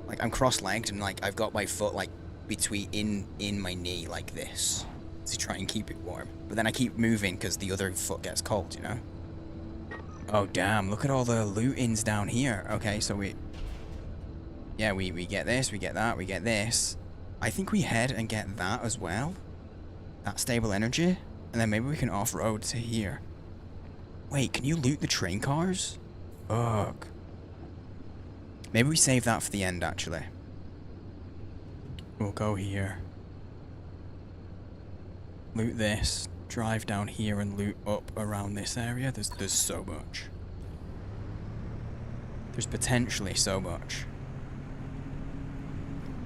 Like, I'm cross-legged and, like, I've got my foot, like, between, in my knee, like this. To try and keep it warm. But then I keep moving because the other foot gets cold, you know? Oh, damn, look at all the loot-ins down here. Okay, so we... Yeah, we get this, we get that, we get this. I think we head and get that as well. That stable energy. And then maybe we can off-road to here. Wait, can you loot the train cars? Fuck. Maybe we save that for the end, actually. We'll go here. Loot this. Drive down here and loot up around this area. There's so much. There's potentially so much.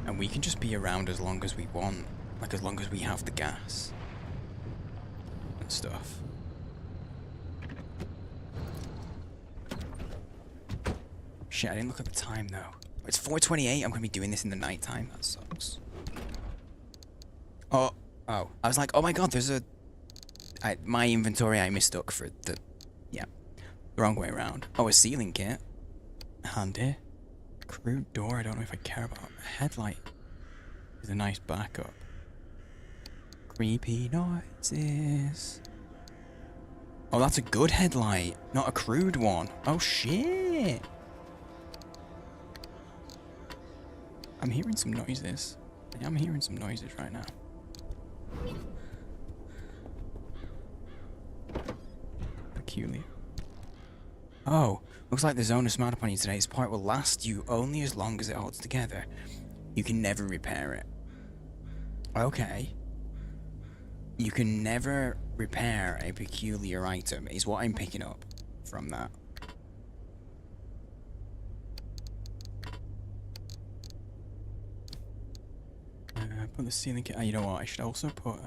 And we can just be around as long as we want. Like, as long as we have the gas. And stuff. Shit, I didn't look at the time, though. It's 4:28. I'm gonna be doing this in the nighttime. That sucks. Oh. I was like, oh my god, there's a... my inventory, I mistook for the... Yeah. The wrong way around. Oh, a ceiling kit. Handy. Crude door, I don't know if I care about. A headlight is a nice backup. Creepy noises. Oh, that's a good headlight, not a crude one. Oh, shit. I'm hearing some noises. I am hearing some noises right now. Peculiar. Oh, looks like the zone is smart upon you today. This part will last you only as long as it holds together. You can never repair it. Okay. You can never repair a peculiar item, is what I'm picking up from that. Put the ceiling kit. You know what? I should also put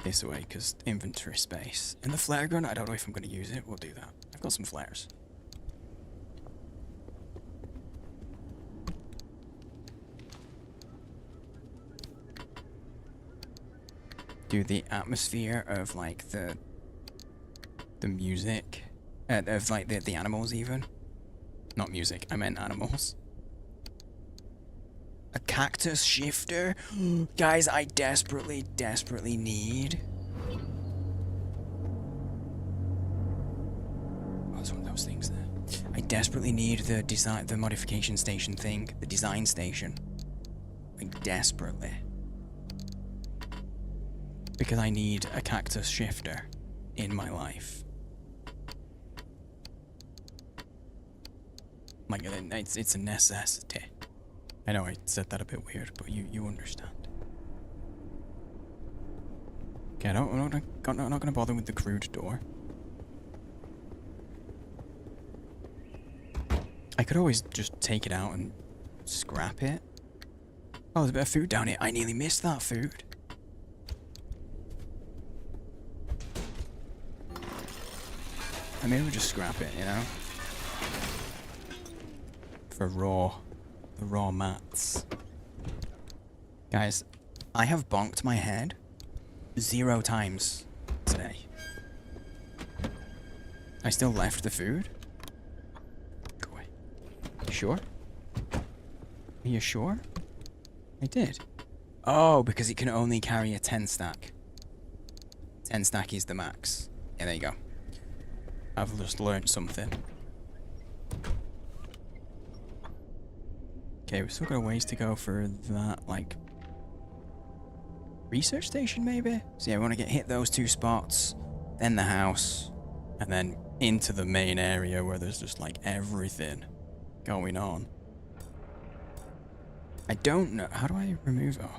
this away because inventory space. And the flare gun, I don't know if I'm going to use it. We'll do that. I've got some flares. Do the atmosphere of like the music, of like the animals even. Not music. I meant animals. A cactus shifter? Guys, I desperately need... Oh, it's one of those things there. I desperately need the modification station thing. The design station. Like, desperately. Because I need a cactus shifter in my life. Like, it's a necessity. I know I said that a bit weird, but you understand. Okay, I'm not going to bother with the crude door. I could always just take it out and scrap it. Oh, there's a bit of food down here. I nearly missed that food. I maybe we'll just scrap it, you know? For the raw mats. Guys, I have bonked my head 0 times today. I still left the food? Go away. You sure? Are you sure? I did. Oh, because it can only carry a 10 stack. 10 stack is the max. Yeah, there you go. I've just learned something. Okay, we've still got a ways to go for that, like... research station, maybe? So yeah, we want to hit those 2 spots, then the house, and then into the main area where there's just, like, everything going on. I don't know... How do I remove... Oh.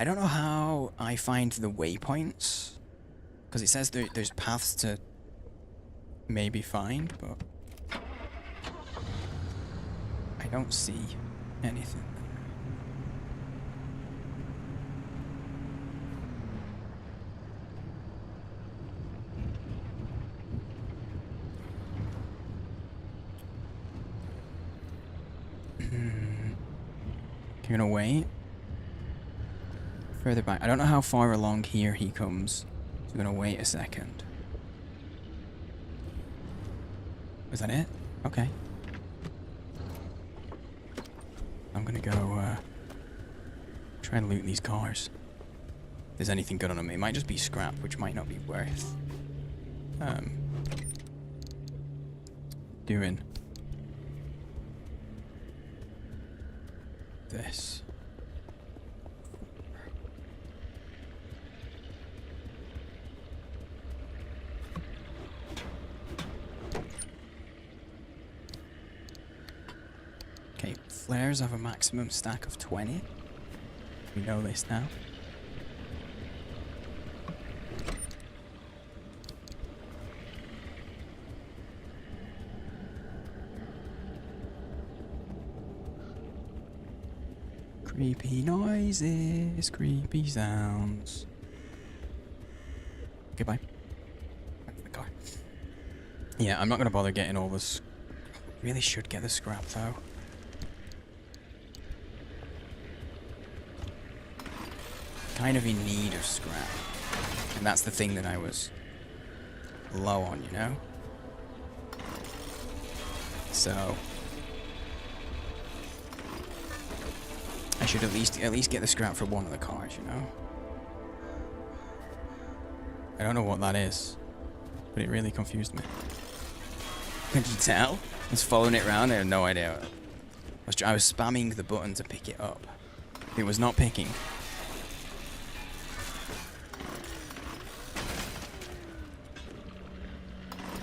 I don't know how I find the waypoints. Because it says there's paths to maybe find, but... I don't see anything. You're gonna wait. Further back. I don't know how far along here he comes. So we're gonna wait a second. Is that it? Okay. I'm gonna go try and loot these cars. If there's anything good on them. It might just be scrap, which might not be worth doing this. Okay, flares have a maximum stack of 20. We know this now. Creepy noises, creepy sounds. Goodbye. Back to the car. Yeah, I'm not gonna bother getting all this. Really should get the scrap though. Kind of in need of scrap. And that's the thing that I was low on, you know? So I should at least get the scrap for one of the cars, you know? I don't know what that is, but it really confused me. Could you tell? I was following it around, I had no idea. I was spamming the button to pick it up. It was not picking.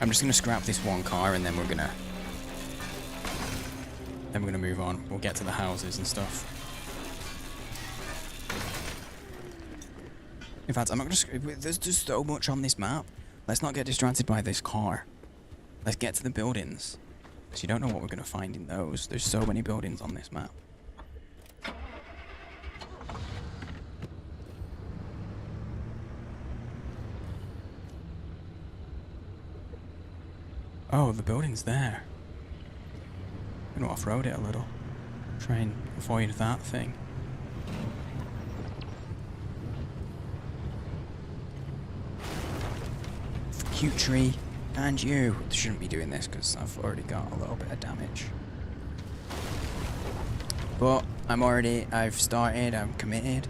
I'm just gonna scrap this one car and then we're gonna move on. We'll get to the houses and stuff. In fact, I'm not gonna. There's just so much on this map. Let's not get distracted by this car. Let's get to the buildings. Because you don't know what we're gonna find in those. There's so many buildings on this map. Oh, the building's there. I'm gonna off-road it a little. Try and avoid that thing. Cute tree. And you. Shouldn't be doing this because I've already got a little bit of damage. But I've started, I'm committed.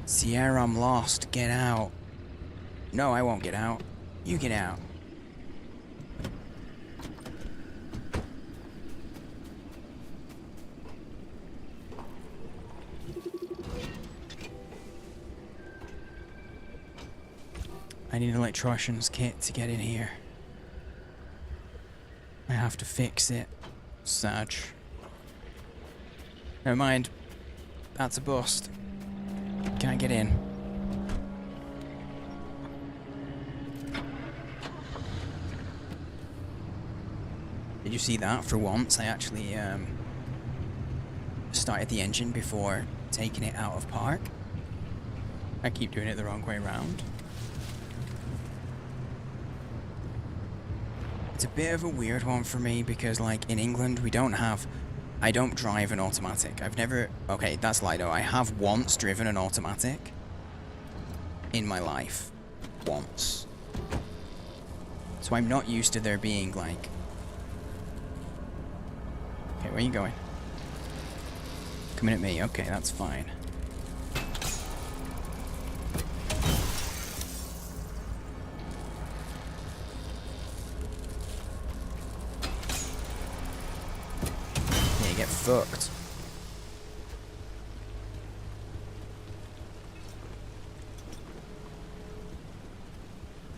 Sierra, I'm lost. Get out. No, I won't get out. You get out. I need an electrician's kit to get in here. I have to fix it. Sad. Never mind. That's a bust. Can I get in? Did you see that? For once, I actually started the engine before taking it out of park. I keep doing it the wrong way around. It's a bit of a weird one for me because, like, in England, I don't drive an automatic. I've never, okay, that's Lido. I have once driven an automatic in my life. Once. So I'm not used to there being, like, okay, where are you going? Coming at me. Okay, that's fine. Get fucked.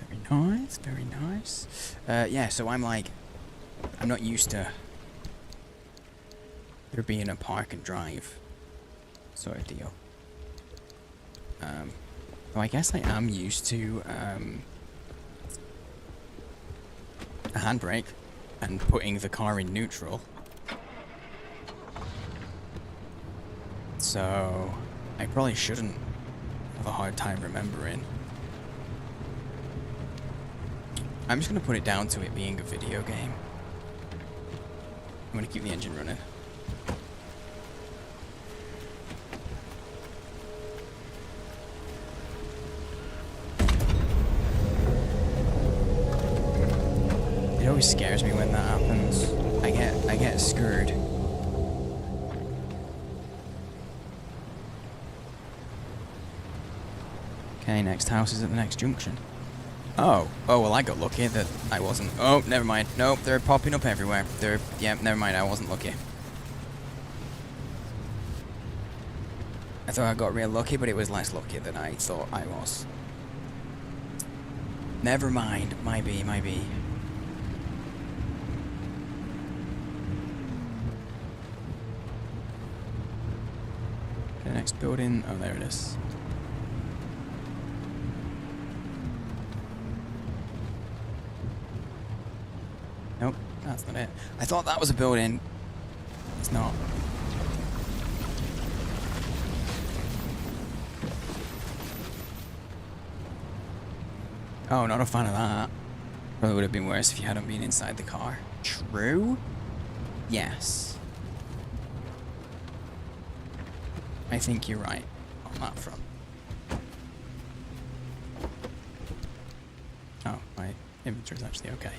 Very nice, very nice. Yeah, so I'm like, I'm not used to there being a park and drive sort of deal. Well, I guess I am used to a handbrake and putting the car in neutral. So, I probably shouldn't have a hard time remembering. I'm just going to put it down to it being a video game. I'm going to keep the engine running. always scares me when that happens. I get screwed. Okay, next house is at the next junction. Oh, well, I got lucky that I wasn't. Oh, never mind. Nope, they're popping up everywhere. Yeah, never mind, I wasn't lucky. I thought I got real lucky, but it was less lucky than I thought I was. Never mind, might be. The next building, oh, there it is. Nope, that's not it. I thought that was a building. It's not. Oh, not a fan of that. Probably would have been worse if you hadn't been inside the car. True? Yes. I think you're right on that front. Oh, my inventory's actually okay.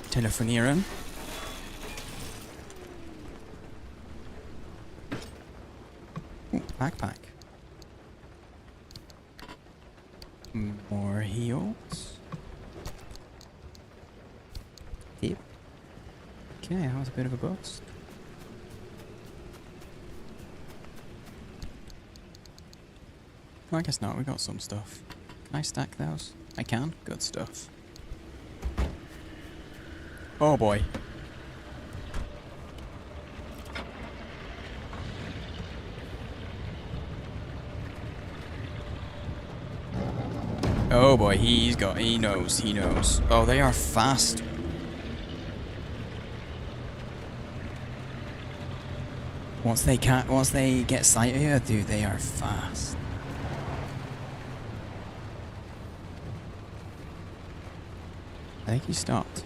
Telefonieren. Ooh, backpack. More heals. Yep. Okay, that was a bit of a bust. Well, I guess not. We got some stuff. Can I stack those? I can. Good stuff. Oh boy. Oh boy, he knows. Oh, they are fast. Once they get sight of you, dude, they are fast. I think he stopped.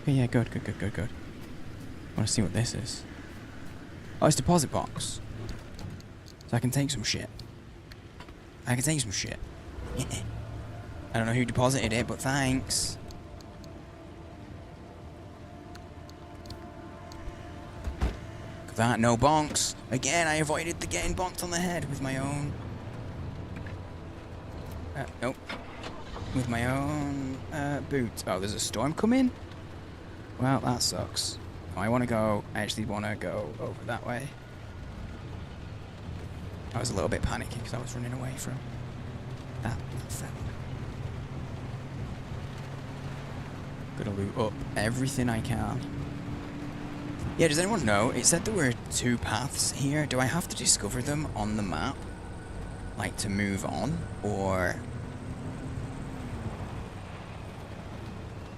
Okay, yeah, good. I want to see what this is. Oh, it's a deposit box. So I can take some shit. Yeah. I don't know who deposited it, but thanks. That, no bonks. Again, I avoided the getting bonked on the head with my own... nope. With my own boot. Oh, there's a storm coming? Well, that sucks. I actually want to go over that way. I was a little bit panicky because I was running away from that fella. Gotta loot up everything I can. Yeah, does anyone know? It said there were 2 paths here. Do I have to discover them on the map? Like, to move on? Or...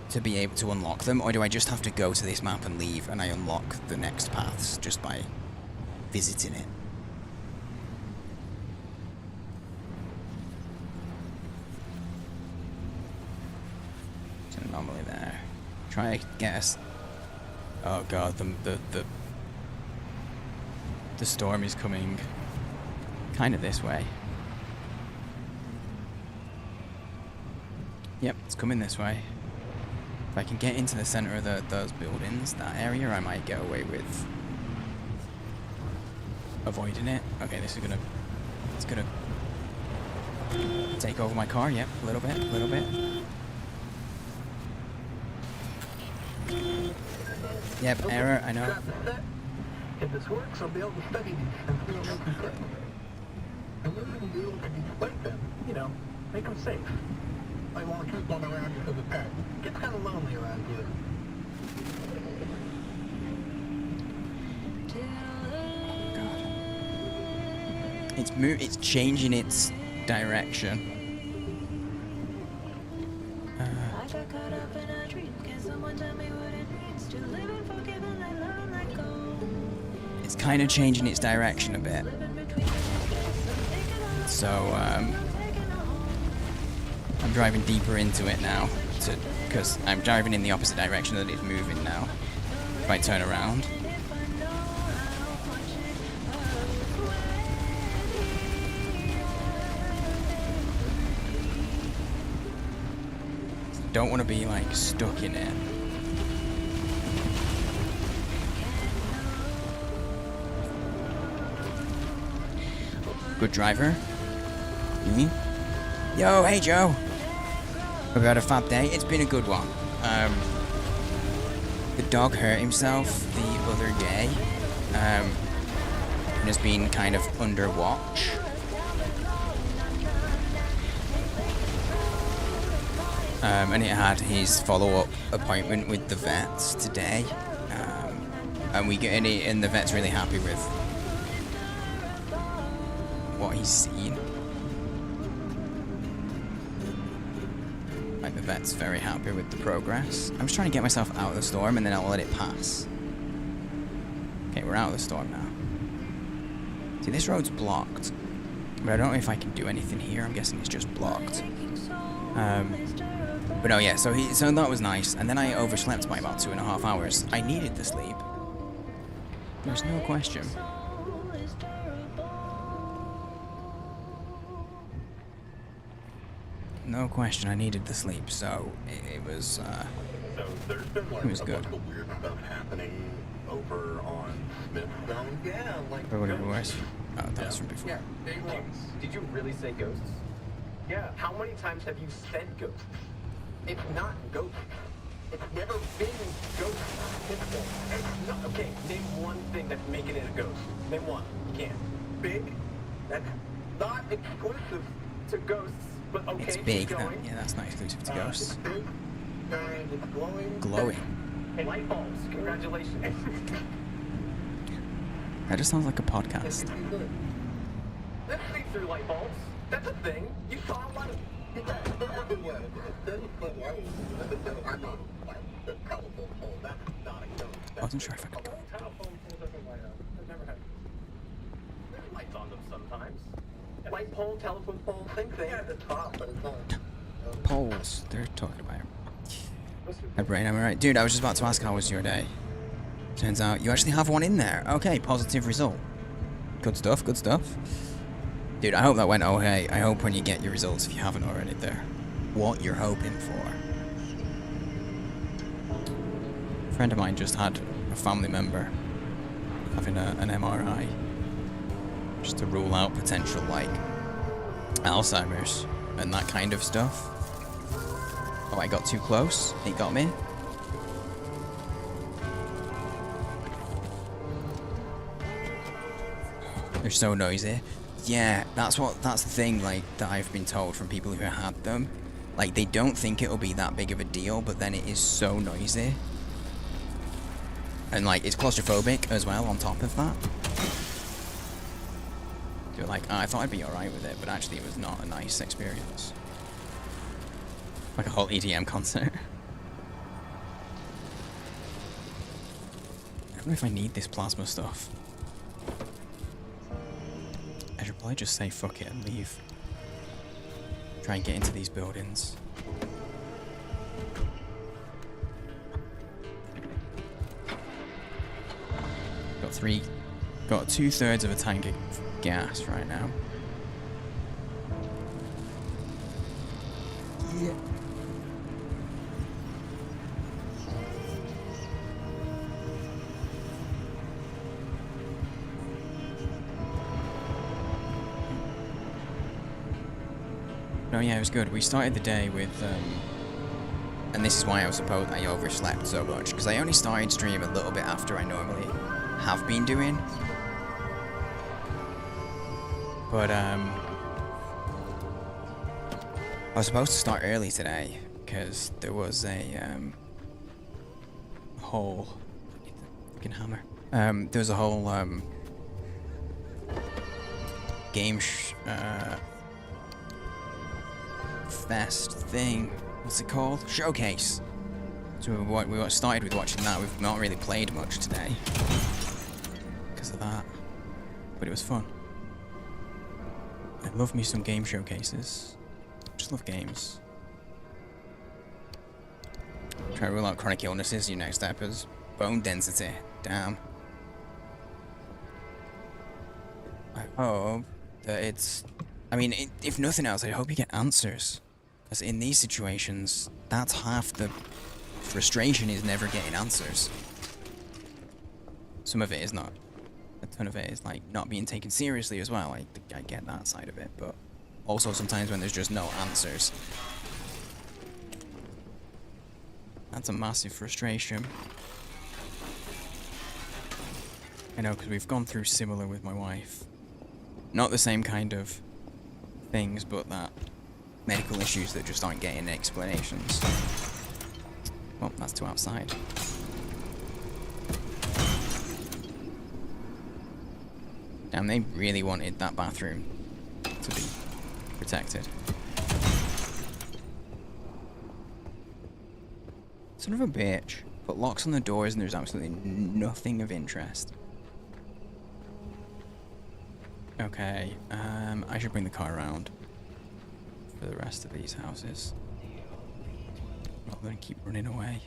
to be able to unlock them? Or do I just have to go to this map and leave and I unlock the next paths just by visiting it? There's an anomaly there. Try to guess. Oh god, the storm is coming kind of this way. Yep, it's coming this way. If I can get into the center of those buildings, that area, I might get away with avoiding it. Okay, it's gonna take over my car. Yep, a little bit. Yep, error, I know. If this works, I'll be able to study these and feel no concern. And losing you can deflate them, make them safe. I want to keep one around you as a pet. It gets kind of lonely around here. God. It's changing its direction. It's kind of changing its direction a bit. So, I'm driving deeper into it now, because I'm driving in the opposite direction that it's moving now. Might turn around. Don't want to be like stuck in it. Good driver. Me? Yo, hey Joe. Hope you had a fab day. It's been a good one. The dog hurt himself the other day. And has been kind of under watch. And it had his follow-up appointment with the vets today. And we get in it, and the vet's really happy with what he's seen. Like, the vet's very happy with the progress. I'm just trying to get myself out of the storm, and then I'll let it pass. Okay, we're out of the storm now. See, this road's blocked. But I don't know if I can do anything here. I'm guessing it's just blocked. But no, yeah, so that was nice. And then I overslept by about 2.5 hours. I needed the sleep. There's no question. No question, I needed the sleep, so it was, So there's been like it was a good. bunch of weird stuff happening over on Smithstone. Yeah, like Or whatever it was. Oh, that was from before. Yeah, big ones. Did you really say ghosts? Yeah. How many times have you said ghosts? It's not ghosts. It's never been ghosts. It's not. Okay, name one thing that's making it a ghost. Name one. You can't. Big. That's not exclusive to ghosts. But okay, It's big, keep going. yeah, that's not exclusive to ghosts. It's big, and it's glowing. Glowing. Hey, light bulbs. Congratulations. That just sounds like a podcast. Let's see through light bulbs. That's a thing. You saw a lot of. I wasn't sure if I could go. Lights on them sometimes. Light pole, telephone pole, same thing. Yeah, the top, but it's not. Poles, they're talking about. Hey, Brain, am I right? Dude, I was just about to ask how was your day. Turns out you actually have one in there. Okay, positive result. Good stuff, good stuff. Dude, I hope that went okay. I hope when you get your results, if you haven't already, they're what you're hoping for. A friend of mine just had a family member having an MRI. Just to rule out potential, like, Alzheimer's and that kind of stuff. Oh, I got too close. It got me. They're so noisy. Yeah, that's the thing, like, that I've been told from people who had them. Like, they don't think it'll be that big of a deal, but then it is so noisy. And, like, it's claustrophobic as well on top of that. You're like, oh, I thought I'd be alright with it, but actually it was not a nice experience. Like a whole EDM concert. I don't know if I need this plasma stuff. I should probably just say fuck it and leave. Try and get into these buildings. Got 2/3 of a tank of gas right now. Yeah. No, yeah, it was good. We started the day with, and this is why I overslept so much, because I only started stream a little bit after I normally have been doing. But, I was supposed to start early today, because there was a, whole... Fucking hammer. There was a whole, game fest thing. What's it called? Showcase. So we started with watching that. We've not really played much today because of that, but it was fun. I love me some game showcases. Just love games. Try to rule out chronic illnesses. Your next step is Bone density. Damn. I hope that it's... I mean, if nothing else, I hope you get answers. Because in these situations, that's half the frustration, is never getting answers. Some of it is not. A ton of it is, like, not being taken seriously as well. I get that side of it, but also sometimes when there's just no answers. That's a massive frustration. I know, because we've gone through similar with my wife. Not the same kind of things, but that medical issues that just aren't getting explanations. Well, that's to outside. Damn, they really wanted that bathroom to be protected. Son of a bitch. Put locks on the doors and there's absolutely nothing of interest. Okay, I should bring the car around for the rest of these houses. Rather than keep running away.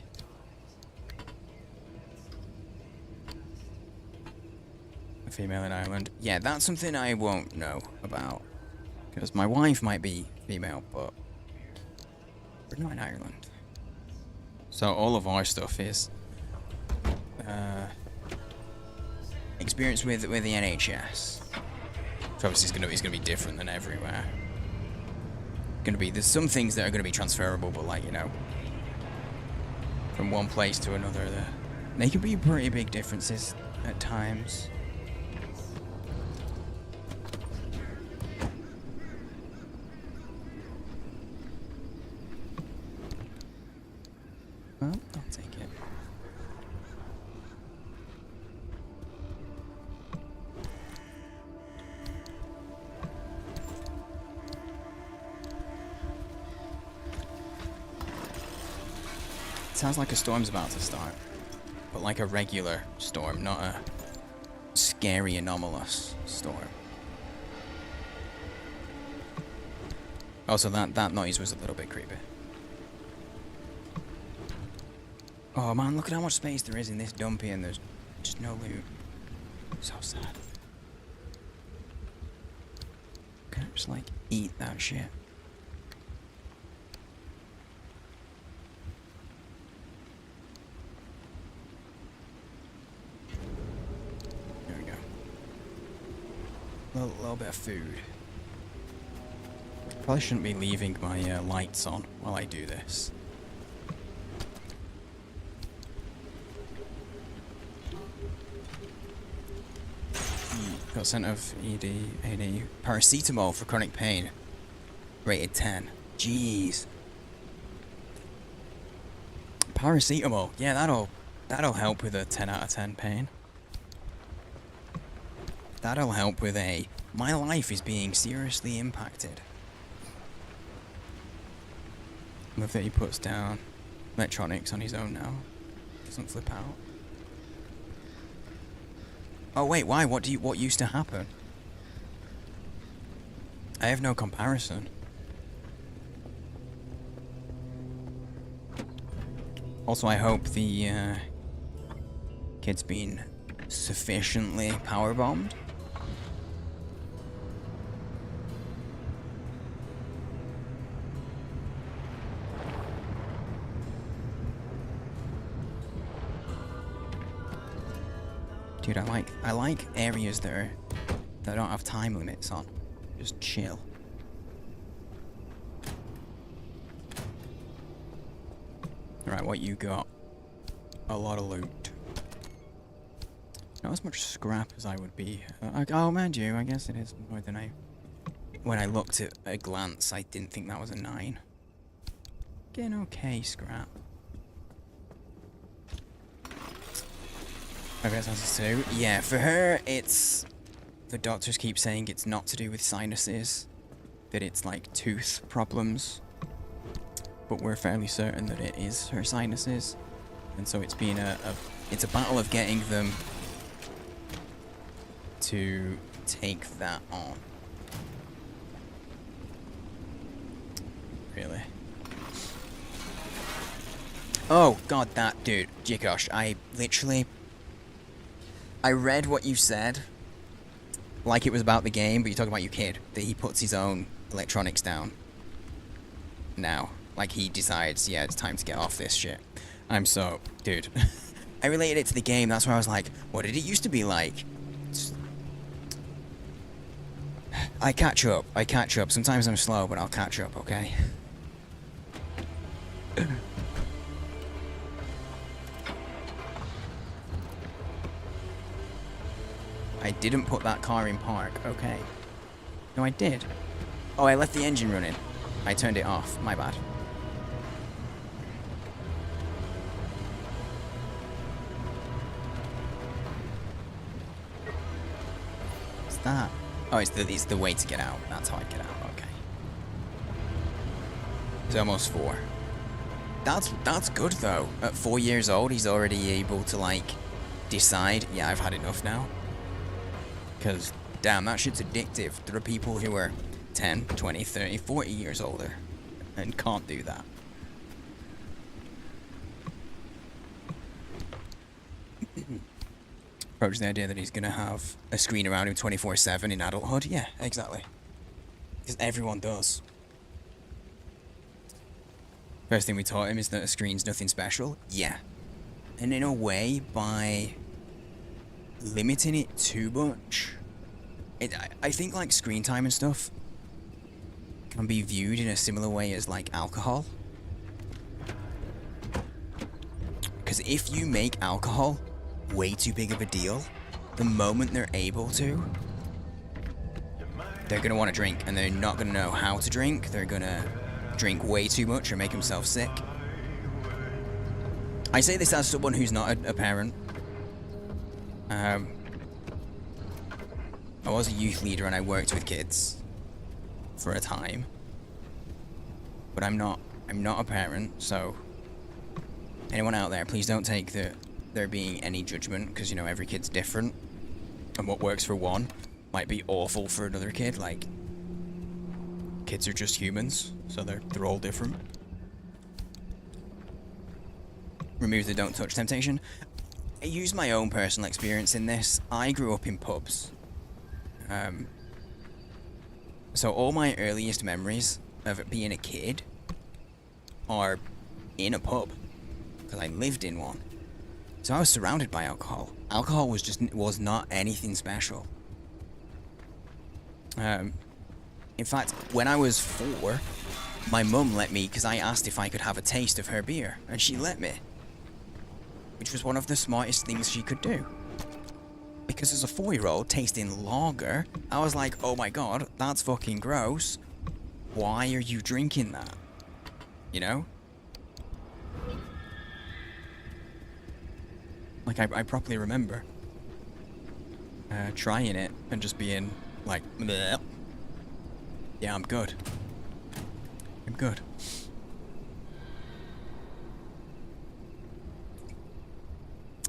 A female in Ireland. Yeah, that's something I won't know about. Because my wife might be female, but we're not in Ireland. So all of our stuff is experience with the NHS. So obviously it's gonna be different than everywhere. There's some things that are gonna be transferable, but like, you know, from one place to another, they can be pretty big differences at times. Well, I'll take it. Sounds like a storm's about to start, but like a regular storm, not a scary, anomalous storm. Also, that noise was a little bit creepy. Oh man, look at how much space there is in this dumpy and there's just no loot. So sad. Can I just like eat that shit? There we go. A little bit of food. Probably shouldn't be leaving my lights on while I do this. Got sent of ED, AD, paracetamol for chronic pain. Rated 10. Jeez. Paracetamol. Yeah, that'll help with a 10 out of 10 pain. That'll help with a, my life is being seriously impacted. Love that he puts down electronics on his own now. Doesn't flip out. Oh wait, why? What used to happen? I have no comparison. Also, I hope the kid's been sufficiently power bombed. Dude, I like areas that don't have time limits on. Just chill. Alright, what you got? A lot of loot. Not as much scrap as I would be. Oh, mind you, I guess it is more than when I looked at a glance, I didn't think that was a 9. Getting okay scrap. Okay, that's 2. Yeah, for her, it's... The doctors keep saying it's not to do with sinuses. That it's like tooth problems. But we're fairly certain that it is her sinuses. And so it's been it's a battle of getting them to take that on. Really. Oh, God, that dude. Jikosh, I read what you said like it was about the game, but you're talking about your kid, that he puts his own electronics down now. Like, he decides, yeah, it's time to get off this shit. I'm so... Dude. I related it to the game, that's why I was like, what did it used to be like? I catch up. Sometimes I'm slow, but I'll catch up, okay? I didn't put that car in park, okay. No, I did. Oh, I left the engine running. I turned it off, my bad. What's that? Oh, it's the way to get out. That's how I get out, okay. It's almost 4. That's good, though. At 4 years old, he's already able to, like, decide, yeah, I've had enough now. Because, damn, that shit's addictive. There are people who are 10, 20, 30, 40 years older and can't do that. Approach the idea that he's going to have a screen around him 24/7 in adulthood. Yeah, exactly. Because everyone does. First thing we taught him is that a screen's nothing special. Yeah. And in a way, by limiting it too much, I think like screen time and stuff can be viewed in a similar way as like alcohol. Because if you make alcohol way too big of a deal, the moment they're able to, they're going to want to drink, and they're not going to know how to drink. They're going to drink way too much or make themselves sick. I say this as someone who's not a parent. I was a youth leader and I worked with kids for a time, but I'm not a parent, so anyone out there, please don't take there being any judgment, because, you know, every kid's different, and what works for one might be awful for another kid. Like, kids are just humans, so they're all different. Remove the don't touch temptation. I use my own personal experience in this. I grew up in pubs. So all my earliest memories of being a kid are in a pub, because I lived in one. So I was surrounded by alcohol. Alcohol was not anything special. In fact, when I was 4, my mum let me, because I asked if I could have a taste of her beer, and she let me. Which was one of the smartest things she could do. Because as a 4-year-old tasting lager, I was like, oh my god, that's fucking gross. Why are you drinking that? You know? Like, I properly remember trying it and just being like, bleh. Yeah, I'm good. I'm good.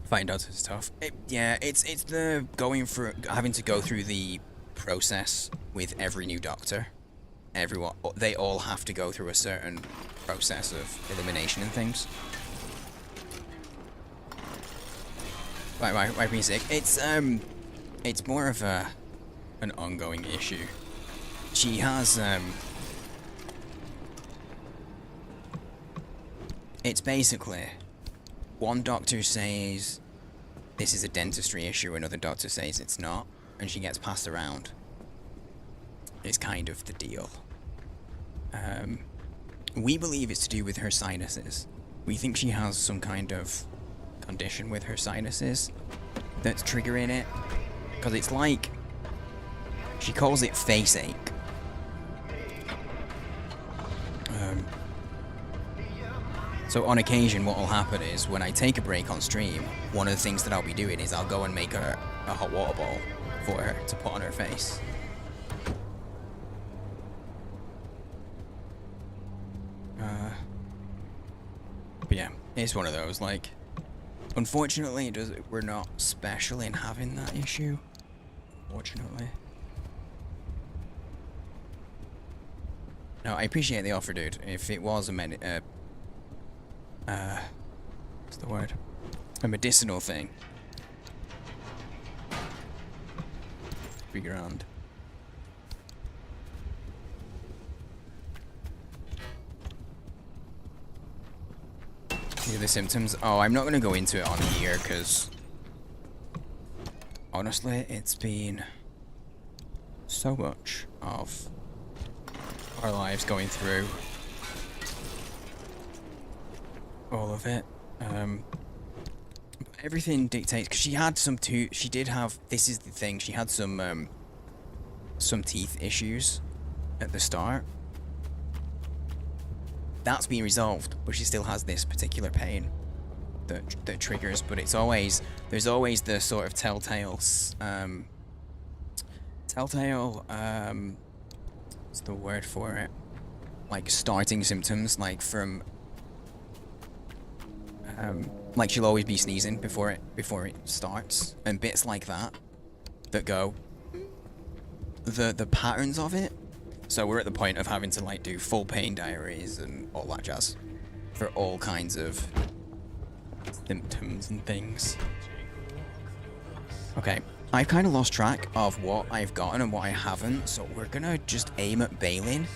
Fighting dogs is tough. Yeah, it's the having to go through the process with every new doctor. They all have to go through a certain process of elimination and things. Why being sick? It's more of an ongoing issue. She has it's basically, one doctor says this is a dentistry issue, another doctor says it's not, and she gets passed around. It's kind of the deal. We believe it's to do with her sinuses. We think she has some kind of condition with her sinuses that's triggering it, because it's like, she calls it face ache. So on occasion, what will happen is when I take a break on stream, one of the things that I'll be doing is I'll go and make her a hot water ball for her to put on her face. But yeah, it's one of those, like, unfortunately, we're not special in having that issue. Fortunately. No, I appreciate the offer, dude. If it was What's the word? A medicinal thing. Be grand. The symptoms. Oh, I'm not going to go into it on here because honestly, it's been so much of our lives going through all of it. Everything dictates because she had some she did have, this is the thing, she had some teeth issues at the start. That's been resolved, but she still has this particular pain that triggers. But it's always, there's always the sort of telltale, what's the word for it? Like starting symptoms, like from, like she'll always be sneezing before it starts, and bits like that go. The patterns of it. So we're at the point of having to like do full pain diaries and all that jazz for all kinds of symptoms and things. Okay, I've kind of lost track of what I've gotten and what I haven't, so we're gonna just aim at bailing.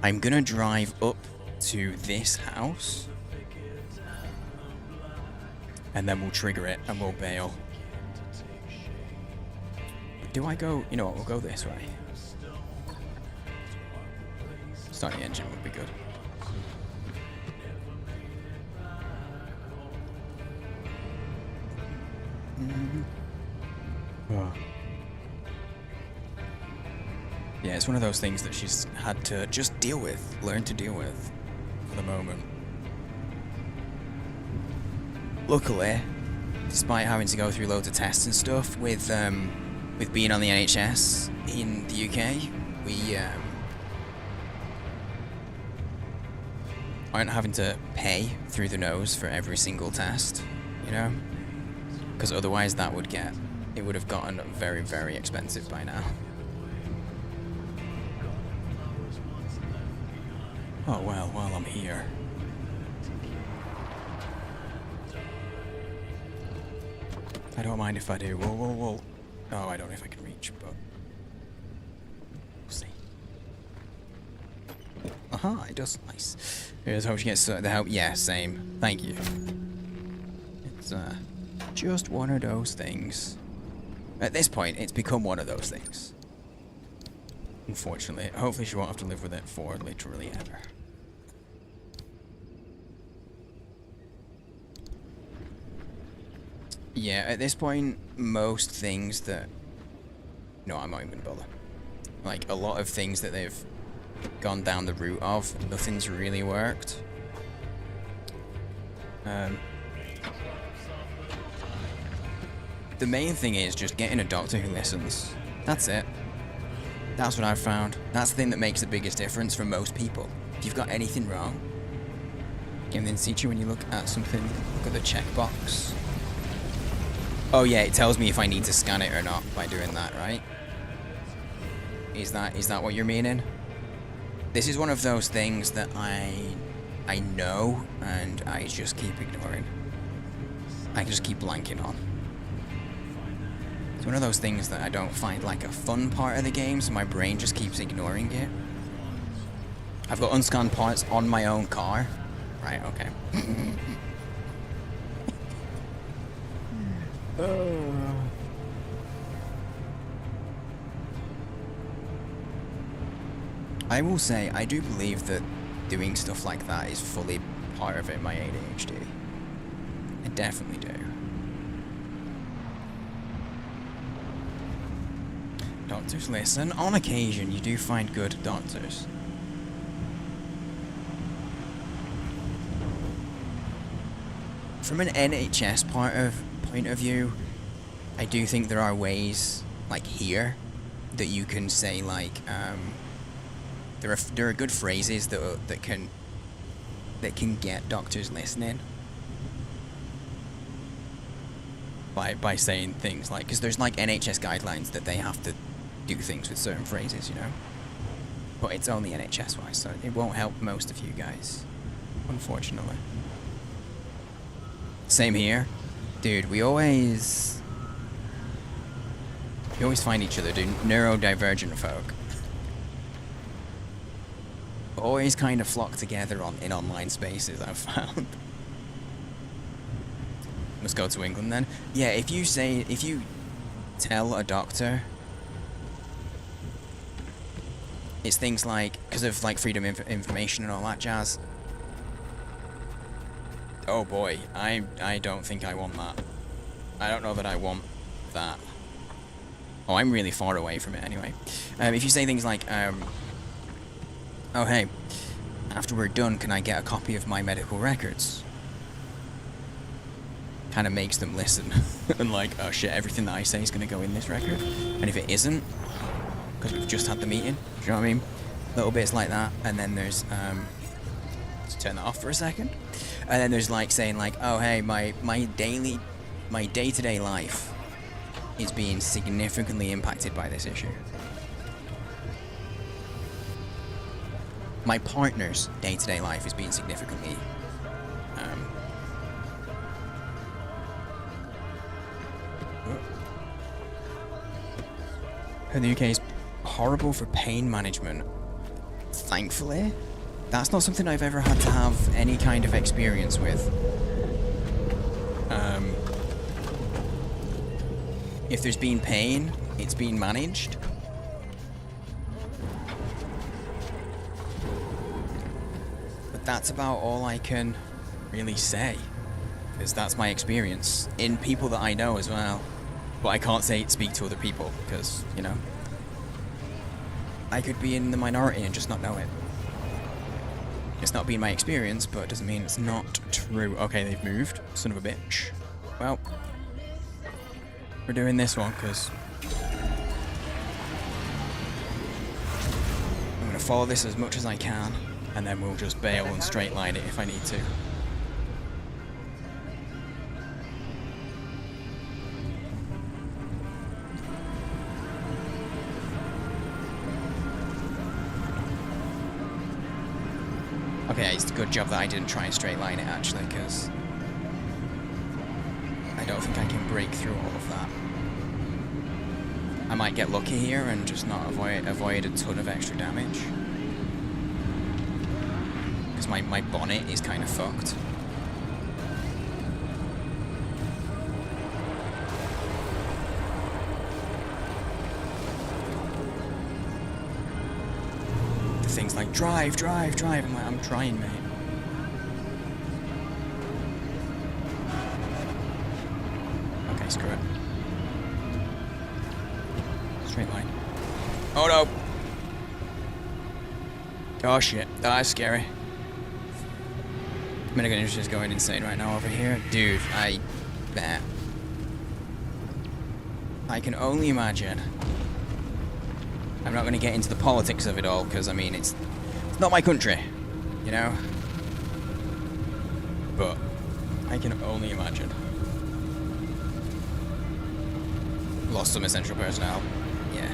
I'm gonna drive up to this house and then we'll trigger it and we'll bail. Do I go, you know what, we'll go this way. Starting the engine would be good. Oh. Yeah, it's one of those things that she's had to just deal with, learn to deal with for the moment. Luckily, despite having to go through loads of tests and stuff with being on the NHS in the UK, we aren't having to pay through the nose for every single test, you know? Because otherwise that would have gotten very, very expensive by now. Oh well, while I'm here. I don't mind if I do. Whoa. Oh, I don't know if I can reach, but we'll see. Aha, it does. Nice. Here's how she gets the help. Yeah, same. Thank you. It's just one of those things. At this point, it's become one of those things. Unfortunately. Hopefully she won't have to live with it for literally ever. Yeah, at this point, most things that... No, I'm not even gonna bother. Like, a lot of things that they've gone down the route of, nothing's really worked. The main thing is just getting a doctor who listens. That's it. That's what I've found. That's the thing that makes the biggest difference for most people. If you've got anything wrong, and then teach you when you look at something, look at the checkbox. Oh yeah, it tells me if I need to scan it or not by doing that, right? Is that what you're meaning? This is one of those things that I know and I just keep ignoring. I just keep blanking on. It's one of those things that I don't find like a fun part of the game, so my brain just keeps ignoring it. I've got unscanned parts on my own car. Right, okay. I will say, I do believe that doing stuff like that is fully part of it, my ADHD. I definitely do. Doctors listen. On occasion, you do find good doctors. From an NHS point of view, I do think there are ways, like here, that you can say like, there are good phrases that can get doctors listening by saying things like, because there's like NHS guidelines that they have to do things with certain phrases, you know. But it's only NHS wise, so it won't help most of you guys, unfortunately. Same here. Dude, we always find each other, dude. Neurodivergent folk. Always kind of flock together in online spaces, I've found. Must go to England then. Yeah, if you tell a doctor, it's things like, because of like freedom of information and all that jazz. Oh boy, I don't think I want that. I don't know that I want that. Oh, I'm really far away from it anyway. If you say things like, oh hey, after we're done, can I get a copy of my medical records? Kind of makes them listen. And like, oh shit, everything that I say is going to go in this record. And if it isn't, because we've just had the meeting, do you know what I mean? Little bits like that. And then there's, let's turn that off for a second. And then there's like saying like, oh hey, my day-to-day life is being significantly impacted by this issue. My partner's day-to-day life is being significantly the UK is horrible for pain management. Thankfully, that's not something I've ever had to have any kind of experience with. If there's been pain, it's been managed. But that's about all I can really say, because that's my experience in people that I know as well. But I can't speak to other people, because, you know, I could be in the minority and just not know it. It's not been my experience, but it doesn't mean it's not true. Okay, they've moved. Son of a bitch. Well, we're doing this one, because I'm going to follow this as much as I can, and then we'll just bail and straight line it if I need to. Okay, it's a good job that I didn't try and straight line it actually, because I don't think I can break through all of that. I might get lucky here and just not avoid a ton of extra damage. Because my bonnet is kind of fucked. Things like drive. I'm like, I'm trying, mate. Okay, screw it. Straight line. Oh no! Oh shit, that's scary. Minigun is just going insane right now over here. Dude, I can only imagine. I'm not going to get into the politics of it all, because, I mean, it's not my country, you know? But I can only imagine. Lost some essential personnel. Yeah.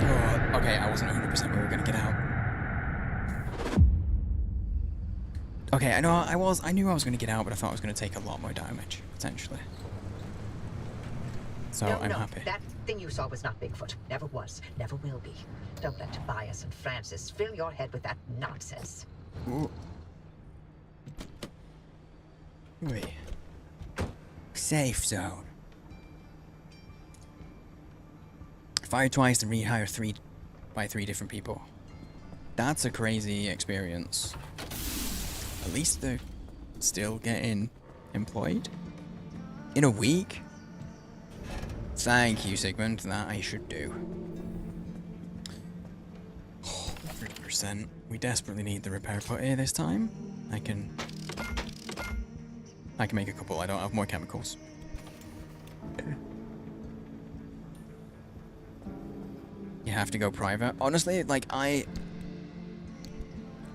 Oh, okay, I wasn't 100% we were going to get out. Okay, I knew I was going to get out, but I thought I was going to take a lot more damage, potentially. So I'm happy. That thing you saw was not Bigfoot. Never was. Never will be. Don't let Tobias and Francis fill your head with that nonsense. Ooh. Wait. Safe zone. Fire twice and rehire by three different people. That's a crazy experience. At least they're still getting employed. In a week? Thank you, Sigmund. That I should do. 30%. We desperately need the repair put here this time. I can make a couple. I don't have more chemicals. You have to go private. Honestly, like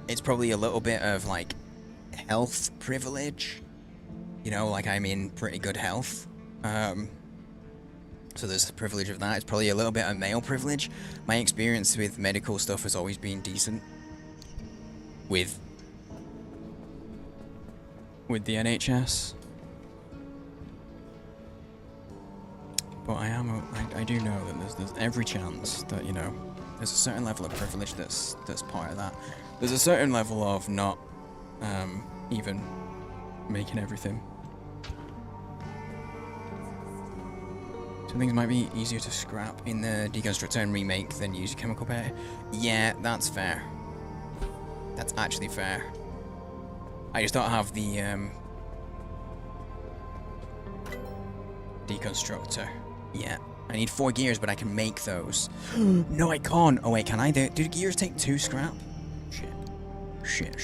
it's probably a little bit of like health privilege. You know, like I'm in pretty good health. So there's a privilege of that. It's probably a little bit of male privilege. My experience with medical stuff has always been decent. With with the NHS. But I do know that there's every chance that, you know, there's a certain level of privilege that's part of that. There's a certain level of not even making everything. Some things might be easier to scrap in the deconstructor and remake than use chemical pair. Yeah, that's fair. That's actually fair. I just don't have the deconstructor yet. I need 4 gears, but I can make those. No, I can't. Oh wait, can I? Do the gears take 2 scrap? Shit. Shit.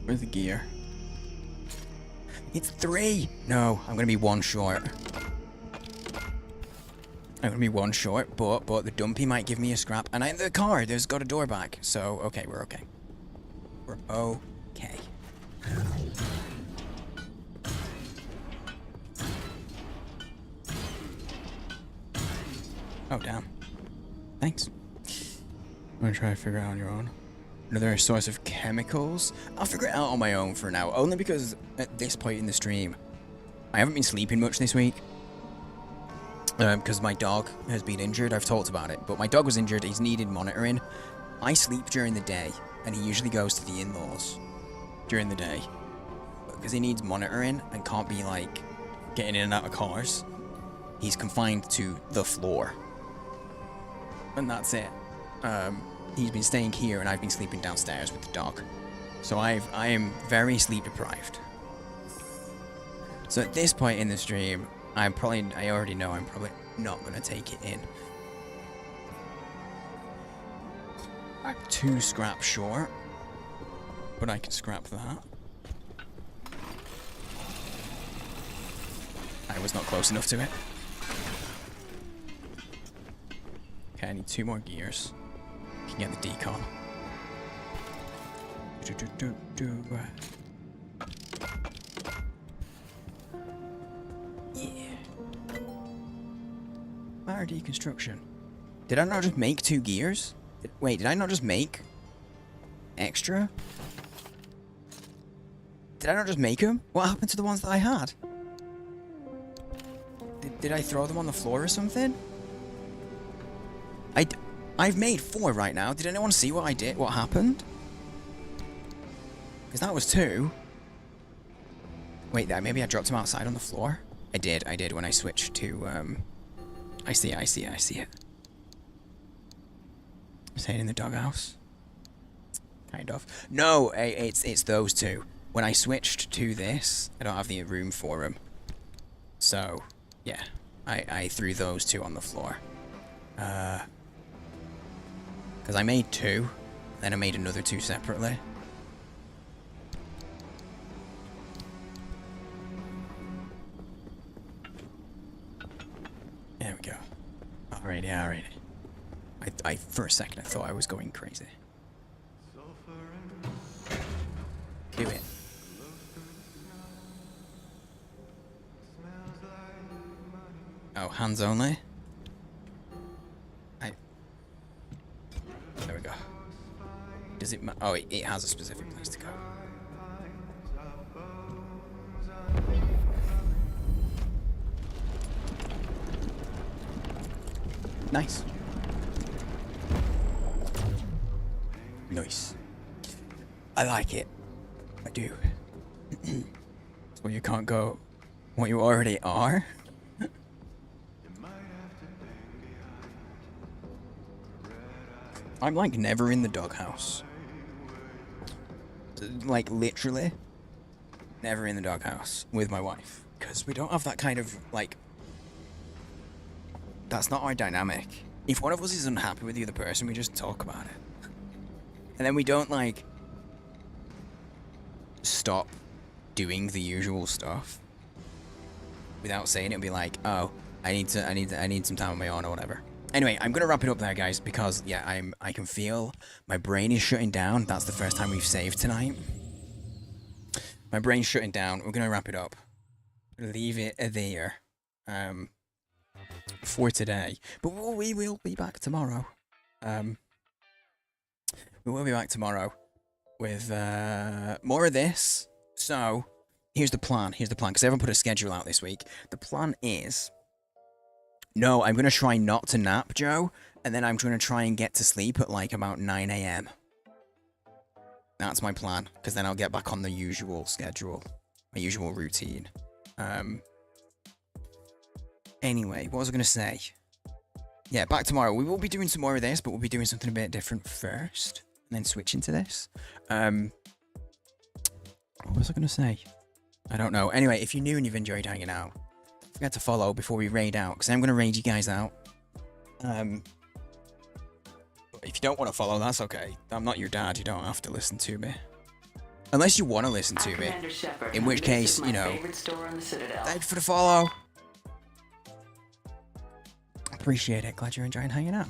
Where's the gear? It's 3! No, I'm gonna be 1 short. I'm gonna be 1 short, but the dumpy might give me a scrap. And the car, there's got a door back. So, okay, we're okay. We're okay. Oh, damn. Thanks. I'm gonna try to figure it out on your own. Another source of chemicals? I'll figure it out on my own for now, only because at this point in the stream, I haven't been sleeping much this week. Because my dog has been injured. I've talked about it, but my dog was injured. He's needed monitoring. I sleep during the day, and he usually goes to the in-laws during the day. Because he needs monitoring and can't be, like, getting in and out of cars. He's confined to the floor. And that's it. He's been staying here, and I've been sleeping downstairs with the dog. So I am very sleep deprived. So at this point in the stream, I already know I'm probably not going to take it in. I'm 2 scrap short, but I can scrap that. I was not close enough to it. Okay, I need 2 more gears. Can get the decon. Yeah. Matter deconstruction. Did I not just make 2 gears? Wait, did I not just make extra? Did I not just make them? What happened to the ones that I had? Did I throw them on the floor or something? I've made 4 right now. Did anyone see what I did? What happened? Because that was 2. Wait, maybe I dropped them outside on the floor? I did when I switched to, I see it. Staying in the doghouse? Kind of. No, it's those 2. When I switched to this, I don't have the room for them. So, yeah. I threw those 2 on the floor. Because I made 2, then I made another 2 separately. There we go. Alrighty. I for a second I thought I was going crazy. Do it. Oh, hands only? There we go. Does it oh, it has a specific place to go. Nice. Nice. I like it. I do. Well, you can't go what you already are. I'm like never in the doghouse. Like literally never in the doghouse with my wife. Because we don't have that kind of like... That's not our dynamic. If one of us is unhappy with the other person, we just talk about it. And then we don't like... stop doing the usual stuff. Without saying it, and be like, oh, I need some time on my own or whatever. Anyway, I'm gonna wrap it up there, guys, because yeah, I can feel my brain is shutting down. That's the first time we've saved tonight. My brain's shutting down. We're gonna wrap it up. Leave it there. For today. But we will be back tomorrow. We will be back tomorrow with more of this. So, here's the plan. Because I haven't put a schedule out this week. The plan is... No, I'm going to try not to nap, Joe. And then I'm going to try and get to sleep at like about 9 a.m. That's my plan. Because then I'll get back on the usual schedule. My usual routine. Anyway, what was I going to say? Yeah, back tomorrow. We will be doing some more of this, but we'll be doing something a bit different first. And then switch into this. What was I going to say? I don't know. Anyway, if you're new and you've enjoyed hanging out, don't forget to follow before we raid out. Because I'm going to raid you guys out. If you don't want to follow, that's okay. I'm not your dad. You don't have to listen to me. Unless you want to listen to me. In which case, you know, thanks for the follow. Appreciate it. Glad you're enjoying hanging out.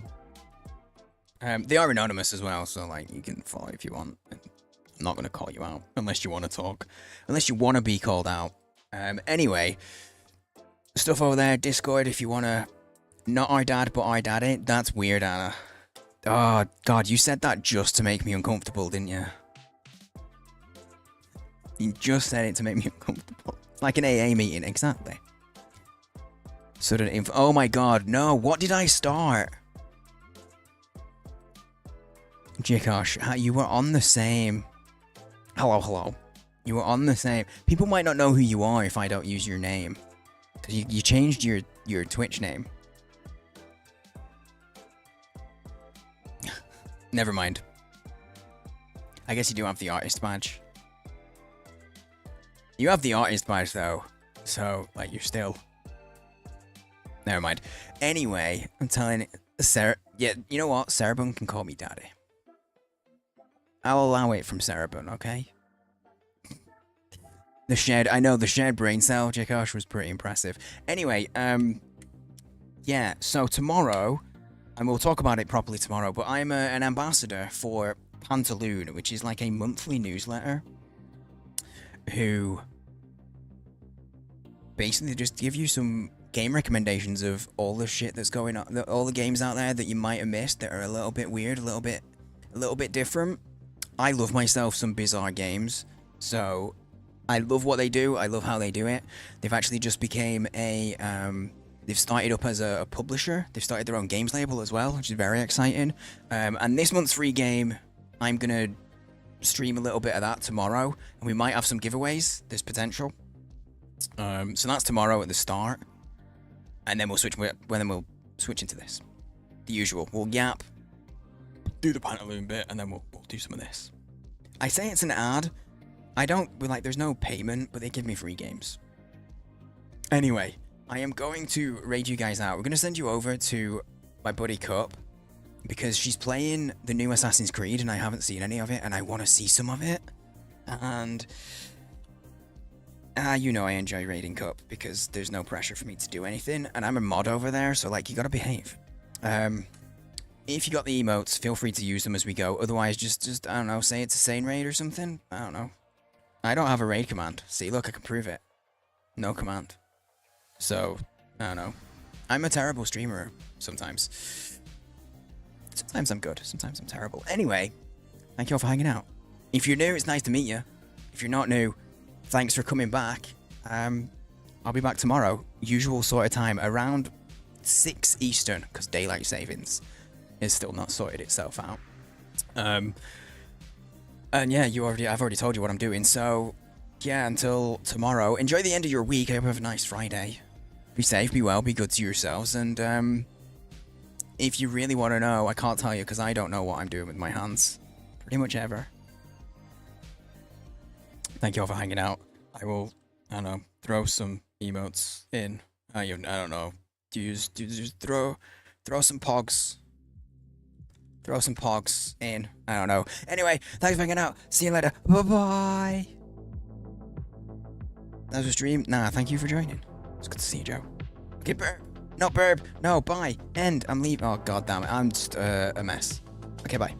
They are anonymous as well, so like you can follow if you want. I'm not going to call you out unless you want to talk. Unless you want to be called out. Anyway, stuff over there, Discord, if you want to... Not our dad, but our daddy. That's weird, Anna. Oh, God, you said that just to make me uncomfortable, didn't you? You just said it to make me uncomfortable. Like an AA meeting, exactly. Sudden info. Oh my God, no, what did I start? Jikosh, you were on the same... Hello. You were on the same... People might not know who you are if I don't use your name. Because you changed your Twitch name. Never mind. I guess you do have the artist badge. You have the artist badge though. So, like, you're still... Never mind. Anyway, I'm telling Sarah... Yeah, you know what? Cerebun can call me daddy. I'll allow it from Cerebun, okay? I know the shared brain cell, Jikosh, was pretty impressive. Anyway, yeah, so tomorrow... And we'll talk about it properly tomorrow, but I'm an ambassador for Pantaloon, which is like a monthly newsletter who basically just give you some game recommendations of all the shit that's going on, all the games out there that you might have missed that are a little bit weird, a little bit different. I love myself some bizarre games, so I love what they do. I love how they do it. They've actually just became a they've started up as a publisher. They've started their own games label as well, which is very exciting. And this month's free game, I'm going to stream a little bit of that tomorrow. And we might have some giveaways. There's potential. So that's tomorrow at the start. And then we'll switch into this. The usual. We'll yap, do the Pantaloon bit, and then we'll do some of this. I say it's an ad. There's no payment, but they give me free games. Anyway. I am going to raid you guys out. We're going to send you over to my buddy Cup because she's playing the new Assassin's Creed and I haven't seen any of it and I want to see some of it. And you know I enjoy raiding Cup because there's no pressure for me to do anything and I'm a mod over there, so like you got to behave. If you got the emotes, feel free to use them as we go. Otherwise, just I don't know, say it's a sane raid or something. I don't know. I don't have a raid command. See, look, I can prove it. No command. So, I don't know. I'm a terrible streamer sometimes. Sometimes I'm good, sometimes I'm terrible. Anyway, thank you all for hanging out. If you're new, it's nice to meet you. If you're not new, thanks for coming back. I'll be back tomorrow, usual sort of time, around 6 Eastern, because daylight savings is still not sorted itself out. And yeah, I've already told you what I'm doing, so yeah, until tomorrow. Enjoy the end of your week. I hope you have a nice Friday. Be safe, be well, be good to yourselves, and if you really want to know, I can't tell you because I don't know what I'm doing with my hands. Pretty much ever. Thank you all for hanging out. I will, I don't know, throw some emotes in. I don't know. Just throw some pogs. Throw some pogs in. I don't know. Anyway, thanks for hanging out. See you later. Bye-bye. That was a stream. Nah, thank you for joining. It's good to see you, Joe. Okay, burp. No, burp. No, bye. End. I'm leaving. Oh, god damn it. I'm just a mess. Okay, bye.